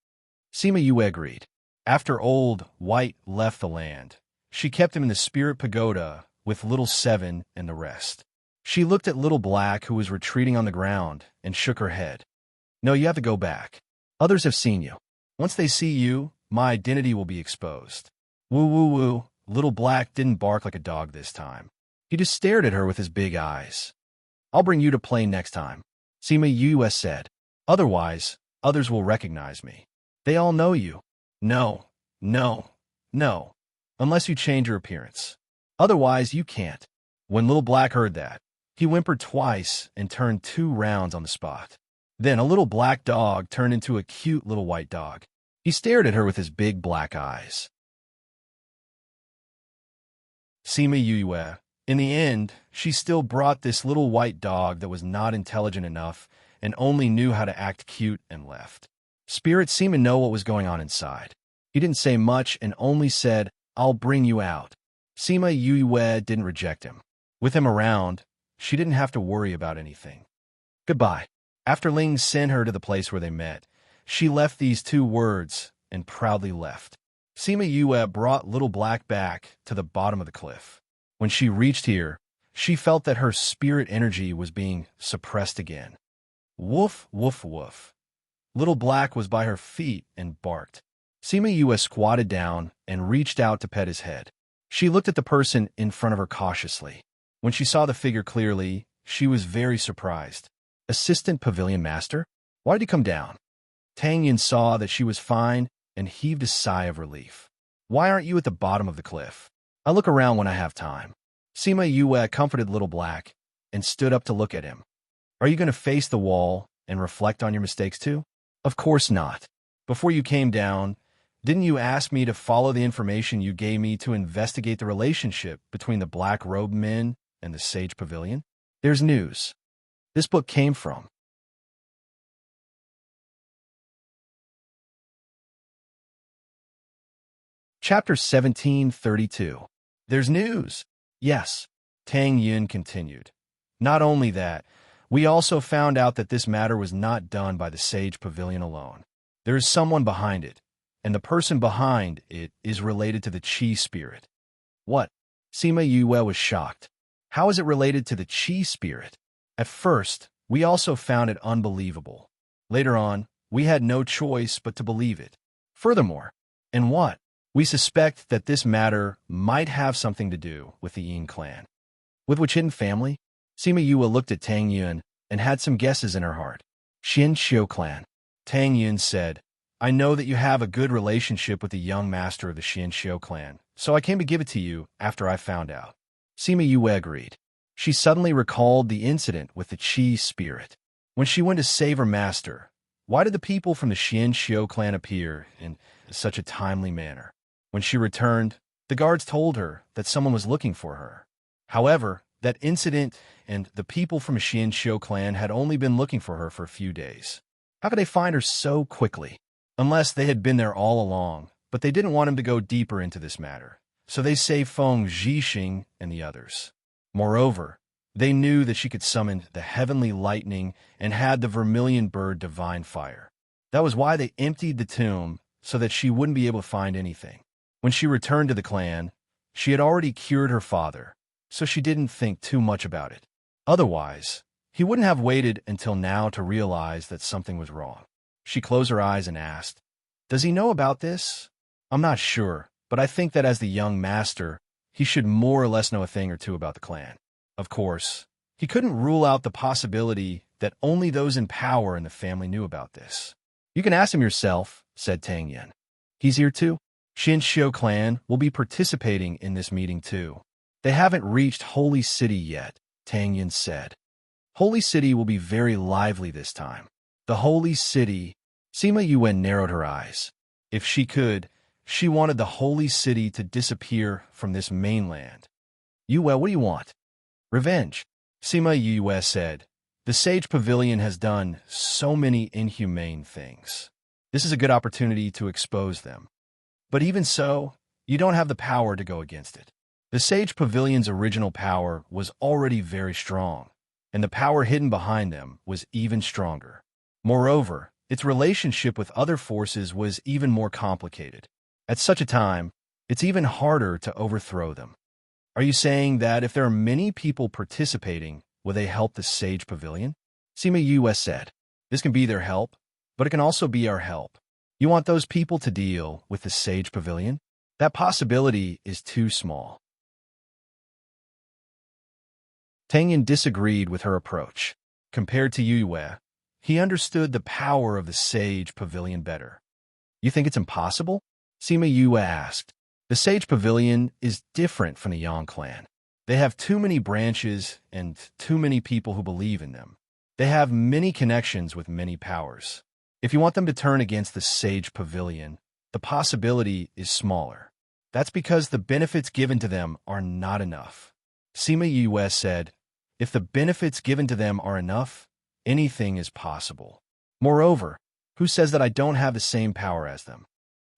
Sima Yue agreed. After Old White left the land, she kept him in the Spirit Pagoda with Little Seven and the rest. She looked at Little Black, who was retreating on the ground, and shook her head. No, you have to go back. Others have seen you. Once they see you, my identity will be exposed. Woo. Little Black didn't bark like a dog this time. He just stared at her with his big eyes. I'll bring you to play next time. Sima Yue said. Otherwise, others will recognize me. They all know you. No. Unless you change your appearance. Otherwise, you can't. When Little Black heard that, he whimpered twice and turned 2 rounds on the spot. Then a little black dog turned into a cute little white dog. He stared at her with his big black eyes. Sima Yue. In the end, she still brought this little white dog that was not intelligent enough and only knew how to act cute and left. Spirit seemed to know what was going on inside. He didn't say much and only said, I'll bring you out. Sima Yue didn't reject him. With him around, she didn't have to worry about anything. Goodbye. After Ling sent her to the place where they met, she left these 2 words and proudly left. Sima Yue brought Little Black back to the bottom of the cliff. When she reached here, she felt that her spirit energy was being suppressed again. Woof. Little Black was by her feet and barked. Sima Yue squatted down and reached out to pet his head. She looked at the person in front of her cautiously. When she saw the figure clearly, she was very surprised. Assistant Pavilion Master? Why did you come down? Tang Yin saw that she was fine and heaved a sigh of relief. Why aren't you at the bottom of the cliff? I look around when I have time. Sima Yue comforted Little Black and stood up to look at him. Are you going to face the wall and reflect on your mistakes too? Of course not. Before you came down, didn't you ask me to follow the information you gave me to investigate the relationship between the black-robed men and the Sage Pavilion? There's news. This book came from. Chapter 1732. There's news. Yes, Tang Yin continued. Not only that, we also found out that this matter was not done by the Sage Pavilion alone. There is someone behind it, and the person behind it is related to the Qi spirit. What? Sima Yue was shocked. How is it related to the Qi spirit? At first, we also found it unbelievable. Later on, we had no choice but to believe it. Furthermore, and what? We suspect that this matter might have something to do with the Yin clan. With which hidden family? Sima Yue looked at Tang Yun and had some guesses in her heart. Xian Xiu clan. Tang Yun said, I know that you have a good relationship with the young master of the Xian Xiu clan, so I came to give it to you after I found out. Sima Yue agreed. She suddenly recalled the incident with the Qi spirit. When she went to save her master, why did the people from the Xian Xiu clan appear in such a timely manner? When she returned, the guards told her that someone was looking for her. However, that incident and the people from Xian Xiu clan had only been looking for her for a few days. How could they find her so quickly? Unless they had been there all along, but they didn't want him to go deeper into this matter, so they saved Feng Zhixing and the others. Moreover, they knew that she could summon the heavenly lightning and had the vermilion bird divine fire. That was why they emptied the tomb, so that she wouldn't be able to find anything. When she returned to the clan, she had already cured her father, so she didn't think too much about it. Otherwise, he wouldn't have waited until now to realize that something was wrong. She closed her eyes and asked, Does he know about this? I'm not sure, but I think that as the young master, he should more or less know a thing or two about the clan. Of course, he couldn't rule out the possibility that only those in power in the family knew about this. You can ask him yourself, said Tang Yin. He's here too? Xian Xiu clan will be participating in this meeting too. They haven't reached Holy City yet, Tang Yin said. Holy City will be very lively this time. The Holy City. Sima Yue narrowed her eyes. If she could, she wanted the Holy City to disappear from this mainland. Yue, what do you want? Revenge. Sima Yue said. The Sage Pavilion has done so many inhumane things. This is a good opportunity to expose them. But even so, you don't have the power to go against it. The Sage Pavilion's original power was already very strong, and the power hidden behind them was even stronger. Moreover, its relationship with other forces was even more complicated. At such a time, it's even harder to overthrow them. Are you saying that if there are many people participating, will they help the Sage Pavilion? Sima Yue said, This can be their help, but it can also be our help. You want those people to deal with the Sage Pavilion? That possibility is too small. Tang Yin disagreed with her approach. Compared to Yue, he understood the power of the Sage Pavilion better. You think it's impossible? Sima Yue asked. The Sage Pavilion is different from the Yang clan. They have too many branches and too many people who believe in them. They have many connections with many powers. If you want them to turn against the Sage Pavilion, the possibility is smaller. That's because the benefits given to them are not enough. Sima Yue said, If the benefits given to them are enough, anything is possible. Moreover, who says that I don't have the same power as them?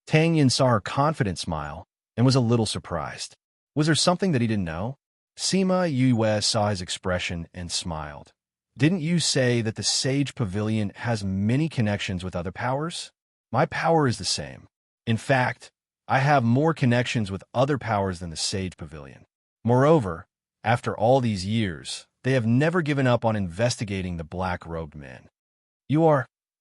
Tang Yin saw her confident smile and was a little surprised. Was there something that he didn't know? Sima Yue saw his expression and smiled. Didn't you say that the Sage Pavilion has many connections with other powers? My power is the same. In fact, I have more connections with other powers than the Sage Pavilion. Moreover, after all these years, they have never given up on investigating the black-robed men.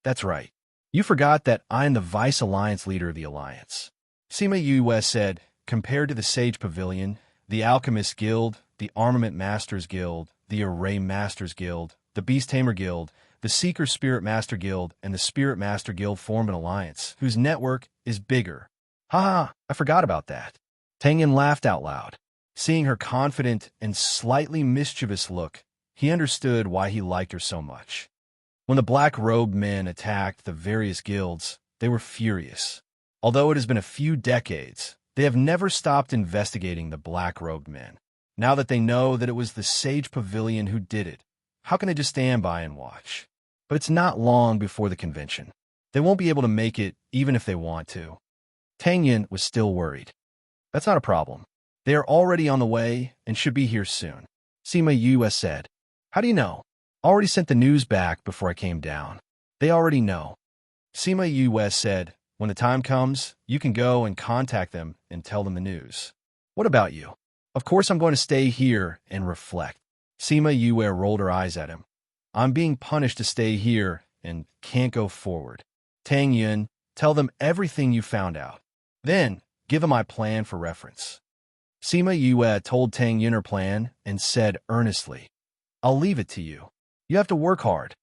That's right. You forgot that I am the Vice Alliance leader of the Alliance. Sima Yue said, Compared to the Sage Pavilion, the Alchemist Guild, the Armament Masters Guild, the Array Masters Guild, the Beast Tamer Guild, the Seeker Spirit Master Guild, and the Spirit Master Guild form an alliance, whose network is bigger. Ha! I forgot about that. Tang Yin laughed out loud. Seeing her confident and slightly mischievous look, he understood why he liked her so much. When the black-robed men attacked the various guilds, they were furious. Although it has been a few decades, they have never stopped investigating the black-robed men. Now that they know that it was the Sage Pavilion who did it, how can they just stand by and watch? But it's not long before the convention. They won't be able to make it even if they want to. Tang Yin was still worried. That's not a problem. They are already on the way and should be here soon. Sima Yue said, How do you know? I already sent the news back before I came down. They already know. Sima Yue said, When the time comes, you can go and contact them and tell them the news. What about you? Of course I'm going to stay here and reflect. Sima Yue rolled her eyes at him. I'm being punished to stay here and can't go forward. Tang Yin, tell them everything you found out. Then, give them my plan for reference. Sima Yue told Tang Yin her plan and said earnestly, I'll leave it to you. You have to work hard.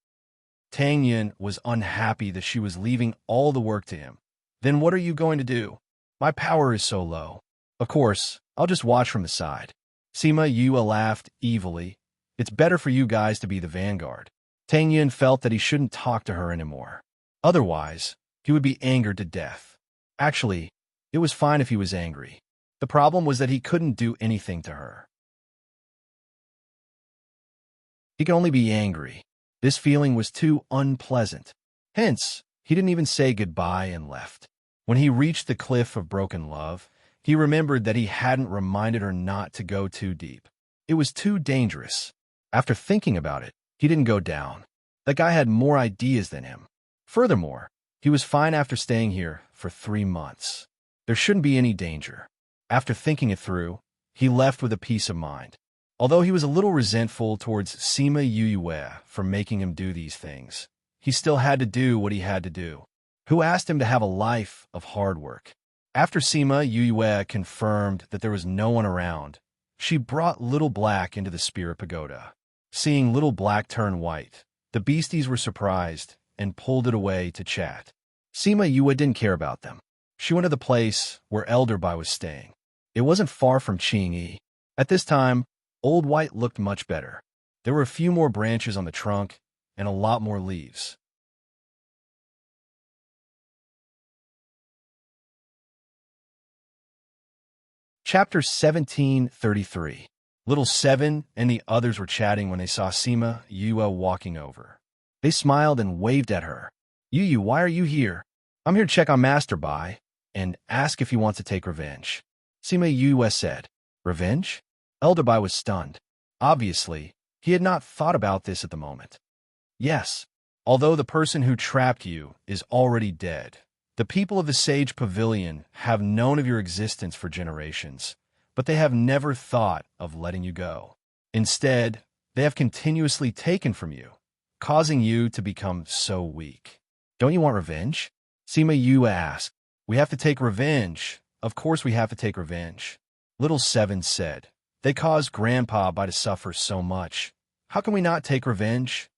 Tang Yin was unhappy that she was leaving all the work to him. Then what are you going to do? My power is so low. Of course, I'll just watch from the side. Sima Yue laughed evilly. It's better for you guys to be the vanguard. Tang Yin felt that he shouldn't talk to her anymore. Otherwise, he would be angered to death. Actually, it was fine if he was angry. The problem was that he couldn't do anything to her. He could only be angry. This feeling was too unpleasant. Hence, he didn't even say goodbye and left. When he reached the cliff of broken love, he remembered that he hadn't reminded her not to go too deep. It was too dangerous. After thinking about it, he didn't go down. That guy had more ideas than him. Furthermore, he was fine after staying here for 3 months. There shouldn't be any danger. After thinking it through, he left with a peace of mind. Although he was a little resentful towards Sima Yue for making him do these things, he still had to do what he had to do. Who asked him to have a life of hard work? After Sima Yue confirmed that there was no one around, she brought Little Black into the Spirit Pagoda. Seeing Little Black turn white, the beasties were surprised and pulled it away to chat. Sima Yue didn't care about them. She went to the place where Elder Bai was staying. It wasn't far from Qingyi. At this time, Old White looked much better. There were a few more branches on the trunk and a lot more leaves. Chapter 1733. Little Seven and the others were chatting when they saw Sima Yue walking over. They smiled and waved at her. Yu, why are you here? I'm here to check on Master Bai and ask if he wants to take revenge. Sima Yue said. Revenge? Elder Bai was stunned. Obviously, he had not thought about this at the moment. Yes, although the person who trapped you is already dead, the people of the Sage Pavilion have known of your existence for generations, but they have never thought of letting you go. Instead, they have continuously taken from you, causing you to become so weak. Don't you want revenge? Sima Yue asked. We have to take revenge. Of course we have to take revenge. Little Seven said. They caused Grandpa Bai to suffer so much. How can we not take revenge?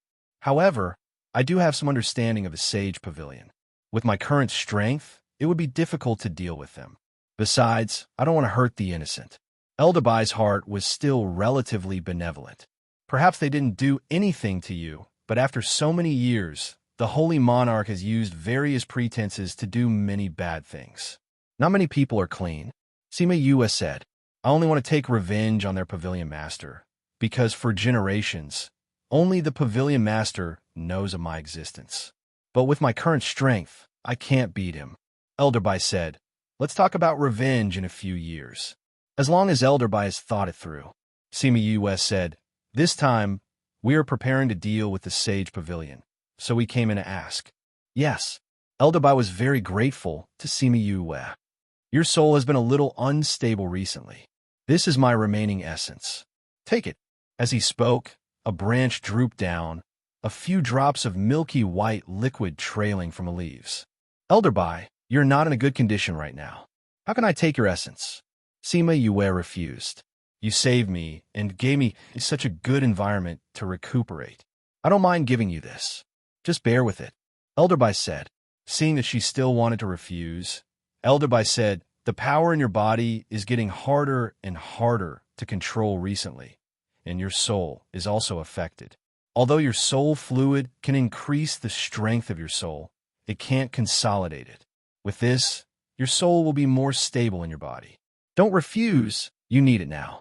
However, I do have some understanding of the Sage Pavilion. With my current strength, it would be difficult to deal with them. Besides, I don't want to hurt the innocent. Elder Bai's heart was still relatively benevolent. Perhaps they didn't do anything to you, but after so many years, the Holy Monarch has used various pretenses to do many bad things. Not many people are clean. Sima Yue said. I only want to take revenge on their pavilion master, because for generations, only the pavilion master knows of my existence. But with my current strength, I can't beat him. Elder Bai said, let's talk about revenge in a few years. As long as Elder Bai has thought it through. Sima Yue said, this time, we are preparing to deal with the Sage Pavilion, so we came in to ask. Yes, Elder Bai was very grateful to Sima Yue. Your soul has been a little unstable recently. This is my remaining essence. Take it. As he spoke, a branch drooped down, a few drops of milky white liquid trailing from the leaves. Elder Bai, you're not in a good condition right now. How can I take your essence? Sima Yue refused. You saved me and gave me such a good environment to recuperate. I don't mind giving you this. Just bear with it. Elder Bai said. Seeing that she still wanted to refuse, Elder Bai said, the power in your body is getting harder and harder to control recently, and your soul is also affected. Although your soul fluid can increase the strength of your soul, it can't consolidate it. With this, your soul will be more stable in your body. Don't refuse, you need it now.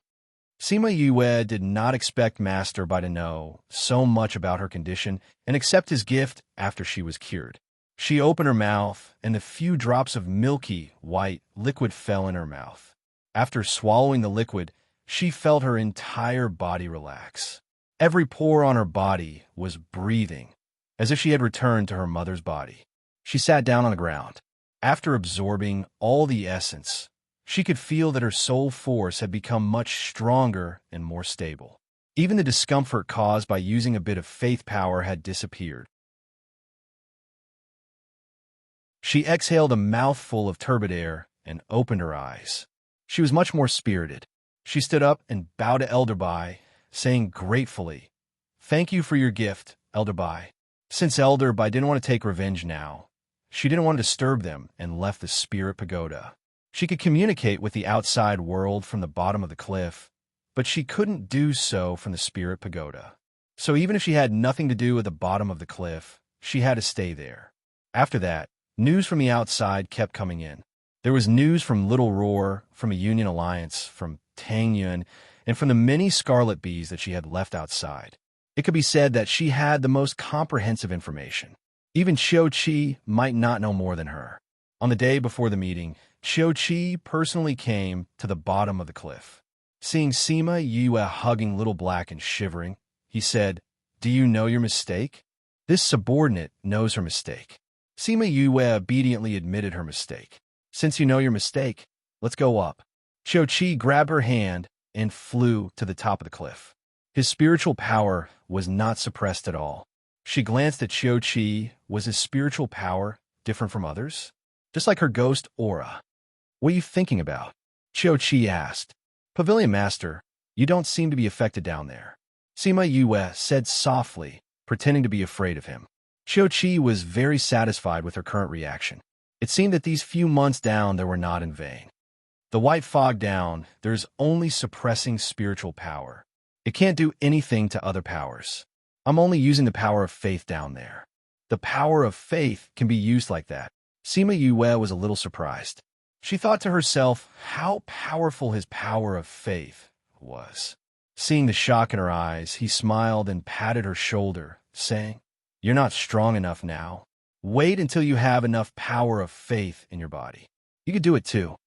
Sima Yue did not expect Master Bai to know so much about her condition and accept his gift after she was cured. She opened her mouth, and a few drops of milky, white liquid fell in her mouth. After swallowing the liquid, she felt her entire body relax. Every pore on her body was breathing, as if she had returned to her mother's body. She sat down on the ground. After absorbing all the essence, she could feel that her soul force had become much stronger and more stable. Even the discomfort caused by using a bit of faith power had disappeared. She exhaled a mouthful of turbid air and opened her eyes. She was much more spirited. She stood up and bowed to Elder Bai, saying gratefully, Thank you for your gift, Elder Bai. Since Elder Bai didn't want to take revenge now, she didn't want to disturb them and left the spirit pagoda. She could communicate with the outside world from the bottom of the cliff, but she couldn't do so from the spirit pagoda. So even if she had nothing to do with the bottom of the cliff, she had to stay there. After that, news from the outside kept coming in. There was news from Little Roar, from a Union Alliance, from Tang Yun, and from the many scarlet bees that she had left outside. It could be said that she had the most comprehensive information. Even Qiu Qi might not know more than her. On the day before the meeting, Qiu Qi personally came to the bottom of the cliff. Seeing Sima Yue hugging Little Black and shivering, he said, "Do you know your mistake?" This subordinate knows her mistake. Sima Yue obediently admitted her mistake. "Since you know your mistake, let's go up." Qiu Qi grabbed her hand and flew to the top of the cliff. His spiritual power was not suppressed at all. She glanced at Qiu Qi. Was his spiritual power different from others? Just like her ghost aura. "What are you thinking about?" Qiu Qi asked. "Pavilion Master, you don't seem to be affected down there," Sima Yue said softly, pretending to be afraid of him. Qiu Qi was very satisfied with her current reaction. It seemed that these few months down there were not in vain. The white fog down, there's only suppressing spiritual power. It can't do anything to other powers. I'm only using the power of faith down there. The power of faith can be used like that. Sima Yue was a little surprised. She thought to herself how powerful his power of faith was. Seeing the shock in her eyes, he smiled and patted her shoulder, saying, "You're not strong enough now. Wait until you have enough power of faith in your body. You could do it too."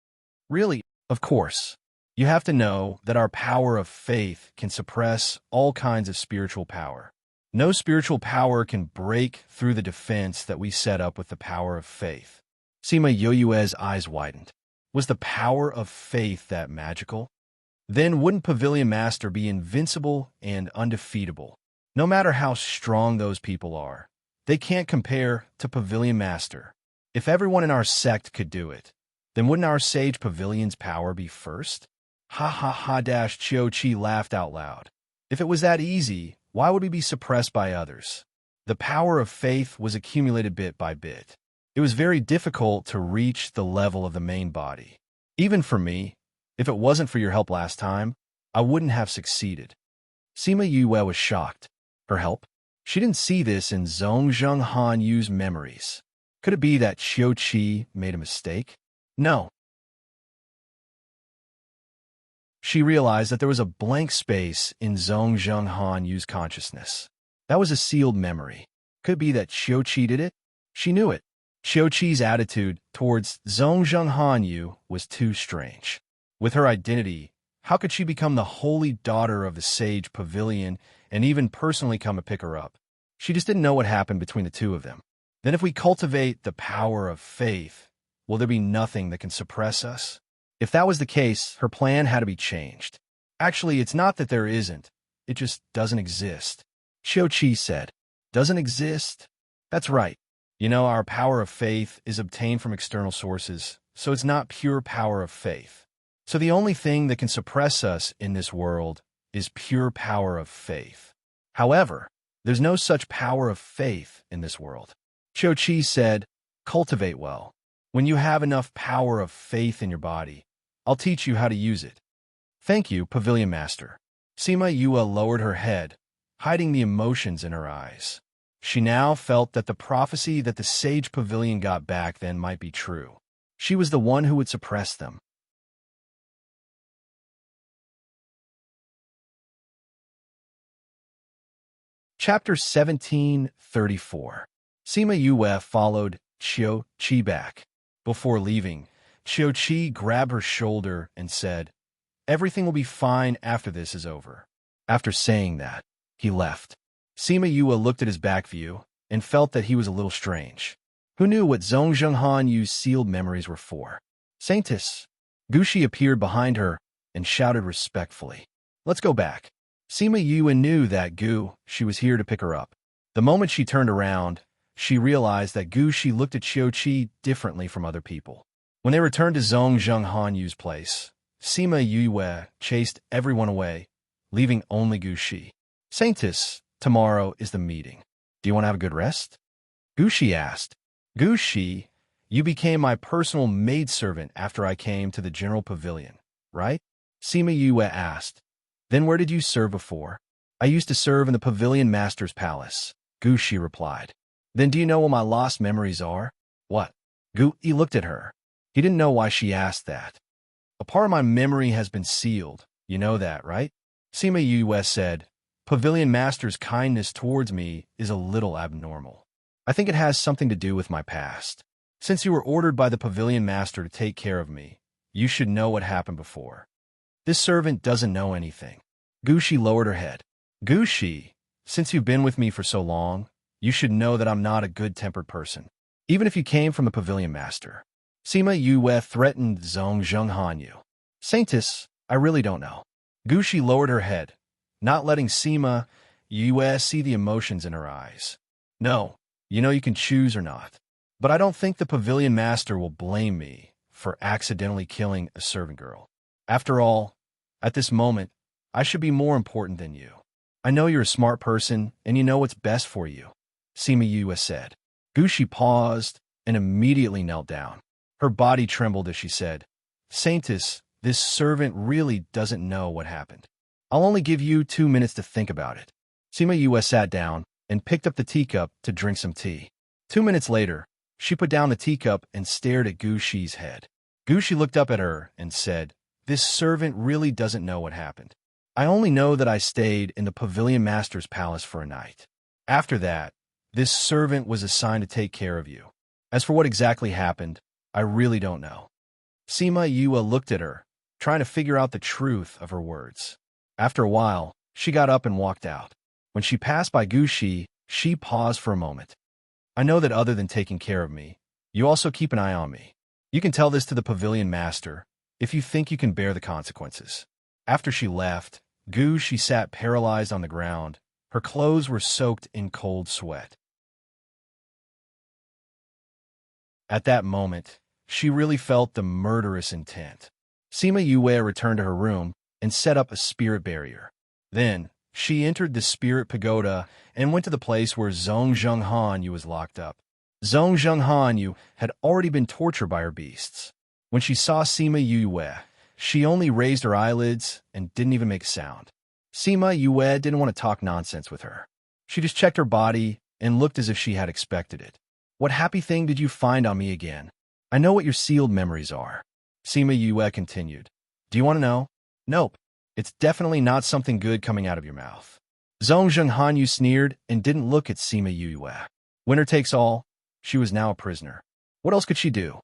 "Really? Of course. You have to know that our power of faith can suppress all kinds of spiritual power. No spiritual power can break through the defense that we set up with the power of faith." Sima Yue's eyes widened. Was the power of faith that magical? Then wouldn't Pavilion Master be invincible and undefeatable? No matter how strong those people are, they can't compare to Pavilion Master. If everyone in our sect could do it, then wouldn't our Sage Pavilion's power be first? Ha ha ha! Qiu Qi laughed out loud. If it was that easy, why would we be suppressed by others? The power of faith was accumulated bit by bit. It was very difficult to reach the level of the main body. Even for me, if it wasn't for your help last time, I wouldn't have succeeded. Sima Yue was shocked. Her help? She didn't see this in Zhongzheng Han Yu's memories. Could it be that Qiu Qi made a mistake? No. She realized that there was a blank space in Zhongzheng Han Yu's consciousness. That was a sealed memory. Could it be that Qiu Qi did it? She knew it. Qiu Qi's attitude towards Zhongzheng Han Yu was too strange. With her identity, how could she become the holy daughter of the Sage Pavilion and even personally come and pick her up? She just didn't know what happened between the two of them. Then if we cultivate the power of faith, will there be nothing that can suppress us? If that was the case, her plan had to be changed. Actually, it's not that there isn't. It just doesn't exist. Qiu Qi said, "Doesn't exist?" That's right. You know, our power of faith is obtained from external sources, so it's not pure power of faith. So the only thing that can suppress us in this world is pure power of faith. However, there's no such power of faith in this world. Qiu Qi said, "Cultivate well. When you have enough power of faith in your body, I'll teach you how to use it." "Thank you, Pavilion Master." Sima Yue lowered her head, hiding the emotions in her eyes. She now felt that the prophecy that the Sage Pavilion got back then might be true. She was the one who would suppress them. Chapter 1734. Sima Yue followed Qiu Qi back. Before leaving, Qiu Qi grabbed her shoulder and said, "Everything will be fine after this is over." After saying that, he left. Sima Yue looked at his back view and felt that he was a little strange. Who knew what Zhongzheng Han Yu's sealed memories were for? "Saintess!" Gushi appeared behind her and shouted respectfully, "Let's go back." Sima Yue knew that she was here to pick her up. The moment she turned around, she realized that Gushi looked at Qiu Qi differently from other people. When they returned to Zhongzheng Han Yu's place, Sima Yue chased everyone away, leaving only Gushi. "Saintess, Tomorrow is the meeting. Do you want to have a good rest? Gushi asked. Gushi, you became my personal maidservant after I came to the general pavilion, right? Sima Yue asked. Then where did you serve before? I used to serve in the pavilion master's palace, Gushi replied. Then do you know what my lost memories are? What? He looked at her. He didn't know why she asked that. A part of my memory has been sealed. You know that, right? Sima Yue said. Pavilion master's kindness towards me is a little abnormal. I think it has something to do with my past. Since you were ordered by the pavilion master to take care of me, you should know what happened before. This servant doesn't know anything. Gushi lowered her head. Gushi, since you've been with me for so long, you should know that I'm not a good-tempered person, even if you came from the pavilion master. Sima Yue threatened Zhong Zhenghanyu. Saintess, I really don't know. Gushi lowered her head, not letting Sima Yue see the emotions in her eyes. No, you know you can choose or not. But I don't think the pavilion master will blame me for accidentally killing a servant girl. After all, at this moment, I should be more important than you. I know you're a smart person, and you know what's best for you, Sima Yue said. Gushi paused and immediately knelt down. Her body trembled as she said, Saintess, this servant really doesn't know what happened. I'll only give you 2 minutes to think about it. Sima Yue sat down and picked up the teacup to drink some tea. 2 minutes later, she put down the teacup and stared at Gushi's head. Gushi looked up at her and said, This servant really doesn't know what happened. I only know that I stayed in the pavilion master's palace for a night. After that, this servant was assigned to take care of you. As for what exactly happened, I really don't know. Sima Yue looked at her, trying to figure out the truth of her words. After a while, she got up and walked out. When she passed by Gushi, she paused for a moment. I know that other than taking care of me, you also keep an eye on me. You can tell this to the pavilion master if you think you can bear the consequences. After she left, Gushi sat paralyzed on the ground. Her clothes were soaked in cold sweat. At that moment, she really felt the murderous intent. Sima Yue returned to her room and set up a spirit barrier. Then, she entered the spirit pagoda and went to the place where Zhong Zhenghanyu was locked up. Zhong Zhenghanyu had already been tortured by her beasts. When she saw Sima Yue, she only raised her eyelids and didn't even make a sound. Sima Yue didn't want to talk nonsense with her. She just checked her body and looked as if she had expected it. What happy thing did you find on me again? I know what your sealed memories are. Sima Yue continued. Do you want to know? Nope. It's definitely not something good coming out of your mouth. Zhong Zhenghanyu sneered and didn't look at Sima Yue. Winner takes all. She was now a prisoner. What else could she do?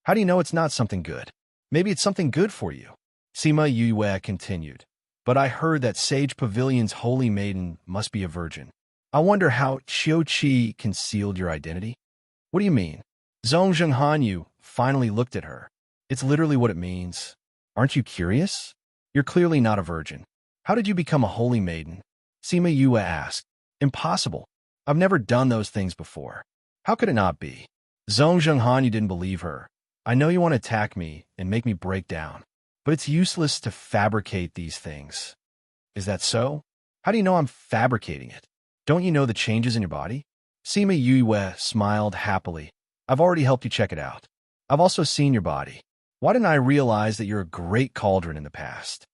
How do you know it's not something good? Maybe it's something good for you. Sima Yue continued. But I heard that Sage Pavilion's holy maiden must be a virgin. I wonder how Qiuqi concealed your identity? What do you mean? Zhong Zhenghanyu finally looked at her. It's literally what it means. Aren't you curious? You're clearly not a virgin. How did you become a holy maiden? Sima Yue asked. Impossible. I've never done those things before. How could it not be? Zhong Zhenghanyu didn't believe her. I know you want to attack me and make me break down, but it's useless to fabricate these things. Is that so? How do you know I'm fabricating it? Don't you know the changes in your body? Sima Yue smiled happily. I've already helped you check it out. I've also seen your body. Why didn't I realize that you're a great cauldron in the past?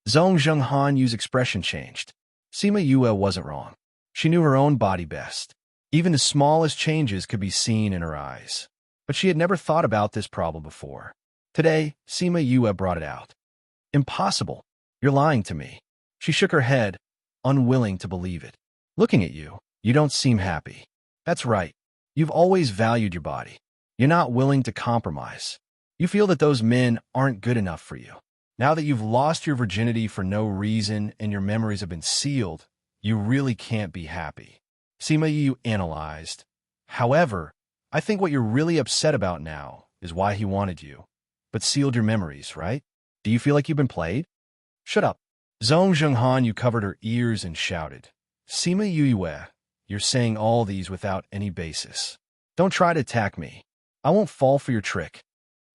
Zhong Zhenghanyu's expression changed. Sima Yue wasn't wrong. She knew her own body best. Even the smallest changes could be seen in her eyes. But she had never thought about this problem before. Today, Sima Yue brought it out. Impossible. You're lying to me. She shook her head, unwilling to believe it. Looking at you, you don't seem happy. That's right. You've always valued your body. You're not willing to compromise. You feel that those men aren't good enough for you. Now that you've lost your virginity for no reason and your memories have been sealed, you really can't be happy. Sima Yue analyzed. However, I think what you're really upset about now is why he wanted you, but sealed your memories, right? Do you feel like you've been played? Shut up. Zhong Zhenghanyu covered her ears and shouted. Sima Yue, you're saying all these without any basis. Don't try to attack me. I won't fall for your trick.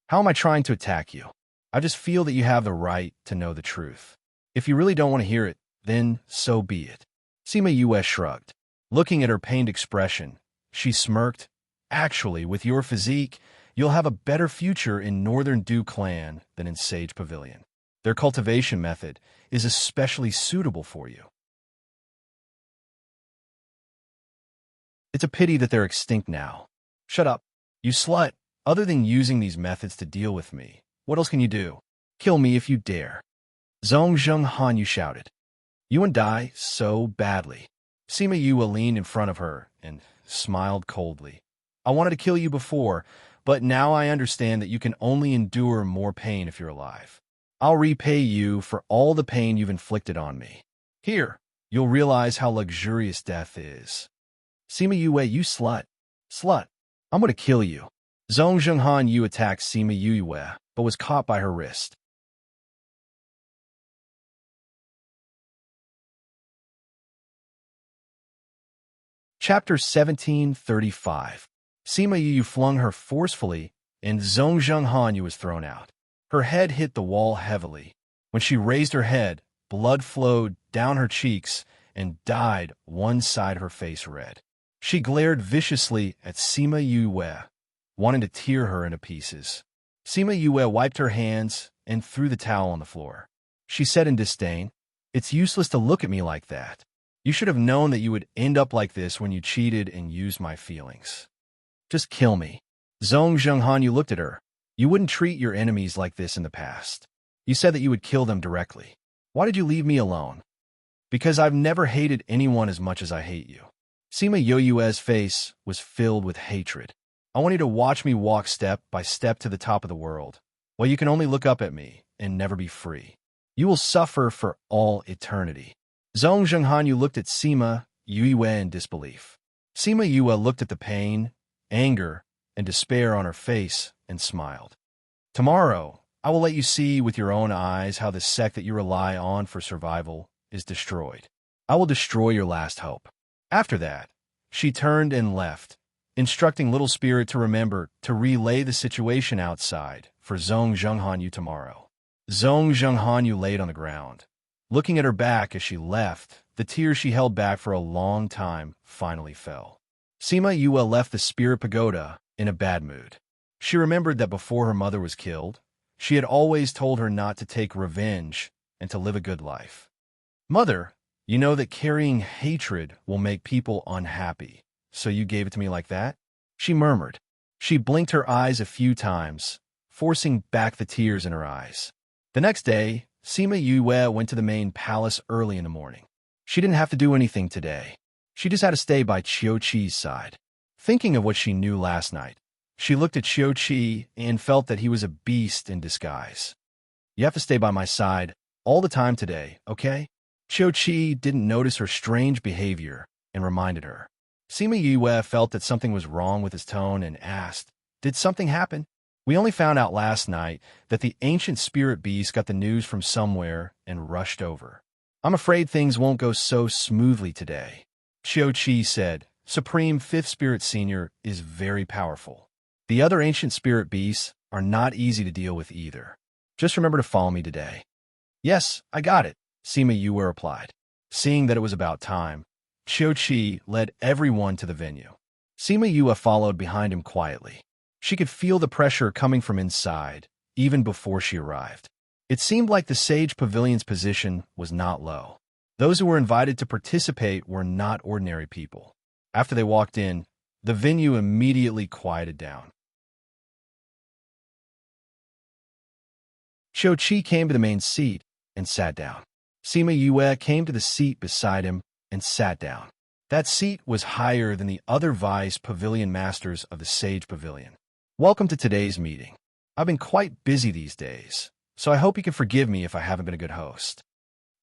How am I trying to attack you? I just feel that you have the right to know the truth. If you really don't want to hear it, then so be it. Sima Yue shrugged. Looking at her pained expression, she smirked. Actually, with your physique, you'll have a better future in Northern Du Clan than in Sage Pavilion. Their cultivation method is especially suitable for you. It's a pity that they're extinct now. Shut up, you slut. Other than using these methods to deal with me, what else can you do? Kill me if you dare. Zhong Zheng Han Yu shouted. You and die so badly. Sima Yue leaned in front of her and smiled coldly. I wanted to kill you before, but now I understand that you can only endure more pain if you're alive. I'll repay you for all the pain you've inflicted on me. Here, you'll realize how luxurious death is. Sima Yue, you slut. Slut, I'm going to kill you. Zhong Zhenghan Yu attacked Sima Yue, but was caught by her wrist. Chapter 1735. Sima Yue flung her forcefully, and Zhong Zhenghan Yu was thrown out. Her head hit the wall heavily. When she raised her head, blood flowed down her cheeks and dyed one side of her face red. She glared viciously at Sima Yue, wanting to tear her into pieces. Sima Yue wiped her hands and threw the towel on the floor. She said in disdain, "It's useless to look at me like that. You should have known that you would end up like this when you cheated and used my feelings. Just kill me." Zhong Zhenghan Yu looked at her. You wouldn't treat your enemies like this in the past. You said that you would kill them directly. Why did you leave me alone? Because I've never hated anyone as much as I hate you. Sima Yue's face was filled with hatred. I want you to watch me walk step by step to the top of the world, while you can only look up at me and never be free. You will suffer for all eternity. Zhong Zhenghan Yu looked at Sima Yue in disbelief. Sima Yue looked at the pain, anger, and despair on her face and smiled. Tomorrow, I will let you see with your own eyes how the sect that you rely on for survival is destroyed. I will destroy your last hope. After that, she turned and left, instructing Little Spirit to remember to relay the situation outside for Zhong Zhenghan Yu tomorrow. Zhong Zhenghan Yu laid on the ground. Looking at her back as she left, the tears she held back for a long time finally fell. Sima Yue left the Spirit Pagoda in a bad mood. She remembered that before her mother was killed, she had always told her not to take revenge and to live a good life. Mother, you know that carrying hatred will make people unhappy, so you gave it to me like that? She murmured. She blinked her eyes a few times, forcing back the tears in her eyes. The next day, Sima Yue went to the main palace early in the morning. She didn't have to do anything today. She just had to stay by Qiu Qi's side. Thinking of what she knew last night, she looked at Qiu Qi and felt that he was a beast in disguise. You have to stay by my side all the time today, okay? Qiu Qi didn't notice her strange behavior and reminded her. Sima Yue felt that something was wrong with his tone and asked, "Did something happen?" We only found out last night that the ancient spirit beast got the news from somewhere and rushed over. I'm afraid things won't go so smoothly today. Qiu Qi said, Supreme Fifth Spirit Senior is very powerful. The other ancient spirit beasts are not easy to deal with either. Just remember to follow me today. Yes, I got it, Sima Yue replied. Seeing that it was about time, Qiu Qi led everyone to the venue. Sima Yue followed behind him quietly. She could feel the pressure coming from inside, even before she arrived. It seemed like the Sage Pavilion's position was not low. Those who were invited to participate were not ordinary people. After they walked in, the venue immediately quieted down. Qiu Qi came to the main seat and sat down. Sima Yue came to the seat beside him and sat down. That seat was higher than the other vice pavilion masters of the Sage Pavilion. Welcome to today's meeting. I've been quite busy these days, so I hope you can forgive me if I haven't been a good host.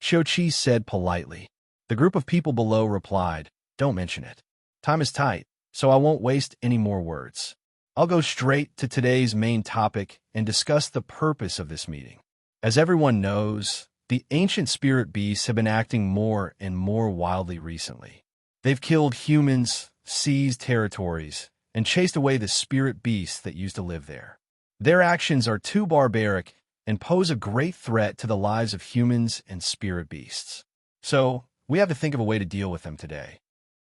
Qiu Qi said politely. The group of people below replied, Don't mention it. Time is tight, so I won't waste any more words. I'll go straight to today's main topic and discuss the purpose of this meeting. As everyone knows, the ancient spirit beasts have been acting more and more wildly recently. They've killed humans, seized territories, and chased away the spirit beasts that used to live there. Their actions are too barbaric and pose a great threat to the lives of humans and spirit beasts. So, We have to think of a way to deal with them today.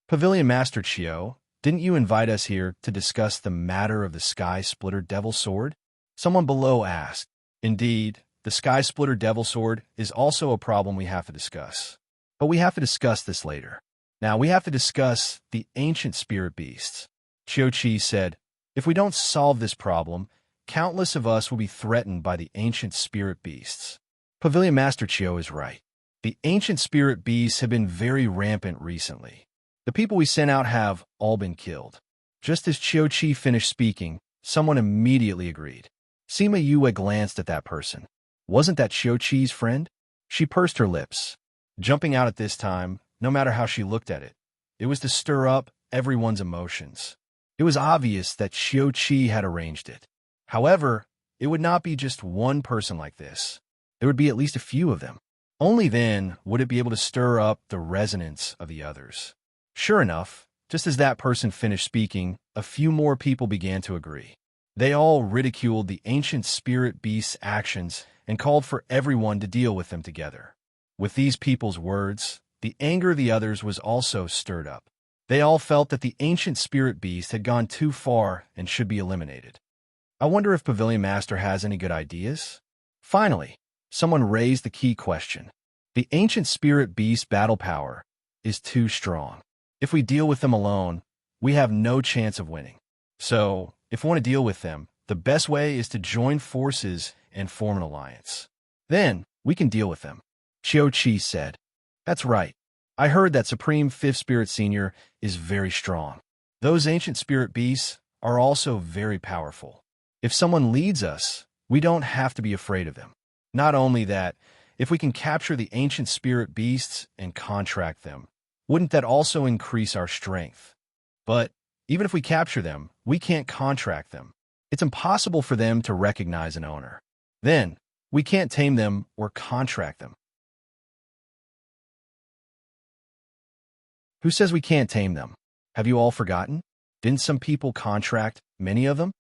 Pavilion Master Chio, didn't you invite us here to discuss the matter of the Sky Splitter Devil Sword? Someone below asked. Indeed, the Sky Splitter Devil Sword is also a problem we have to discuss. But we have to discuss this later. Now we have to discuss the ancient spirit beasts. Chio-Chi said, if we don't solve this problem, countless of us will be threatened by the ancient spirit beasts. Pavilion Master Chio is right. The ancient spirit beasts have been very rampant recently. The people we sent out have all been killed. Just as Chio-Chi finished speaking, someone immediately agreed. Sima Yue glanced at that person. Wasn't that Chio-Chi's friend? She pursed her lips. Jumping out at this time, no matter how she looked at it, it was to stir up everyone's emotions. It was obvious that Chio-Chi had arranged it. However, it would not be just one person like this. There would be at least a few of them. Only then would it be able to stir up the resonance of the others. Sure enough, just as that person finished speaking, a few more people began to agree. They all ridiculed the ancient spirit beast's actions and called for everyone to deal with them together. With these people's words, the anger of the others was also stirred up. They all felt that the ancient spirit beast had gone too far and should be eliminated. I wonder if Pavilion Master has any good ideas? Finally, someone raised the key question. The ancient spirit beast battle power is too strong. If we deal with them alone, we have no chance of winning. So, if we want to deal with them, the best way is to join forces and form an alliance. Then, we can deal with them. Chio-Chi said. That's right. I heard that Supreme Fifth Spirit Senior is very strong. Those ancient spirit beasts are also very powerful. If someone leads us, we don't have to be afraid of them. Not only that, if we can capture the ancient spirit beasts and contract them, wouldn't that also increase our strength? But even if we capture them, we can't contract them. It's impossible for them to recognize an owner. Then, we can't tame them or contract them. Who says we can't tame them? Have you all forgotten? Didn't some people contract many of them?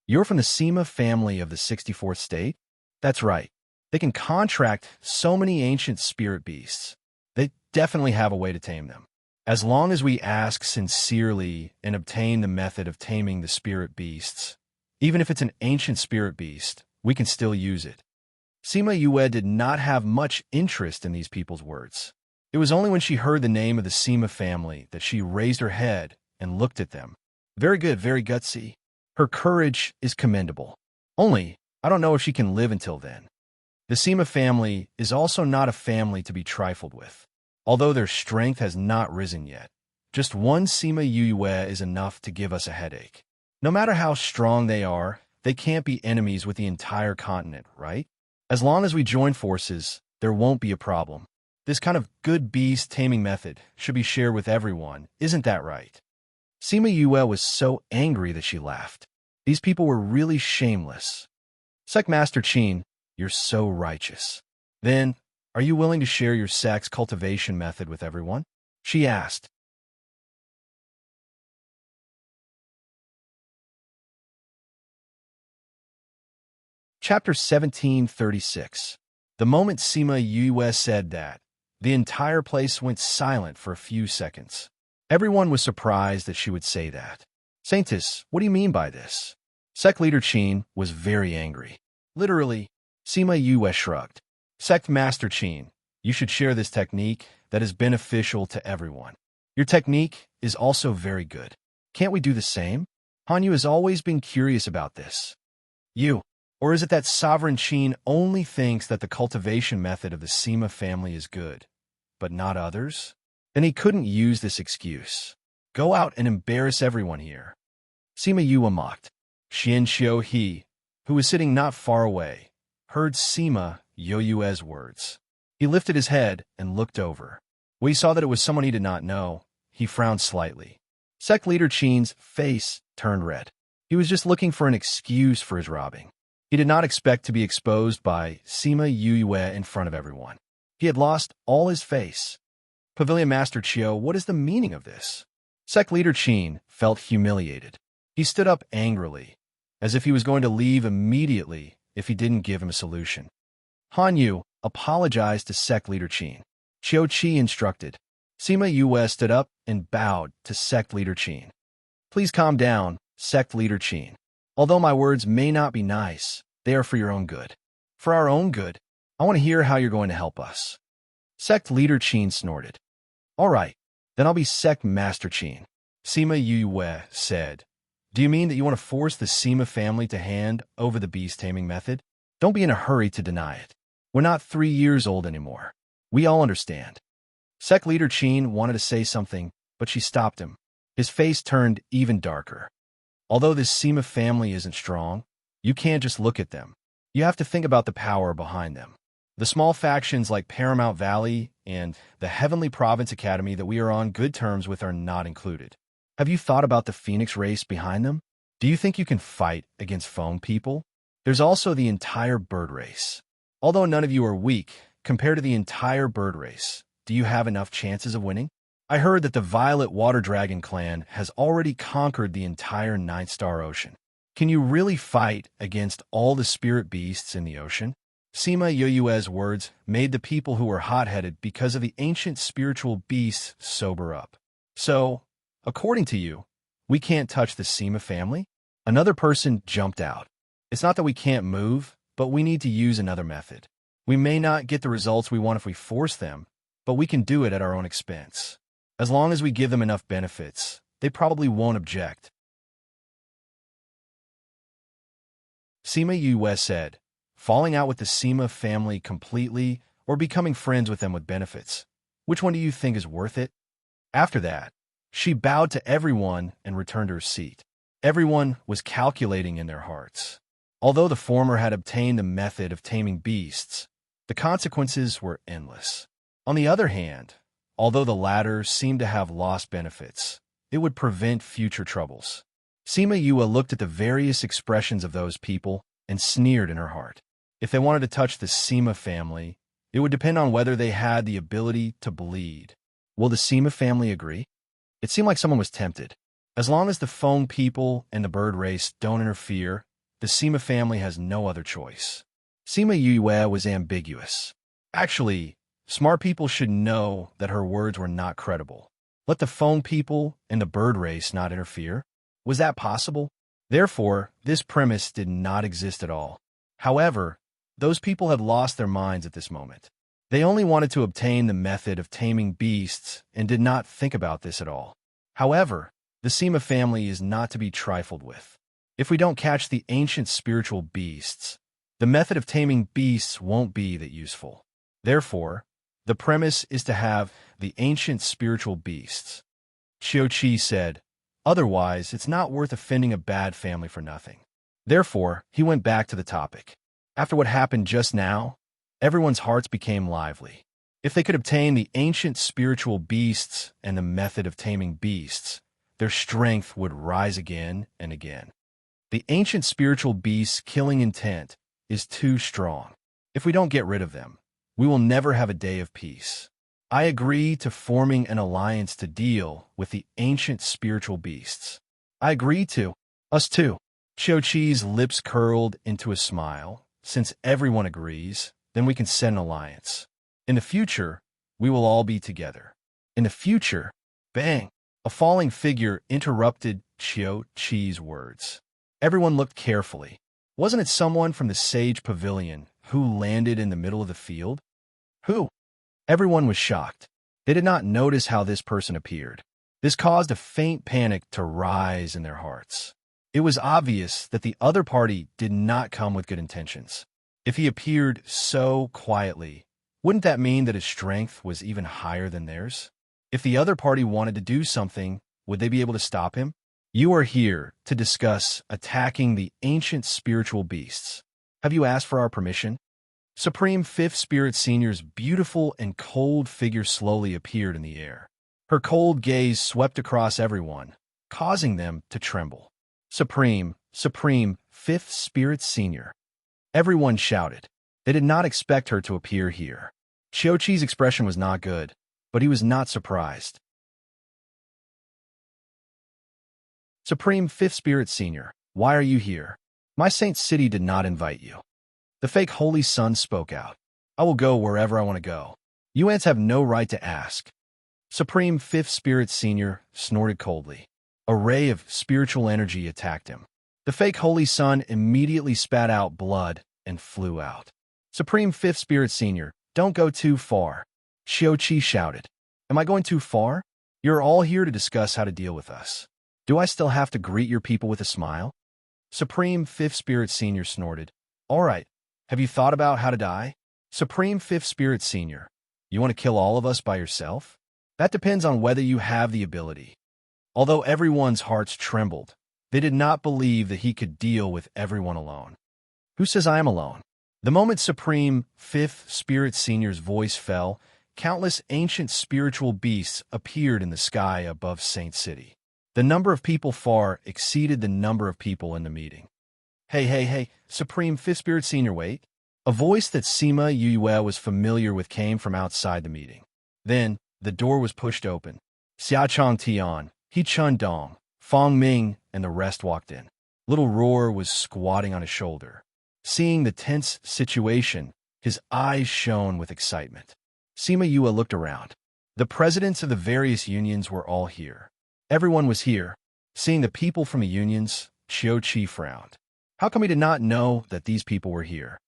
You're from the Sima family of the 64th state? That's right. They can contract so many ancient spirit beasts. They definitely have a way to tame them. As long as we ask sincerely and obtain the method of taming the spirit beasts, even if it's an ancient spirit beast, we can still use it. Sima Yue did not have much interest in these people's words. It was only when she heard the name of the Sima family that she raised her head and looked at them. Very good, very gutsy. Her courage is commendable. Only, I don't know if she can live until then. The Sima family is also not a family to be trifled with. Although their strength has not risen yet, just one Sima Yue is enough to give us a headache. No matter how strong they are, they can't be enemies with the entire continent, right? As long as we join forces, there won't be a problem. This kind of good beast taming method should be shared with everyone, isn't that right? Sima Yue was so angry that she laughed. These people were really shameless. Sect Master Qin, you're so righteous. Then, are you willing to share your sect's cultivation method with everyone? She asked. Chapter 1736. The moment Sima Yue said that, the entire place went silent for a few seconds. Everyone was surprised that she would say that. Saintus, what do you mean by this? Sect Leader Qin was very angry. Literally, Sima Yue shrugged. Sect Master Qin, you should share this technique that is beneficial to everyone. Your technique is also very good. Can't we do the same? Hanyu has always been curious about this. You. Or is it that Sovereign Qin only thinks that the cultivation method of the Sima family is good, but not others? Then he couldn't use this excuse. Go out and embarrass everyone here. Sima Yue mocked. Xian Xiu-He, who was sitting not far away, heard Sima Yue's words. He lifted his head and looked over. When he saw that it was someone he did not know, he frowned slightly. Sect Leader Qin's face turned red. He was just looking for an excuse for his robbing. He did not expect to be exposed by Sima Yue in front of everyone. He had lost all his face. Pavilion Master Chio, what is the meaning of this? Sect Leader Qin felt humiliated. He stood up angrily, as if he was going to leave immediately if he didn't give him a solution. Hanyu apologized to Sect Leader Qin. Chio-Chi instructed, Sima Yue stood up and bowed to Sect Leader Qin. Please calm down, Sect Leader Qin. Although my words may not be nice, they are for your own good. For our own good, I want to hear how you're going to help us. Sect Leader Qin snorted. All right, then I'll be Sect Master Qin. Sima Yue said. Do you mean that you want to force the Sima family to hand over the beast taming method? Don't be in a hurry to deny it. We're not 3 years old anymore. We all understand. Sect Leader Qin wanted to say something, but she stopped him. His face turned even darker. Although this Sima family isn't strong, you can't just look at them. You have to think about the power behind them. The small factions like Paramount Valley and the Heavenly Province Academy that we are on good terms with are not included. Have you thought about the Phoenix race behind them? Do you think you can fight against phone people? There's also the entire bird race. Although none of you are weak, compared to the entire bird race, do you have enough chances of winning? I heard that the Violet Water Dragon clan has already conquered the entire Ninth Star Ocean. Can you really fight against all the spirit beasts in the ocean? Sima Yue's words made the people who were hot-headed because of the ancient spiritual beasts sober up. So, according to you, we can't touch the Sima family? Another person jumped out. It's not that we can't move, but we need to use another method. We may not get the results we want if we force them, but we can do it at our own expense. As long as we give them enough benefits, they probably won't object. Sima Yue said, falling out with the Sima family completely or becoming friends with them with benefits. Which one do you think is worth it? After that, she bowed to everyone and returned to her seat. Everyone was calculating in their hearts. Although the former had obtained the method of taming beasts, the consequences were endless. On the other hand, although the latter seemed to have lost benefits, it would prevent future troubles. Sima Yue looked at the various expressions of those people and sneered in her heart. If they wanted to touch the Sima family, it would depend on whether they had the ability to bleed. Will the Sima family agree? It seemed like someone was tempted. As long as the phone people and the bird race don't interfere, the Sima family has no other choice. Sima Yue was ambiguous. Actually, smart people should know that her words were not credible. Let the phone people and the bird race not interfere? Was that possible? Therefore, this premise did not exist at all. However, those people had lost their minds at this moment. They only wanted to obtain the method of taming beasts and did not think about this at all. However, the Sima family is not to be trifled with. If we don't catch the ancient spiritual beasts, the method of taming beasts won't be that useful. Therefore, the premise is to have the ancient spiritual beasts. Qiuqi said, otherwise it's not worth offending a bad family for nothing. Therefore, he went back to the topic. After what happened just now, everyone's hearts became lively. If they could obtain the ancient spiritual beasts and the method of taming beasts, their strength would rise again and again. The ancient spiritual beasts' killing intent is too strong. If we don't get rid of them, we will never have a day of peace. I agree to forming an alliance to deal with the ancient spiritual beasts. I agree to. Us too. Qiuqi's lips curled into a smile. Since everyone agrees, then we can set an alliance. In the future, we will all be together. In the future, bang! A falling figure interrupted Qiuqi's words. Everyone looked carefully. Wasn't it someone from the Sage Pavilion who landed in the middle of the field? Who? Everyone was shocked. They did not notice how this person appeared. This caused a faint panic to rise in their hearts. It was obvious that the other party did not come with good intentions. If he appeared so quietly, wouldn't that mean that his strength was even higher than theirs? If the other party wanted to do something, would they be able to stop him? You are here to discuss attacking the ancient spiritual beasts. Have you asked for our permission? Supreme Fifth Spirit Senior's beautiful and cold figure slowly appeared in the air. Her cold gaze swept across everyone, causing them to tremble. Supreme Fifth Spirit Senior. Everyone shouted. They did not expect her to appear here. Qiuqi's expression was not good, but he was not surprised. Supreme Fifth Spirit Senior, why are you here? My Saint City did not invite you. The fake Holy Sun spoke out. I will go wherever I want to go. You ants have no right to ask. Supreme Fifth Spirit Senior snorted coldly. A ray of spiritual energy attacked him. The fake Holy Sun immediately spat out blood and flew out. Supreme Fifth Spirit Senior, don't go too far. Xiao shouted. Am I going too far? You're all here to discuss how to deal with us. Do I still have to greet your people with a smile? Supreme Fifth Spirit Senior snorted. All right, have you thought about how to die? Supreme Fifth Spirit Senior, you want to kill all of us by yourself? That depends on whether you have the ability. Although everyone's hearts trembled, they did not believe that he could deal with everyone alone. Who says I am alone? The moment Supreme Fifth Spirit Senior's voice fell, countless ancient spiritual beasts appeared in the sky above Saint City. The number of people far exceeded the number of people in the meeting. Hey, Supreme Fifth Spirit Senior, wait. A voice that Sima Yue was familiar with came from outside the meeting. Then, the door was pushed open. Xiaochang Tian, He Chun Dong, Fong Ming, and the rest walked in. Little Roar was squatting on his shoulder. Seeing the tense situation, his eyes shone with excitement. Sima Yue looked around. The presidents of the various unions were all here. Everyone was here. Seeing the people from the unions, Xiao Qi frowned. How come he did not know that these people were here?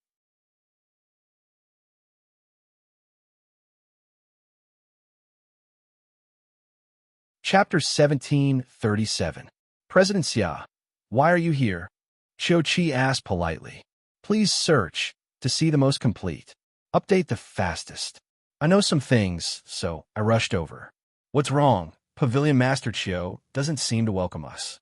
Chapter 1737. President Xia, why are you here? Xiao Qi asked politely. Please search to see the most complete. Update the fastest. I know some things, so I rushed over. What's wrong? Pavilion Master Qiao doesn't seem to welcome us.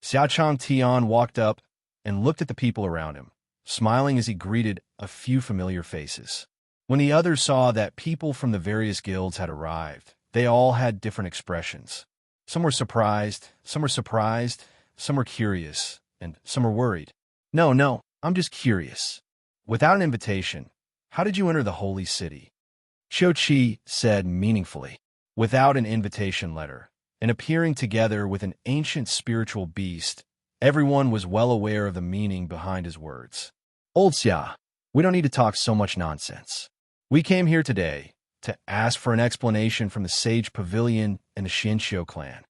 Xiaochang Tian walked up and looked at the people around him, smiling as he greeted a few familiar faces. When the others saw that people from the various guilds had arrived, they all had different expressions. Some were surprised, some were curious, and some were worried. No, I'm just curious. Without an invitation, how did you enter the holy city? Xiao Qi said meaningfully. Without an invitation letter, and appearing together with an ancient spiritual beast, everyone was well aware of the meaning behind his words. Old Xia, we don't need to talk so much nonsense. We came here today to ask for an explanation from the Sage Pavilion and the Xianxiu clan.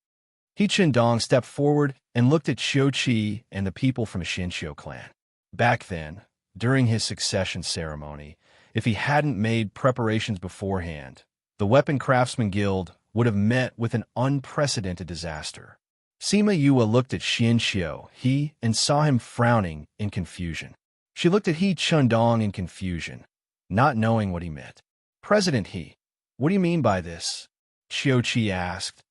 He Qindong stepped forward and looked at Xiao Qi and the people from the Xianxiu clan. Back then, during his succession ceremony, if he hadn't made preparations beforehand, the Weapon Craftsman Guild would have met with an unprecedented disaster. Sima Yue looked at Xianxiu and saw him frowning in confusion. She looked at He Chundong in confusion, not knowing what he meant. President He, what do you mean by this? Xiao Qi asked.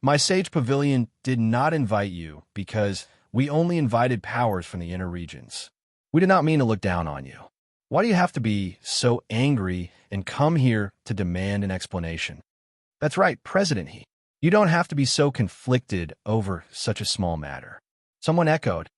My Sage Pavilion did not invite you because we only invited powers from the inner regions. We did not mean to look down on you. Why do you have to be so angry and come here to demand an explanation? That's right, President He. You don't have to be so conflicted over such a small matter. Someone echoed.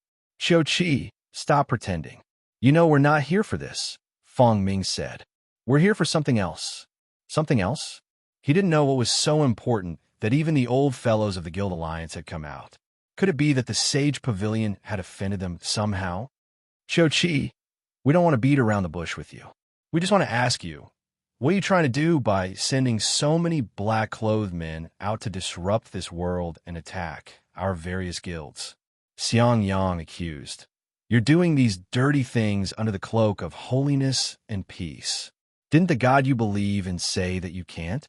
Xiao Qi, stop pretending. You know we're not here for this, Fong Ming said. We're here for something else. Something else? He didn't know what was so important that even the old fellows of the Guild Alliance had come out. Could it be that the Sage Pavilion had offended them somehow? Xiao Qi, we don't want to beat around the bush with you. We just want to ask you, what are you trying to do by sending so many black-clothed men out to disrupt this world and attack our various guilds? Xiang Yang accused. You're doing these dirty things under the cloak of holiness and peace. Didn't the God you believe in say that you can't?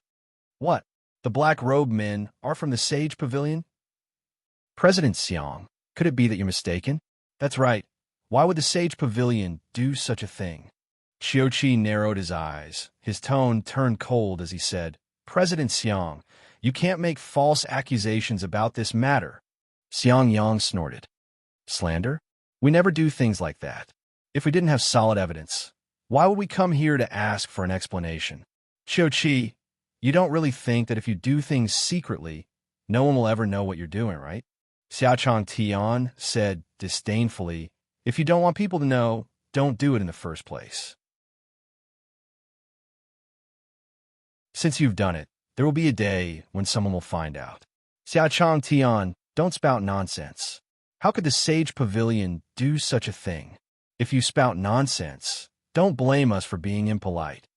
What? The black-robed men are from the Sage Pavilion? President Xiang, could it be that you're mistaken? That's right. Why would the Sage Pavilion do such a thing? Xiao Qi narrowed his eyes. His tone turned cold as he said, President Xiang, you can't make false accusations about this matter. Xiang Yang snorted. Slander? We never do things like that. If we didn't have solid evidence, why would we come here to ask for an explanation? Xiao Qi, you don't really think that if you do things secretly, no one will ever know what you're doing, right? Xiaochang Tian said disdainfully, if you don't want people to know, don't do it in the first place. Since you've done it, there will be a day when someone will find out. Xiaochang Tian, don't spout nonsense. How could the Sage Pavilion do such a thing? If you spout nonsense, don't blame us for being impolite.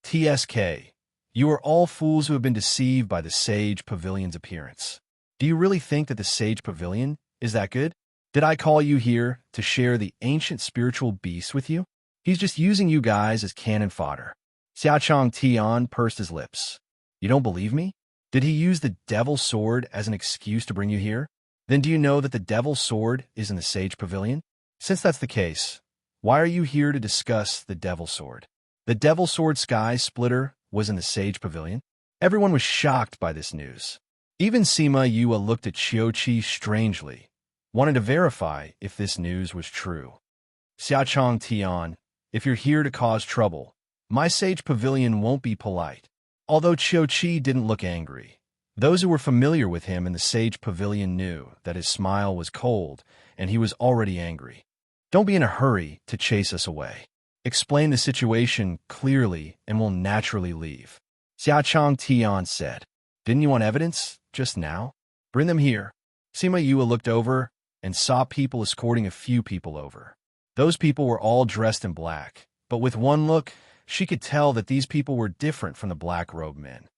TSK, You are all fools who have been deceived by the Sage Pavilion's appearance. Do you really think that the Sage Pavilion is that good? Did I call you here to share the ancient spiritual beast with you? He's just using you guys as cannon fodder. Xiaochang Tian pursed his lips. You don't believe me? Did he use the Devil's Sword as an excuse to bring you here? Then do you know that the Devil's Sword is in the Sage Pavilion? Since that's the case, why are you here to discuss the Devil's Sword? The Devil's Sword Sky Splitter was in the Sage Pavilion? Everyone was shocked by this news. Even Sima Yue looked at Qiuqi strangely, wanted to verify if this news was true. Xiaochang Tian, if you're here to cause trouble, my Sage Pavilion won't be polite. Although Qiuqi didn't look angry, those who were familiar with him in the Sage Pavilion knew that his smile was cold and he was already angry. Don't be in a hurry to chase us away. Explain the situation clearly and we'll naturally leave. Xiaochang Tian said. Didn't you want evidence just now? Bring them here. Sima Yue looked over and saw people escorting a few people over. Those people were all dressed in black, but with one look, she could tell that these people were different from the black-robed men.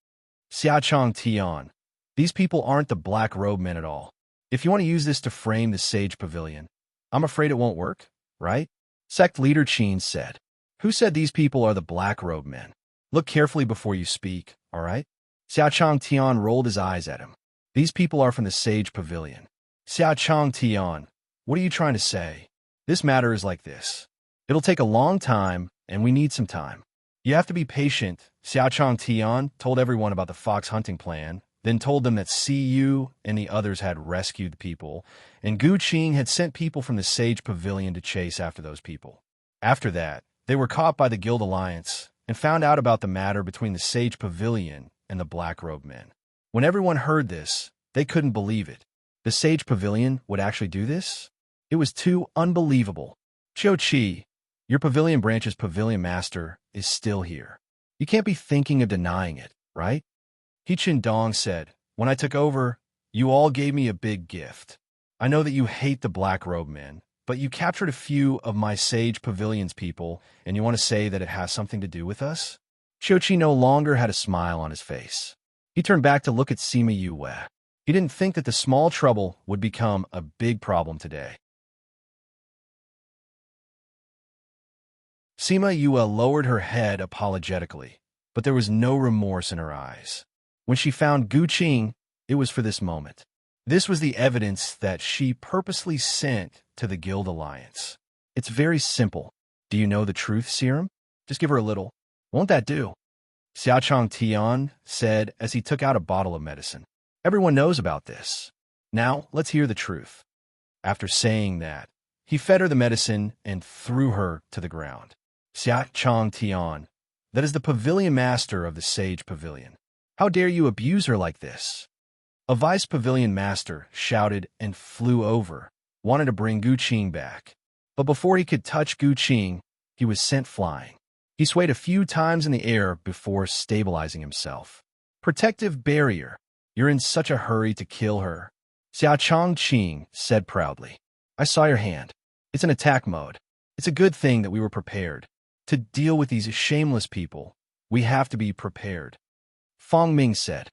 Xiaochang Tian, these people aren't the black-robed men at all. If you want to use this to frame the Sage Pavilion, I'm afraid it won't work, right? Sect leader Qin said. Who said these people are the black-robed men? Look carefully before you speak, all right? Xiaochang Tian rolled his eyes at him. These people are from the Sage Pavilion. Xiaochang Tian, what are you trying to say? This matter is like this. It'll take a long time, and we need some time. You have to be patient. Xiaochang Tian told everyone about the fox hunting plan, then told them that Siyu and the others had rescued the people, and Gu Qing had sent people from the Sage Pavilion to chase after those people. After that, they were caught by the Guild Alliance and found out about the matter between the Sage Pavilion and the black-robed men. When everyone heard this, they couldn't believe it. The Sage Pavilion would actually do this? It was too unbelievable. Qiuqi, your Pavilion Branch's Pavilion Master is still here. You can't be thinking of denying it, right? He Qindong said, when I took over, you all gave me a big gift. I know that you hate the black-robed men, but you captured a few of my Sage Pavilion's people, and you want to say that it has something to do with us? Qiuqi no longer had a smile on his face. He turned back to look at Sima Yue. He didn't think that the small trouble would become a big problem today. Sima Yue lowered her head apologetically, but there was no remorse in her eyes. When she found Gu Qing, it was for this moment. This was the evidence that she purposely sent to the Guild Alliance. It's very simple. Do you know the truth serum? Just give her a little. Won't that do? Xiaochang Tian said as he took out a bottle of medicine. Everyone knows about this. Now, let's hear the truth. After saying that, he fed her the medicine and threw her to the ground. Xiaochang Tian, that is the Pavilion Master of the Sage Pavilion. How dare you abuse her like this? A Vice Pavilion Master shouted and flew over, wanted to bring Gu Qing back. But before he could touch Gu Qing, he was sent flying. He swayed a few times in the air before stabilizing himself. Protective barrier. You're in such a hurry to kill her. Xiaochang Qing said proudly. I saw your hand. It's in attack mode. It's a good thing that we were prepared. To deal with these shameless people, we have to be prepared. Fong Ming said.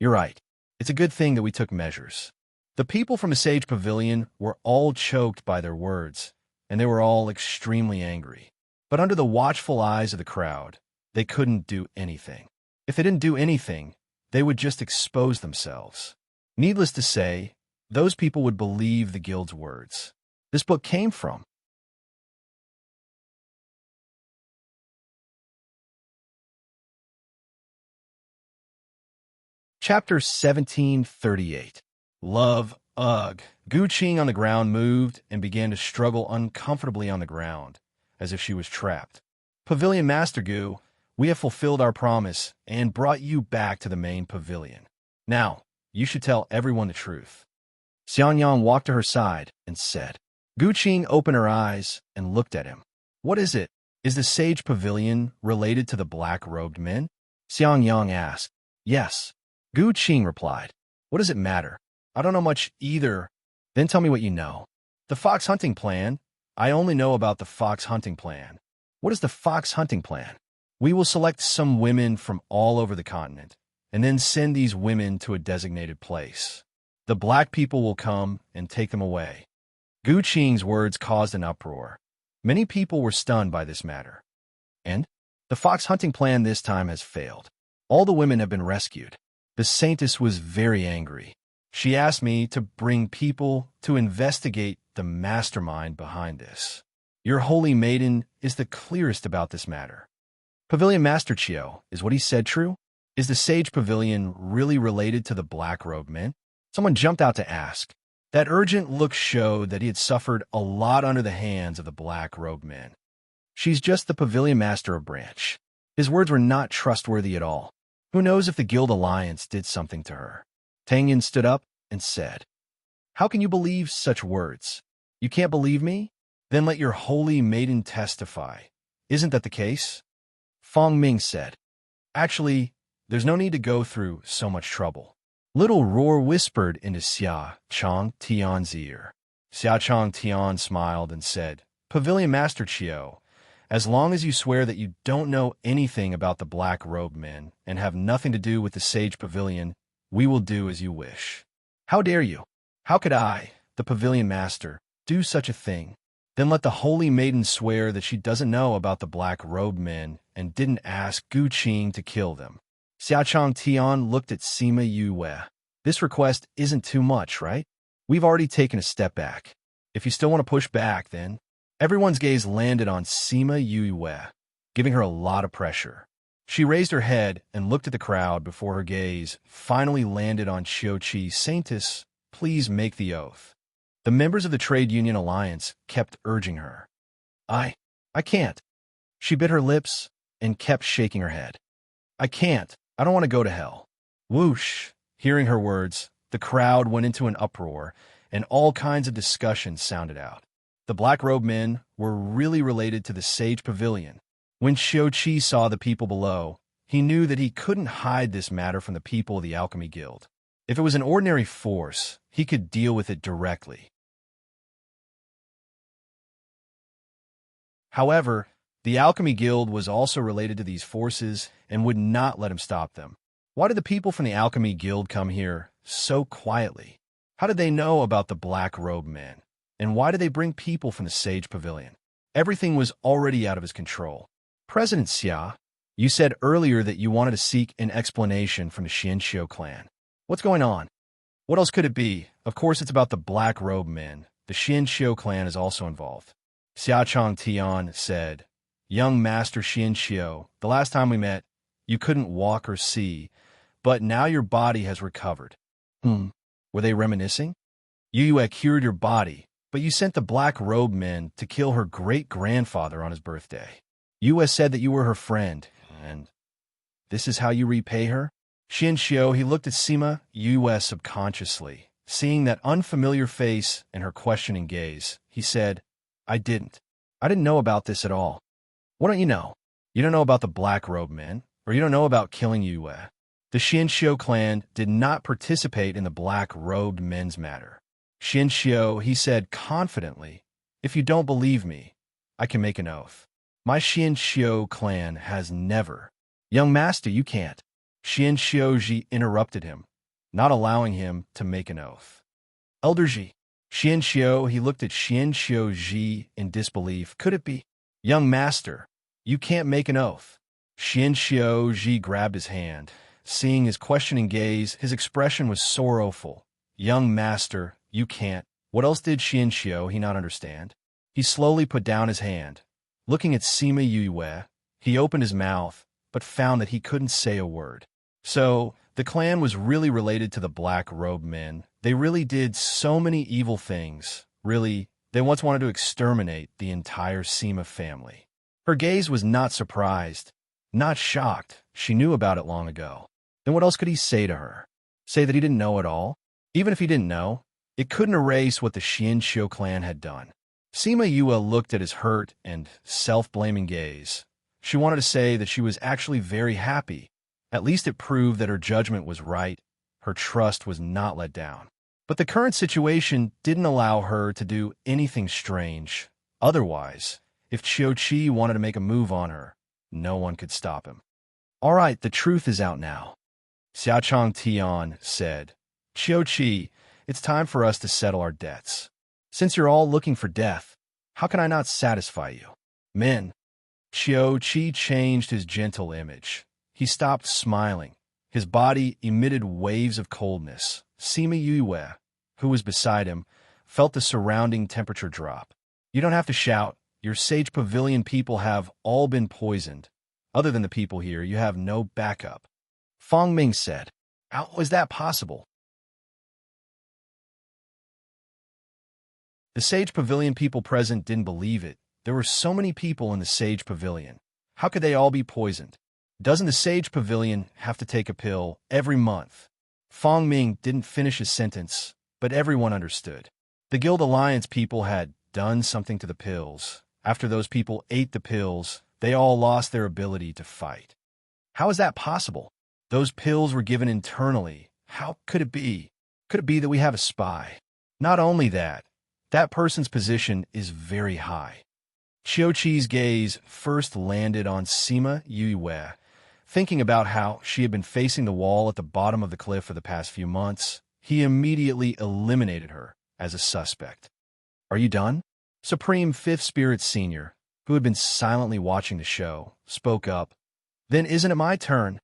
You're right. It's a good thing that we took measures. The people from the Sage Pavilion were all choked by their words, and they were all extremely angry. But under the watchful eyes of the crowd, they couldn't do anything. If they didn't do anything, they would just expose themselves. Needless to say, those people would believe the guild's words. This book came from. Chapter 1738. Love, ugh. Gu Qing on the ground moved and began to struggle uncomfortably on the ground, as if she was trapped. Pavilion Master Gu, we have fulfilled our promise and brought you back to the main pavilion. Now, you should tell everyone the truth. Xiangyang walked to her side and said. Gu Qing opened her eyes and looked at him. What is it? Is the Sage Pavilion related to the black-robed men? Xiangyang asked. Yes. Gu Qing replied. What does it matter? I don't know much either. Then tell me what you know. The fox hunting plan? I only know about the fox hunting plan. What is the fox hunting plan? We will select some women from all over the continent, and then send these women to a designated place. The black people will come and take them away. Gu Qing's words caused an uproar. Many people were stunned by this matter. And the fox hunting plan this time has failed. All the women have been rescued. The saintess was very angry. She asked me to bring people to investigate the mastermind behind this. Your holy maiden is the clearest about this matter. Pavilion Master Chiu, is what he said true? Is the Sage Pavilion really related to the black-robed men? Someone jumped out to ask. That urgent look showed that he had suffered a lot under the hands of the black-robed men. She's just the Pavilion Master of Branch. His words were not trustworthy at all. Who knows if the Guild Alliance did something to her? Tang Yin stood up and said, How can you believe such words? You can't believe me? Then let your holy maiden testify. Isn't that the case? Fong Ming said, Actually, there's no need to go through so much trouble. Little Roar whispered into Xia Chong Tian's ear. Xia Chong Tian smiled and said, Pavilion Master Chiu, as long as you swear that you don't know anything about the black-robed men and have nothing to do with the Sage Pavilion, we will do as you wish. How dare you? How could I, the Pavilion Master, do such a thing? Then let the holy maiden swear that she doesn't know about the black-robed men and didn't ask Gu Qing to kill them. Xia Chong Tian looked at Sima Yue. This request isn't too much, right? We've already taken a step back. If you still want to push back, then... Everyone's gaze landed on Sima Yue, giving her a lot of pressure. She raised her head and looked at the crowd before her gaze finally landed on Xiuqi. Saintess, please make the oath. The members of the Trade Union Alliance kept urging her. I can't. She bit her lips and kept shaking her head. I can't. I don't want to go to hell. Whoosh! Hearing her words, the crowd went into an uproar, and all kinds of discussions sounded out. The black-robed men were really related to the Sage Pavilion. When Xiuqi saw the people below, he knew that he couldn't hide this matter from the people of the Alchemy Guild. If it was an ordinary force, he could deal with it directly. However, the Alchemy Guild was also related to these forces and would not let him stop them. Why did the people from the Alchemy Guild come here so quietly? How did they know about the black-robed men? And why did they bring people from the Sage Pavilion? Everything was already out of his control. President Xia, you said earlier that you wanted to seek an explanation from the Xianxiu clan. What's going on? What else could it be? Of course it's about the black-robed men. The Xianxiu clan is also involved. Xia Chong Tian said, Young Master Xianxiu, the last time we met, you couldn't walk or see, but now your body has recovered. Were they reminiscing? Yue cured your body, but you sent the black-robed men to kill her great-grandfather on his birthday. Yue said that you were her friend, and this is how you repay her? Xianxiu, he looked at Sima Yue subconsciously. Seeing that unfamiliar face and her questioning gaze, he said, I didn't know about this at all. What don't you know? You don't know about the black-robed men, or you don't know about killing Yue. The Xianxiu clan did not participate in the black-robed men's matter. Xianxiu, he said confidently, if you don't believe me, I can make an oath. My Xianxiu clan has never. Young master, you can't. Xianxiu Ji interrupted him, not allowing him to make an oath. Elder Ji. Xianxiu, he looked at Xianxiu Ji in disbelief. Could it be? Young master, you can't make an oath. Xianxiu Ji grabbed his hand. Seeing his questioning gaze, his expression was sorrowful. Young master, you can't. What else did Xianxiu he not understand? He slowly put down his hand. Looking at Sima Yue, he opened his mouth, but found that he couldn't say a word. So, the clan was really related to the black-robed men. They really did so many evil things. Really, they once wanted to exterminate the entire Sima family. Her gaze was not surprised, not shocked. She knew about it long ago. Then what else could he say to her? Say that he didn't know at all? Even if he didn't know, it couldn't erase what the Xianxiu clan had done. Sima Yue looked at his hurt and self-blaming gaze. She wanted to say that she was actually very happy. At least it proved that her judgment was right. Her trust was not let down. But the current situation didn't allow her to do anything strange. Otherwise, if Xiuqi wanted to make a move on her, no one could stop him. All right, the truth is out now, Xiaochang Tian said. Qiu Qi, it's time for us to settle our debts. Since you're all looking for death, how can I not satisfy you? Men. Qiu Qi changed his gentle image. He stopped smiling. His body emitted waves of coldness. Sima Yue, who was beside him, felt the surrounding temperature drop. You don't have to shout. Your Sage Pavilion people have all been poisoned. Other than the people here, you have no backup. Fang Ming said. How was that possible? The Sage Pavilion people present didn't believe it. There were so many people in the Sage Pavilion. How could they all be poisoned? Doesn't the Sage Pavilion have to take a pill every month? Fang Ming didn't finish his sentence, but everyone understood. The Guild Alliance people had done something to the pills. After those people ate the pills, they all lost their ability to fight. How is that possible? Those pills were given internally. How could it be? Could it be that we have a spy? Not only that, that person's position is very high. Qiu Qi's gaze first landed on Sima Yue. Thinking about how she had been facing the wall at the bottom of the cliff for the past few months, he immediately eliminated her as a suspect. Are you done? Supreme Fifth Spirit Senior, who had been silently watching the show, spoke up. Then isn't it my turn?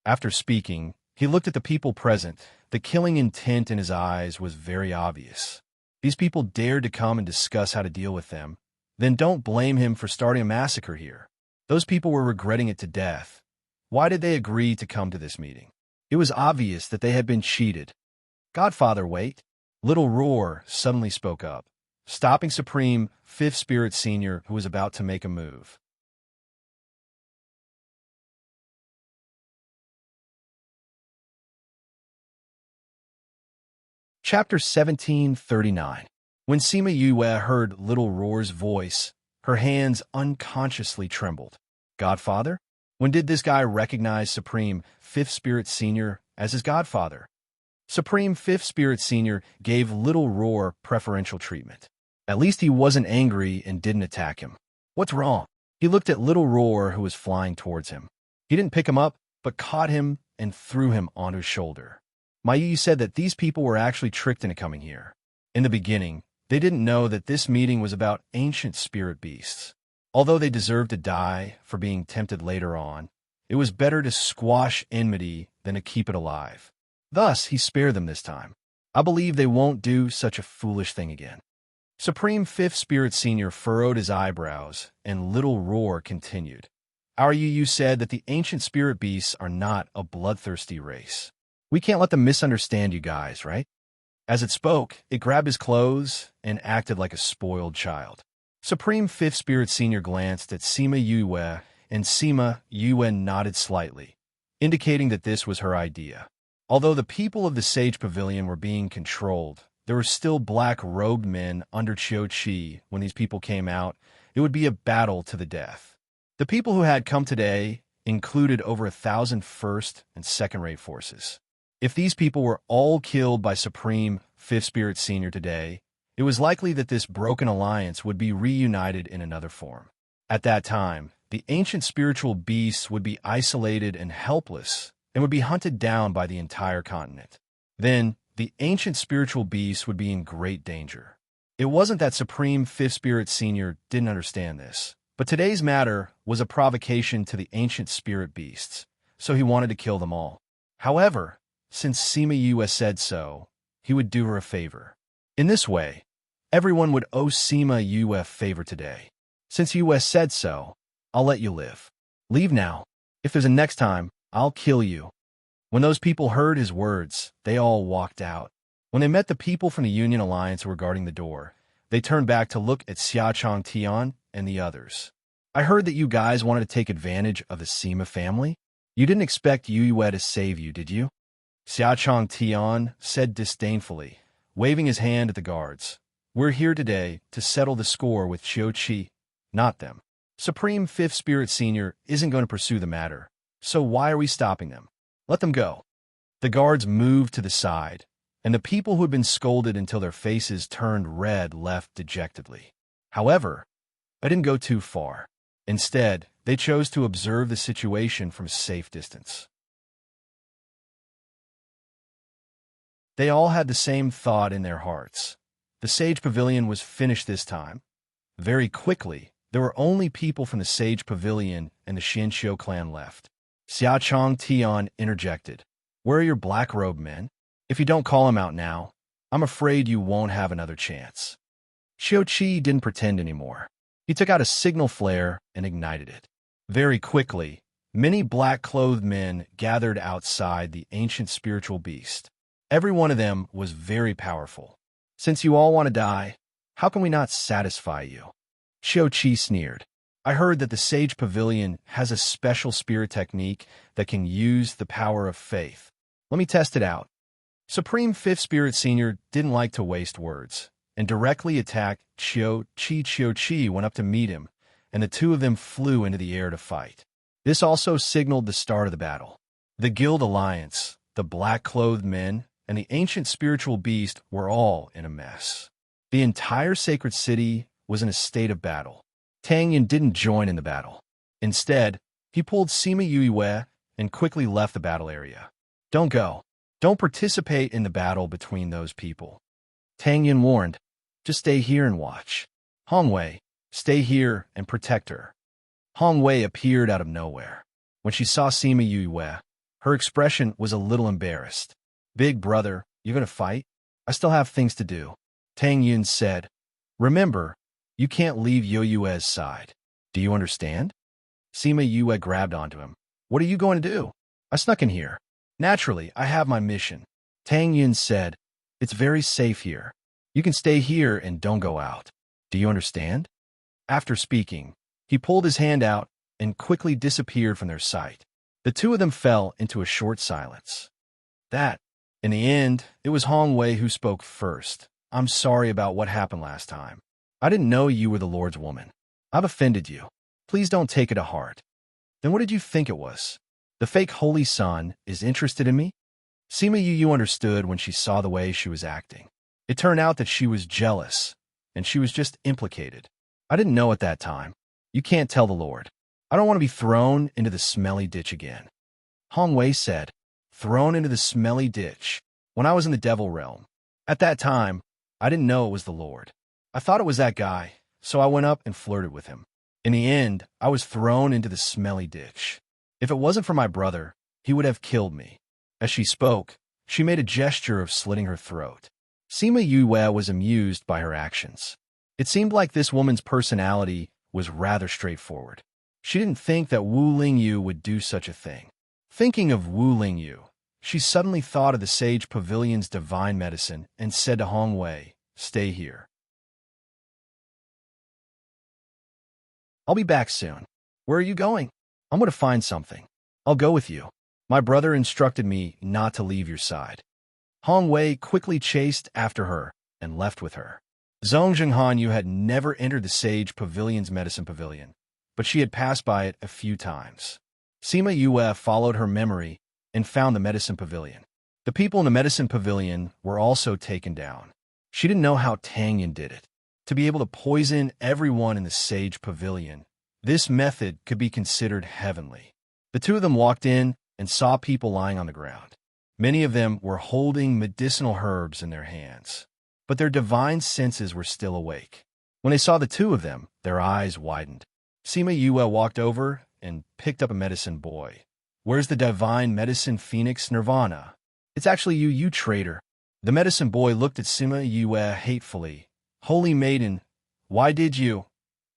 After speaking, he looked at the people present. The killing intent in his eyes was very obvious. These people dared to come and discuss how to deal with them. Then don't blame him for starting a massacre here. Those people were regretting it to death. Why did they agree to come to this meeting? It was obvious that they had been cheated. Godfather, wait. Little Roar suddenly spoke up, stopping Supreme Fifth Spirit Senior, who was about to make a move. Chapter 1739. When Sima Yue heard Little Roar's voice, her hands unconsciously trembled. Godfather? When did this guy recognize Supreme Fifth Spirit Senior as his godfather? Supreme Fifth Spirit Senior gave Little Roar preferential treatment. At least he wasn't angry and didn't attack him. What's wrong? He looked at Little Roar, who was flying towards him. He didn't pick him up, but caught him and threw him onto his shoulder. Mai said that these people were actually tricked into coming here. In the beginning, they didn't know that this meeting was about ancient spirit beasts. Although they deserved to die for being tempted later on, it was better to squash enmity than to keep it alive. Thus, he spared them this time. I believe they won't do such a foolish thing again. Supreme Fifth Spirit Senior furrowed his eyebrows, and Little Roar continued. Our Yu said that the ancient spirit beasts are not a bloodthirsty race. We can't let them misunderstand you guys, right? As it spoke, it grabbed his clothes and acted like a spoiled child. Supreme Fifth Spirit Senior glanced at Sima Yue, and Sima Yue nodded slightly, indicating that this was her idea. Although the people of the Sage Pavilion were being controlled, there were still black-robed men under Qiu Qi. When these people came out, it would be a battle to the death. The people who had come today included over 1,000 first and second-rate forces. If these people were all killed by Supreme Fifth Spirit Senior today, it was likely that this broken alliance would be reunited in another form. At that time, the ancient spiritual beasts would be isolated and helpless and would be hunted down by the entire continent. Then, the ancient spiritual beasts would be in great danger. It wasn't that Supreme Fifth Spirit Senior didn't understand this, but today's matter was a provocation to the ancient spirit beasts, so he wanted to kill them all. However, since Sima Yue said so, he would do her a favor. In this way, everyone would owe Sima Yue a favor today. Since Yue said so, I'll let you live. Leave now. If there's a next time, I'll kill you. When those people heard his words, they all walked out. When they met the people from the Union Alliance who were guarding the door, they turned back to look at Xiaochang Tian and the others. I heard that you guys wanted to take advantage of the Sima family. You didn't expect Yue to save you, did you? Xiaochang Tian said disdainfully, waving his hand at the guards. We're here today to settle the score with Qiu Qi, not them. Supreme Fifth Spirit Senior isn't going to pursue the matter, so why are we stopping them? Let them go. The guards moved to the side, and the people who had been scolded until their faces turned red left dejectedly. However, I didn't go too far. Instead, They chose to observe the situation from a safe distance. They all had the same thought in their hearts. The Sage Pavilion was finished this time. Very quickly, there were only people from the Sage Pavilion and the Xianxiu clan left. Xia Chong Tian interjected. "Where are your black-robed men? If you don't call them out now, I'm afraid you won't have another chance." Xiao Qi didn't pretend anymore. He took out a signal flare and ignited it. Very quickly, many black-clothed men gathered outside the ancient spiritual beast. Every one of them was very powerful. "Since you all want to die, how can we not satisfy you?" Xiao Qi sneered. "I heard that the Sage Pavilion has a special spirit technique that can use the power of faith. Let me test it out." Supreme Fifth Spirit Senior didn't like to waste words, and directly attacked Xiao Qi. Xiao Qi went up to meet him, and the two of them flew into the air to fight. This also signaled the start of the battle. The Guild Alliance, the black-clothed men, and the ancient spiritual beast were all in a mess. The entire sacred city was in a state of battle. Tang Yin didn't join in the battle. Instead, he pulled Sima Yue and quickly left the battle area. "Don't go. Don't participate in the battle between those people." Tang Yin warned. "Just stay here and watch. Hong Wei, stay here and protect her." Hong Wei appeared out of nowhere. When she saw Sima Yue, her expression was a little embarrassed. "Big brother, you're going to fight? I still have things to do." Tang Yin said. "Remember, you can't leave Yo Yue's side. Do you understand?" Sima Yue grabbed onto him. "What are you going to do?" "I snuck in here. Naturally, I have my mission." Tang Yin said. "It's very safe here. You can stay here and don't go out. Do you understand?" After speaking, he pulled his hand out and quickly disappeared from their sight. The two of them fell into a short silence. In the end, it was Hong Wei who spoke first. "I'm sorry about what happened last time. I didn't know you were the Lord's woman. I've offended you. Please don't take it to heart." "Then what did you think it was? The fake Holy Sun is interested in me?" Sima Yu understood when she saw the way she was acting. It turned out that she was jealous, and she was just implicated. "I didn't know at that time. You can't tell the Lord. I don't want to be thrown into the smelly ditch again." Hong Wei said. "Thrown into the smelly ditch. When I was in the Devil Realm. At that time, I didn't know it was the Lord. I thought it was that guy, so I went up and flirted with him. In the end, I was thrown into the smelly ditch. If it wasn't for my brother, he would have killed me." As she spoke, she made a gesture of slitting her throat. Sima Yue was amused by her actions. It seemed like this woman's personality was rather straightforward. She didn't think that Wu Lingyu would do such a thing. Thinking of Wu Lingyu, she suddenly thought of the Sage Pavilion's divine medicine and said to Hong Wei, "Stay here. I'll be back soon." "Where are you going?" "I'm going to find something. I'll go with you. My brother instructed me not to leave your side." Hong Wei quickly chased after her and left with her. Zhong Zhenghanyu had never entered the Sage Pavilion's medicine pavilion, but she had passed by it a few times. Sima Yue followed her memory and found the medicine pavilion. The people in the medicine pavilion were also taken down. She didn't know how Tang Yin did it. To be able to poison everyone in the Sage Pavilion, this method could be considered heavenly. The two of them walked in and saw people lying on the ground. Many of them were holding medicinal herbs in their hands, but their divine senses were still awake. When they saw the two of them, their eyes widened. Sima Yue walked over and picked up a medicine boy. "Where's the divine medicine phoenix Nirvana?" "It's actually you, you traitor." The medicine boy looked at Sima Yue hatefully. "Holy maiden, why did you—"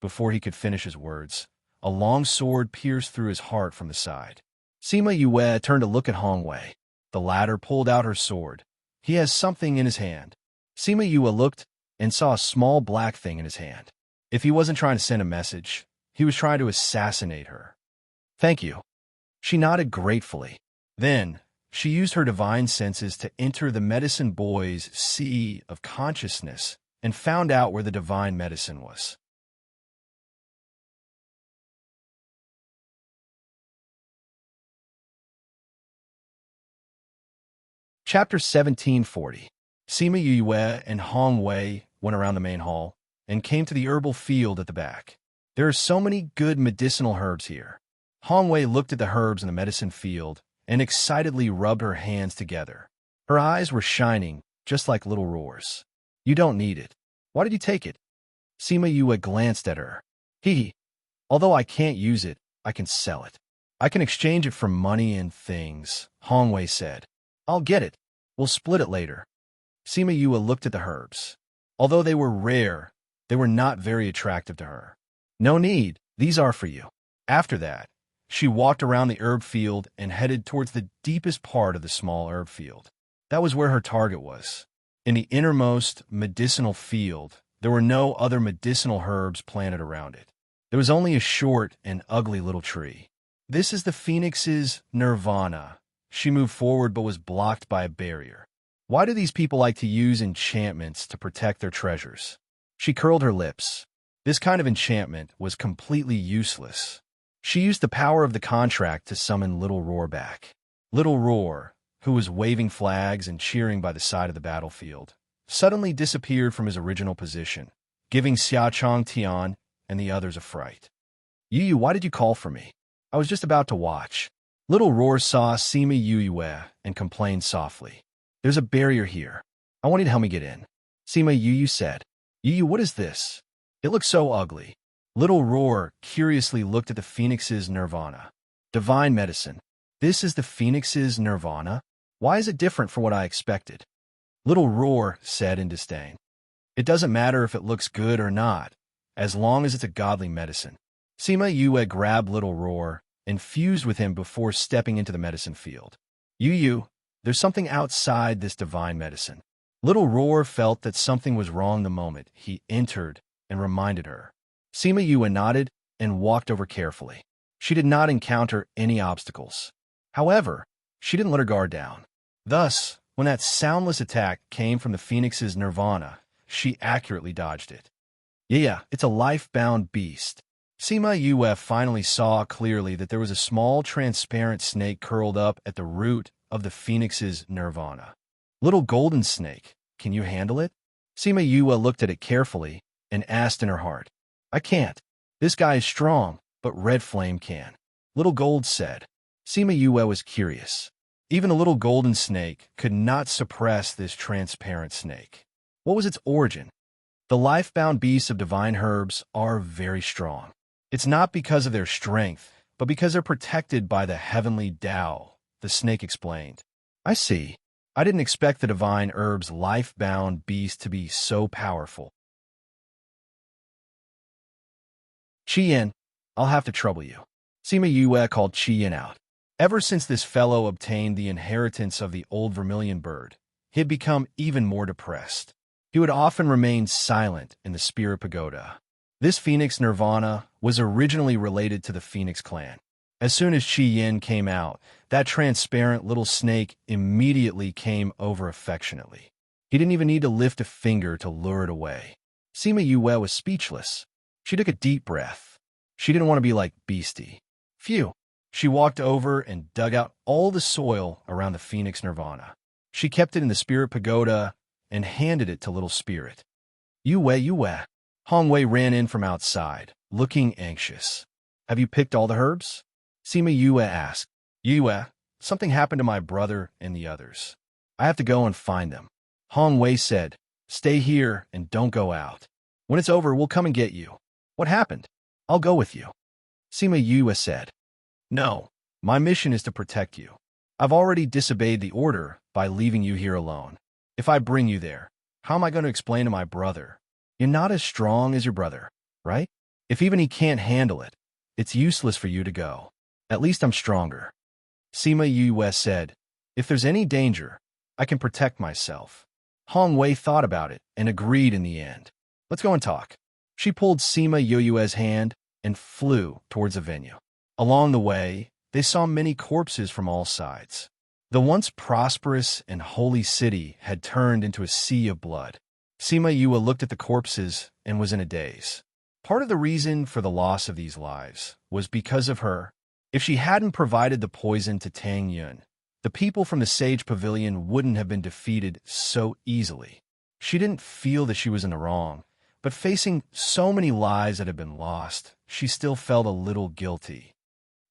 Before he could finish his words, a long sword pierced through his heart from the side. Sima Yue turned to look at Hong Wei. The latter pulled out her sword. "He has something in his hand." Sima Yue looked and saw a small black thing in his hand. If he wasn't trying to send a message, he was trying to assassinate her. "Thank you." She nodded gratefully. Then, she used her divine senses to enter the medicine boy's sea of consciousness and found out where the divine medicine was. Chapter 1740. Sima Yue and Hong Wei went around the main hall and came to the herbal field at the back. There are so many good medicinal herbs here. Hongwei looked at the herbs in the medicine field and excitedly rubbed her hands together. Her eyes were shining, just like little roars. You don't need it. Why did you take it? Sima Yue glanced at her. Hee. Although I can't use it, I can sell it. I can exchange it for money and things, Hongwei said. I'll get it. We'll split it later. Sima Yue looked at the herbs. Although they were rare, they were not very attractive to her. No need, these are for you. After that, she walked around the herb field and headed towards the deepest part of the small herb field. That was where her target was. In the innermost medicinal field, there were no other medicinal herbs planted around it. There was only a short and ugly little tree. This is the phoenix's nirvana. She moved forward but was blocked by a barrier. Why do these people like to use enchantments to protect their treasures? She curled her lips. This kind of enchantment was completely useless. She used the power of the contract to summon Little Roar back. Little Roar, who was waving flags and cheering by the side of the battlefield, suddenly disappeared from his original position, giving Xiaochang Tian and the others a fright. Yu, why did you call for me? I was just about to watch. Little Roar saw Sima Yue and complained softly. There's a barrier here. I want you to help me get in. Sima Yue said. Yu, what is this? It looks so ugly. Little Roar curiously looked at the phoenix's nirvana. Divine medicine. This is the phoenix's nirvana? Why is it different from what I expected? Little Roar said in disdain. It doesn't matter if it looks good or not, as long as it's a godly medicine. Sima Yue grabbed Little Roar and fused with him before stepping into the medicine field. Yu, there's something outside this divine medicine. Little Roar felt that something was wrong the moment he entered and reminded her. Sima Yue nodded and walked over carefully. She did not encounter any obstacles. However, she didn't let her guard down. Thus, when that soundless attack came from the phoenix's nirvana, she accurately dodged it. Yeah, it's a life-bound beast. Sima Yue finally saw clearly that there was a small transparent snake curled up at the root of the phoenix's nirvana. Little golden snake, can you handle it? Sima Yue looked at it carefully and asked in her heart. I can't. This guy is strong, but Red Flame can. Little Gold said. Sima Yue was curious. Even the little golden snake could not suppress this transparent snake. What was its origin? The life-bound beasts of divine herbs are very strong. It's not because of their strength, but because they're protected by the heavenly Tao, the snake explained. I see. I didn't expect the divine herb's life-bound beast to be so powerful. Qian, I'll have to trouble you. Sima Yue called Qian out. Ever since this fellow obtained the inheritance of the old vermilion bird, he had become even more depressed. He would often remain silent in the spirit pagoda. This phoenix nirvana was originally related to the Phoenix clan. As soon as Qian came out, that transparent little snake immediately came over affectionately. He didn't even need to lift a finger to lure it away. Sima Yue was speechless. She took a deep breath. She didn't want to be like Beastie. Phew. She walked over and dug out all the soil around the Phoenix Nirvana. She kept it in the Spirit Pagoda and handed it to Little Spirit. Yue. Hongwei ran in from outside, looking anxious. Have you picked all the herbs? Sima Yue asked. Yue, something happened to my brother and the others. I have to go and find them. Hongwei said, stay here and don't go out. When it's over, we'll come and get you. What happened? I'll go with you. Sima Yue said. No, my mission is to protect you. I've already disobeyed the order by leaving you here alone. If I bring you there, how am I going to explain to my brother? You're not as strong as your brother, right? If even he can't handle it, it's useless for you to go. At least I'm stronger. Sima Yue said, if there's any danger, I can protect myself. Hongwei thought about it and agreed in the end. Let's go and talk. She pulled Sima Yue's hand and flew towards the venue. Along the way, they saw many corpses from all sides. The once prosperous and holy city had turned into a sea of blood. Sima Yue looked at the corpses and was in a daze. Part of the reason for the loss of these lives was because of her. If she hadn't provided the poison to Tang Yun, the people from the Sage Pavilion wouldn't have been defeated so easily. She didn't feel that she was in the wrong, but facing so many lives that had been lost, she still felt a little guilty.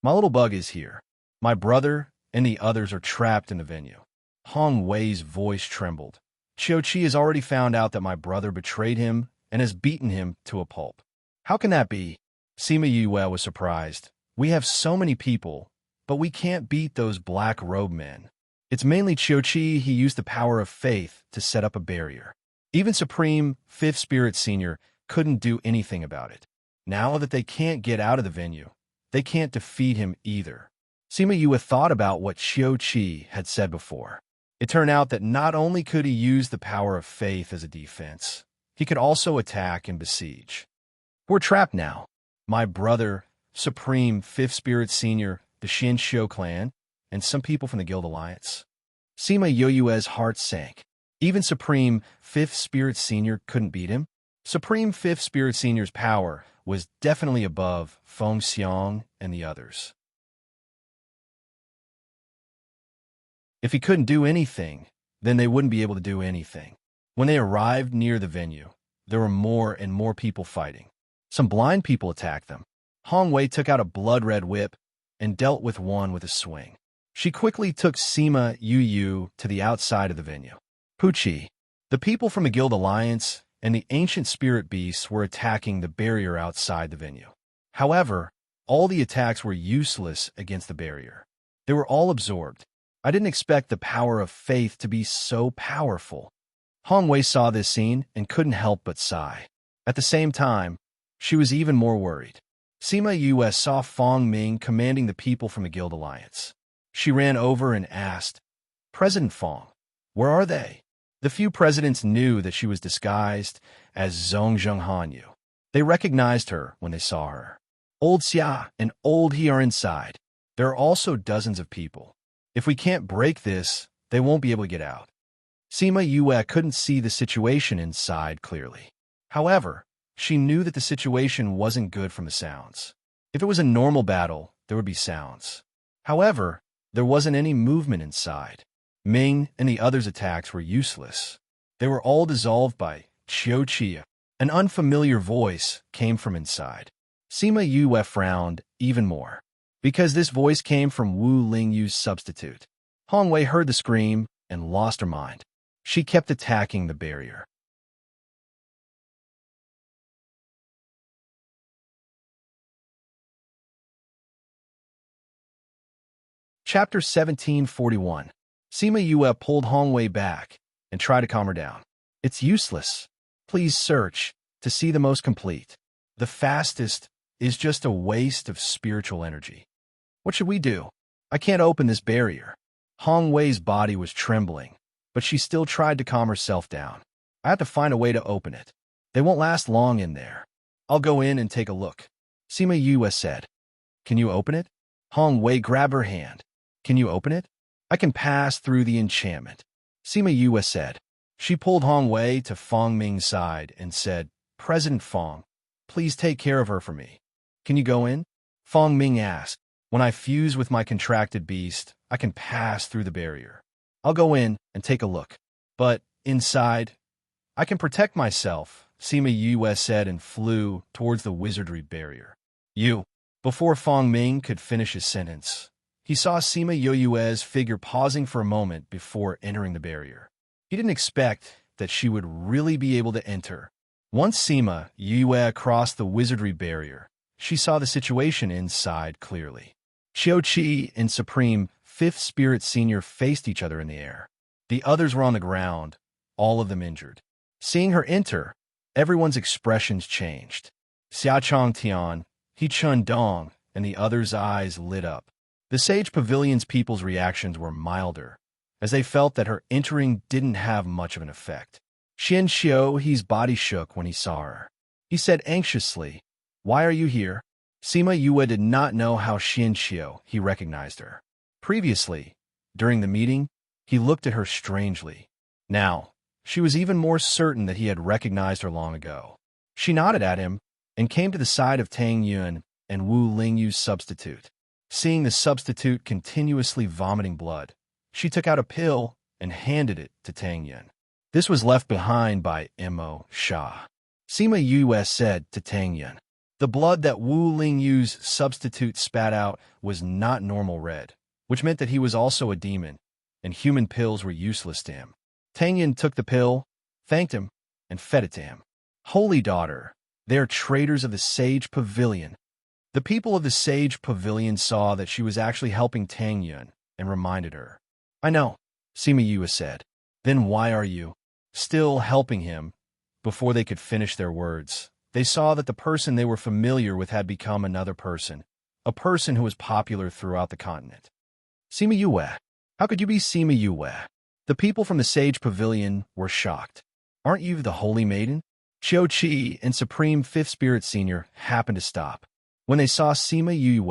My little bug is here. My brother and the others are trapped in the venue. Hong Wei's voice trembled. Qiuqi has already found out that my brother betrayed him and has beaten him to a pulp. How can that be? Sima Yue was surprised. We have so many people, but we can't beat those black-robed men. It's mainly Qiuqi. He used the power of faith to set up a barrier. Even Supreme, 5th Spirit Senior, couldn't do anything about it. Now that they can't get out of the venue, they can't defeat him either. Sima Yue thought about what Qiuqi had said before. It turned out that not only could he use the power of faith as a defense, he could also attack and besiege. We're trapped now. My brother, Supreme, 5th Spirit Senior, the Xianxiu clan, and some people from the Guild Alliance. Sima Yue's heart sank. Even Supreme, 5th Spirit Senior couldn't beat him. Supreme 5th Spirit Senior's power was definitely above Feng Xiong and the others. If he couldn't do anything, then they wouldn't be able to do anything. When they arrived near the venue, there were more and more people fighting. Some blind people attacked them. Hong Wei took out a blood-red whip and dealt with one with a swing. She quickly took Sima Yu to the outside of the venue. Puchi, the people from the Guild Alliance, and the ancient spirit beasts were attacking the barrier outside the venue. However, all the attacks were useless against the barrier. They were all absorbed. I didn't expect the power of faith to be so powerful. Hong Wei saw this scene and couldn't help but sigh. At the same time, she was even more worried. Sima Yue saw Fong Ming commanding the people from the Guild Alliance. She ran over and asked, "President Fong, where are they?" The few presidents knew that she was disguised as Zhong Zhenghanyu. They recognized her when they saw her. Old Xia and Old He are inside. There are also dozens of people. If we can't break this, they won't be able to get out. Sima Yue couldn't see the situation inside clearly. However, she knew that the situation wasn't good from the sounds. If it was a normal battle, there would be sounds. However, there wasn't any movement inside. Ming and the others' attacks were useless. They were all dissolved by Qiuqi. An unfamiliar voice came from inside. Sima Yue frowned even more, because this voice came from Wu Lingyu's substitute. Hong Wei heard the scream and lost her mind. She kept attacking the barrier. Chapter 1741. Sima Yue pulled Hong Wei back and tried to calm her down. It's useless. Please search to see the most complete. The fastest is just a waste of spiritual energy. What should we do? I can't open this barrier. Hong Wei's body was trembling, but she still tried to calm herself down. I have to find a way to open it. They won't last long in there. I'll go in and take a look. Sima Yue said. Can you open it? Hong Wei grabbed her hand. Can you open it? I can pass through the enchantment. Sima Yue said. She pulled Hong Wei to Fong Ming's side and said, President Fong, please take care of her for me. Can you go in? Fong Ming asked. When I fuse with my contracted beast, I can pass through the barrier. I'll go in and take a look. But inside, I can protect myself, Sima Yue said and flew towards the wizardry barrier. Before Fong Ming could finish his sentence, he saw Sima Yue's figure pausing for a moment before entering the barrier. He didn't expect that she would really be able to enter. Once Sima Yue crossed the wizardry barrier, she saw the situation inside clearly. Qiuqi and Supreme 5th Spirit Senior faced each other in the air. The others were on the ground, all of them injured. Seeing her enter, everyone's expressions changed. Xia Chongtian, He Chun Dong, and the others' eyes lit up. The Sage Pavilion's people's reactions were milder, as they felt that her entering didn't have much of an effect. Xian Xiu, his body shook when he saw her. He said anxiously, Why are you here? Sima Yue did not know how Xian Xiu he recognized her. Previously, during the meeting, he looked at her strangely. Now, she was even more certain that he had recognized her long ago. She nodded at him and came to the side of Tang Yun and Wu Lingyu's substitute. Seeing the substitute continuously vomiting blood, she took out a pill and handed it to Tang Yun. This was left behind by Mo Sha. Sima Yue said to Tang Yun, The blood that Wu Lingyu's substitute spat out was not normal red, which meant that he was also a demon, and human pills were useless to him. Tang Yin took the pill, thanked him, and fed it to him. Holy daughter, they are traitors of the Sage Pavilion. The people of the Sage Pavilion saw that she was actually helping Tang Yun and reminded her. I know, Sima Yue said. Then why are you still helping him? Before they could finish their words, they saw that the person they were familiar with had become another person, a person who was popular throughout the continent. Sima Yue, how could you be Sima Yue? The people from the Sage Pavilion were shocked. Aren't you the Holy Maiden? Qiu Qi and Supreme Fifth Spirit Senior happened to stop. When they saw Sima Yue,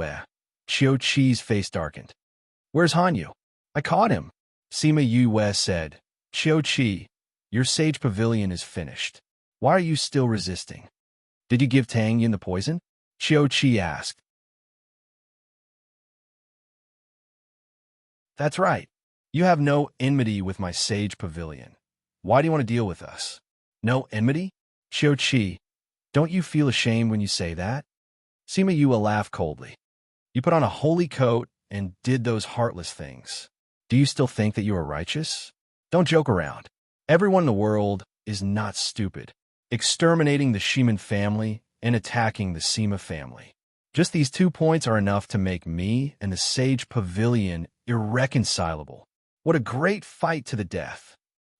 Qiu Qi's face darkened. Where's Hanyu? I caught him, Sima Yue said. Qiu Qi, your Sage Pavilion is finished. Why are you still resisting? Did you give Tang Yin the poison? Qiu Qi asked. That's right. You have no enmity with my Sage Pavilion. Why do you want to deal with us? No enmity? Qiu Qi, don't you feel ashamed when you say that? Sima Yue laughed coldly. You put on a holy coat and did those heartless things. Do you still think that you are righteous? Don't joke around. Everyone in the world is not stupid. Exterminating the Shiman family and attacking the Sima family. Just these 2 points are enough to make me and the Sage Pavilion irreconcilable. What a great fight to the death.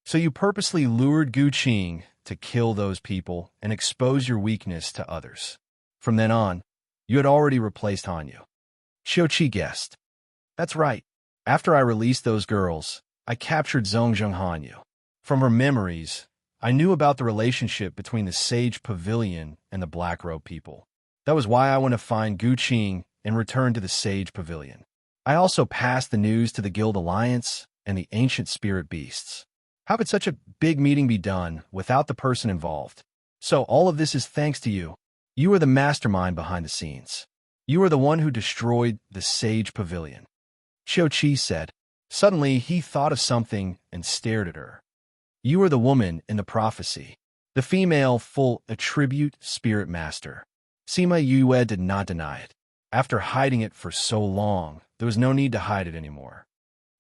So you purposely lured Gu Qing to kill those people and expose your weakness to others. From then on, you had already replaced Hanyu. Qiu Qi guessed. That's right. After I released those girls, I captured Zhongzheng Hanyu. From her memories, I knew about the relationship between the Sage Pavilion and the Black Robe people. That was why I went to find Gu Qing and return to the Sage Pavilion. I also passed the news to the Guild Alliance and the Ancient Spirit Beasts. How could such a big meeting be done without the person involved? So all of this is thanks to you. You are the mastermind behind the scenes. You are the one who destroyed the Sage Pavilion. Qiu Qi said. Suddenly, he thought of something and stared at her. You are the woman in the prophecy, the female full attribute spirit master. Sima Yue did not deny it. After hiding it for so long, there was no need to hide it anymore.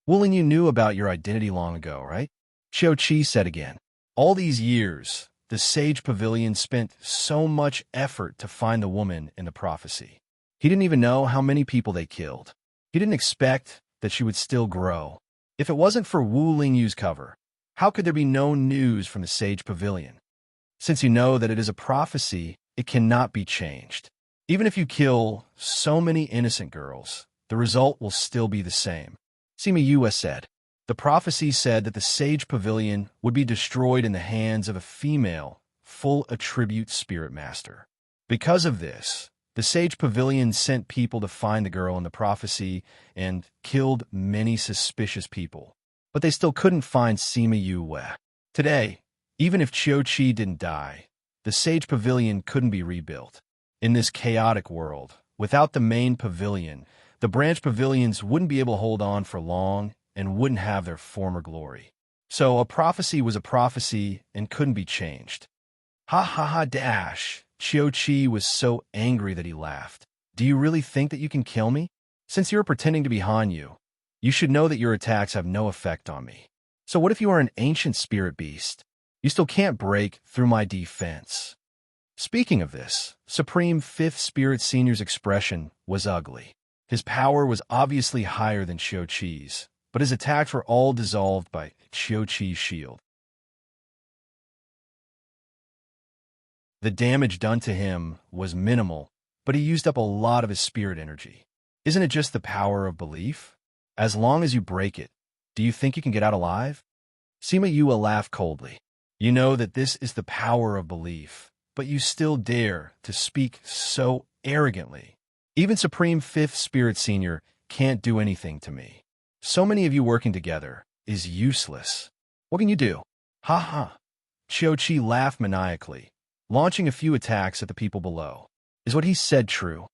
Wu Lingyu knew about your identity long ago, right? Qiu Qi said again. All these years, the Sage Pavilion spent so much effort to find the woman in the prophecy. He didn't even know how many people they killed. He didn't expect that she would still grow. If it wasn't for Wu Lingyu's cover, how could there be no news from the Sage Pavilion? Since you know that it is a prophecy, it cannot be changed. Even if you kill so many innocent girls, the result will still be the same. Sima Yue said. The prophecy said that the Sage Pavilion would be destroyed in the hands of a female, full attribute spirit master. Because of this, the Sage Pavilion sent people to find the girl in the prophecy and killed many suspicious people. But they still couldn't find Sima Yue. Today, even if Qiu Qi didn't die, the Sage Pavilion couldn't be rebuilt. In this chaotic world, without the main pavilion, the branch pavilions wouldn't be able to hold on for long and wouldn't have their former glory. So a prophecy was a prophecy and couldn't be changed. Ha ha ha dash! Qiu Qi was so angry that he laughed. Do you really think that you can kill me? Since you're pretending to be Hanyu, you should know that your attacks have no effect on me. So what if you are an ancient spirit beast? You still can't break through my defense. Speaking of this, Supreme Fifth Spirit Senior's expression was ugly. His power was obviously higher than Qiu Qi's, but his attacks were all dissolved by Qiu Qi's shield. The damage done to him was minimal, but he used up a lot of his spirit energy. Isn't it just the power of belief? As long as you break it, do you think you can get out alive? Sima Yue laughed coldly. You know that this is the power of belief, but you still dare to speak so arrogantly. Even Supreme Fifth Spirit Senior can't do anything to me. So many of you working together is useless. What can you do? Ha ha. Qiu Qi laughed maniacally, launching a few attacks at the people below. Is what he said true?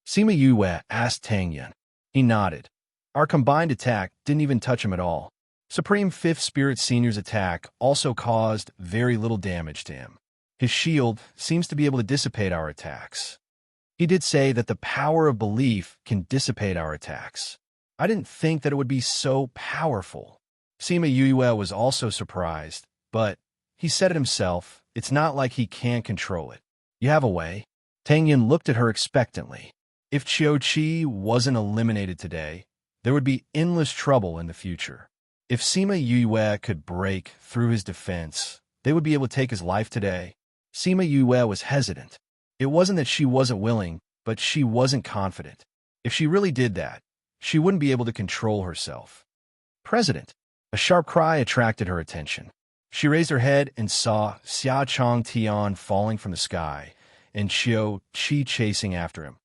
Sima Yue asked Tang Yin. He nodded. Our combined attack didn't even touch him at all. Supreme Fifth Spirit Senior's attack also caused very little damage to him. His shield seems to be able to dissipate our attacks. He did say that the power of belief can dissipate our attacks. I didn't think that it would be so powerful. Sima Yue was also surprised, but he said it himself, it's not like he can't control it. You have a way. Tang Yin looked at her expectantly. If Qiu Qi wasn't eliminated today, there would be endless trouble in the future. If Sima Yue could break through his defense, they would be able to take his life today. Sima Yue was hesitant. It wasn't that she wasn't willing, but she wasn't confident. If she really did that, she wouldn't be able to control herself. President. A sharp cry attracted her attention. She raised her head and saw Xia Chong Tian falling from the sky and Qiu Qi chasing after him.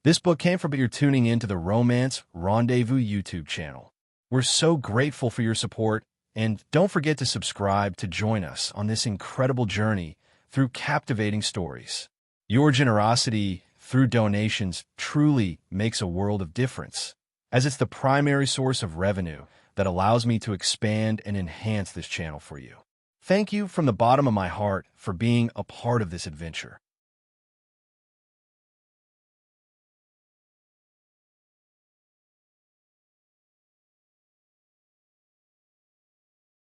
This book came from you're tuning into the Romance Rendezvous YouTube channel. We're so grateful for your support, and don't forget to subscribe to join us on this incredible journey through captivating stories. Your generosity through donations truly makes a world of difference, as it's the primary source of revenue that allows me to expand and enhance this channel for you. Thank you from the bottom of my heart for being a part of this adventure.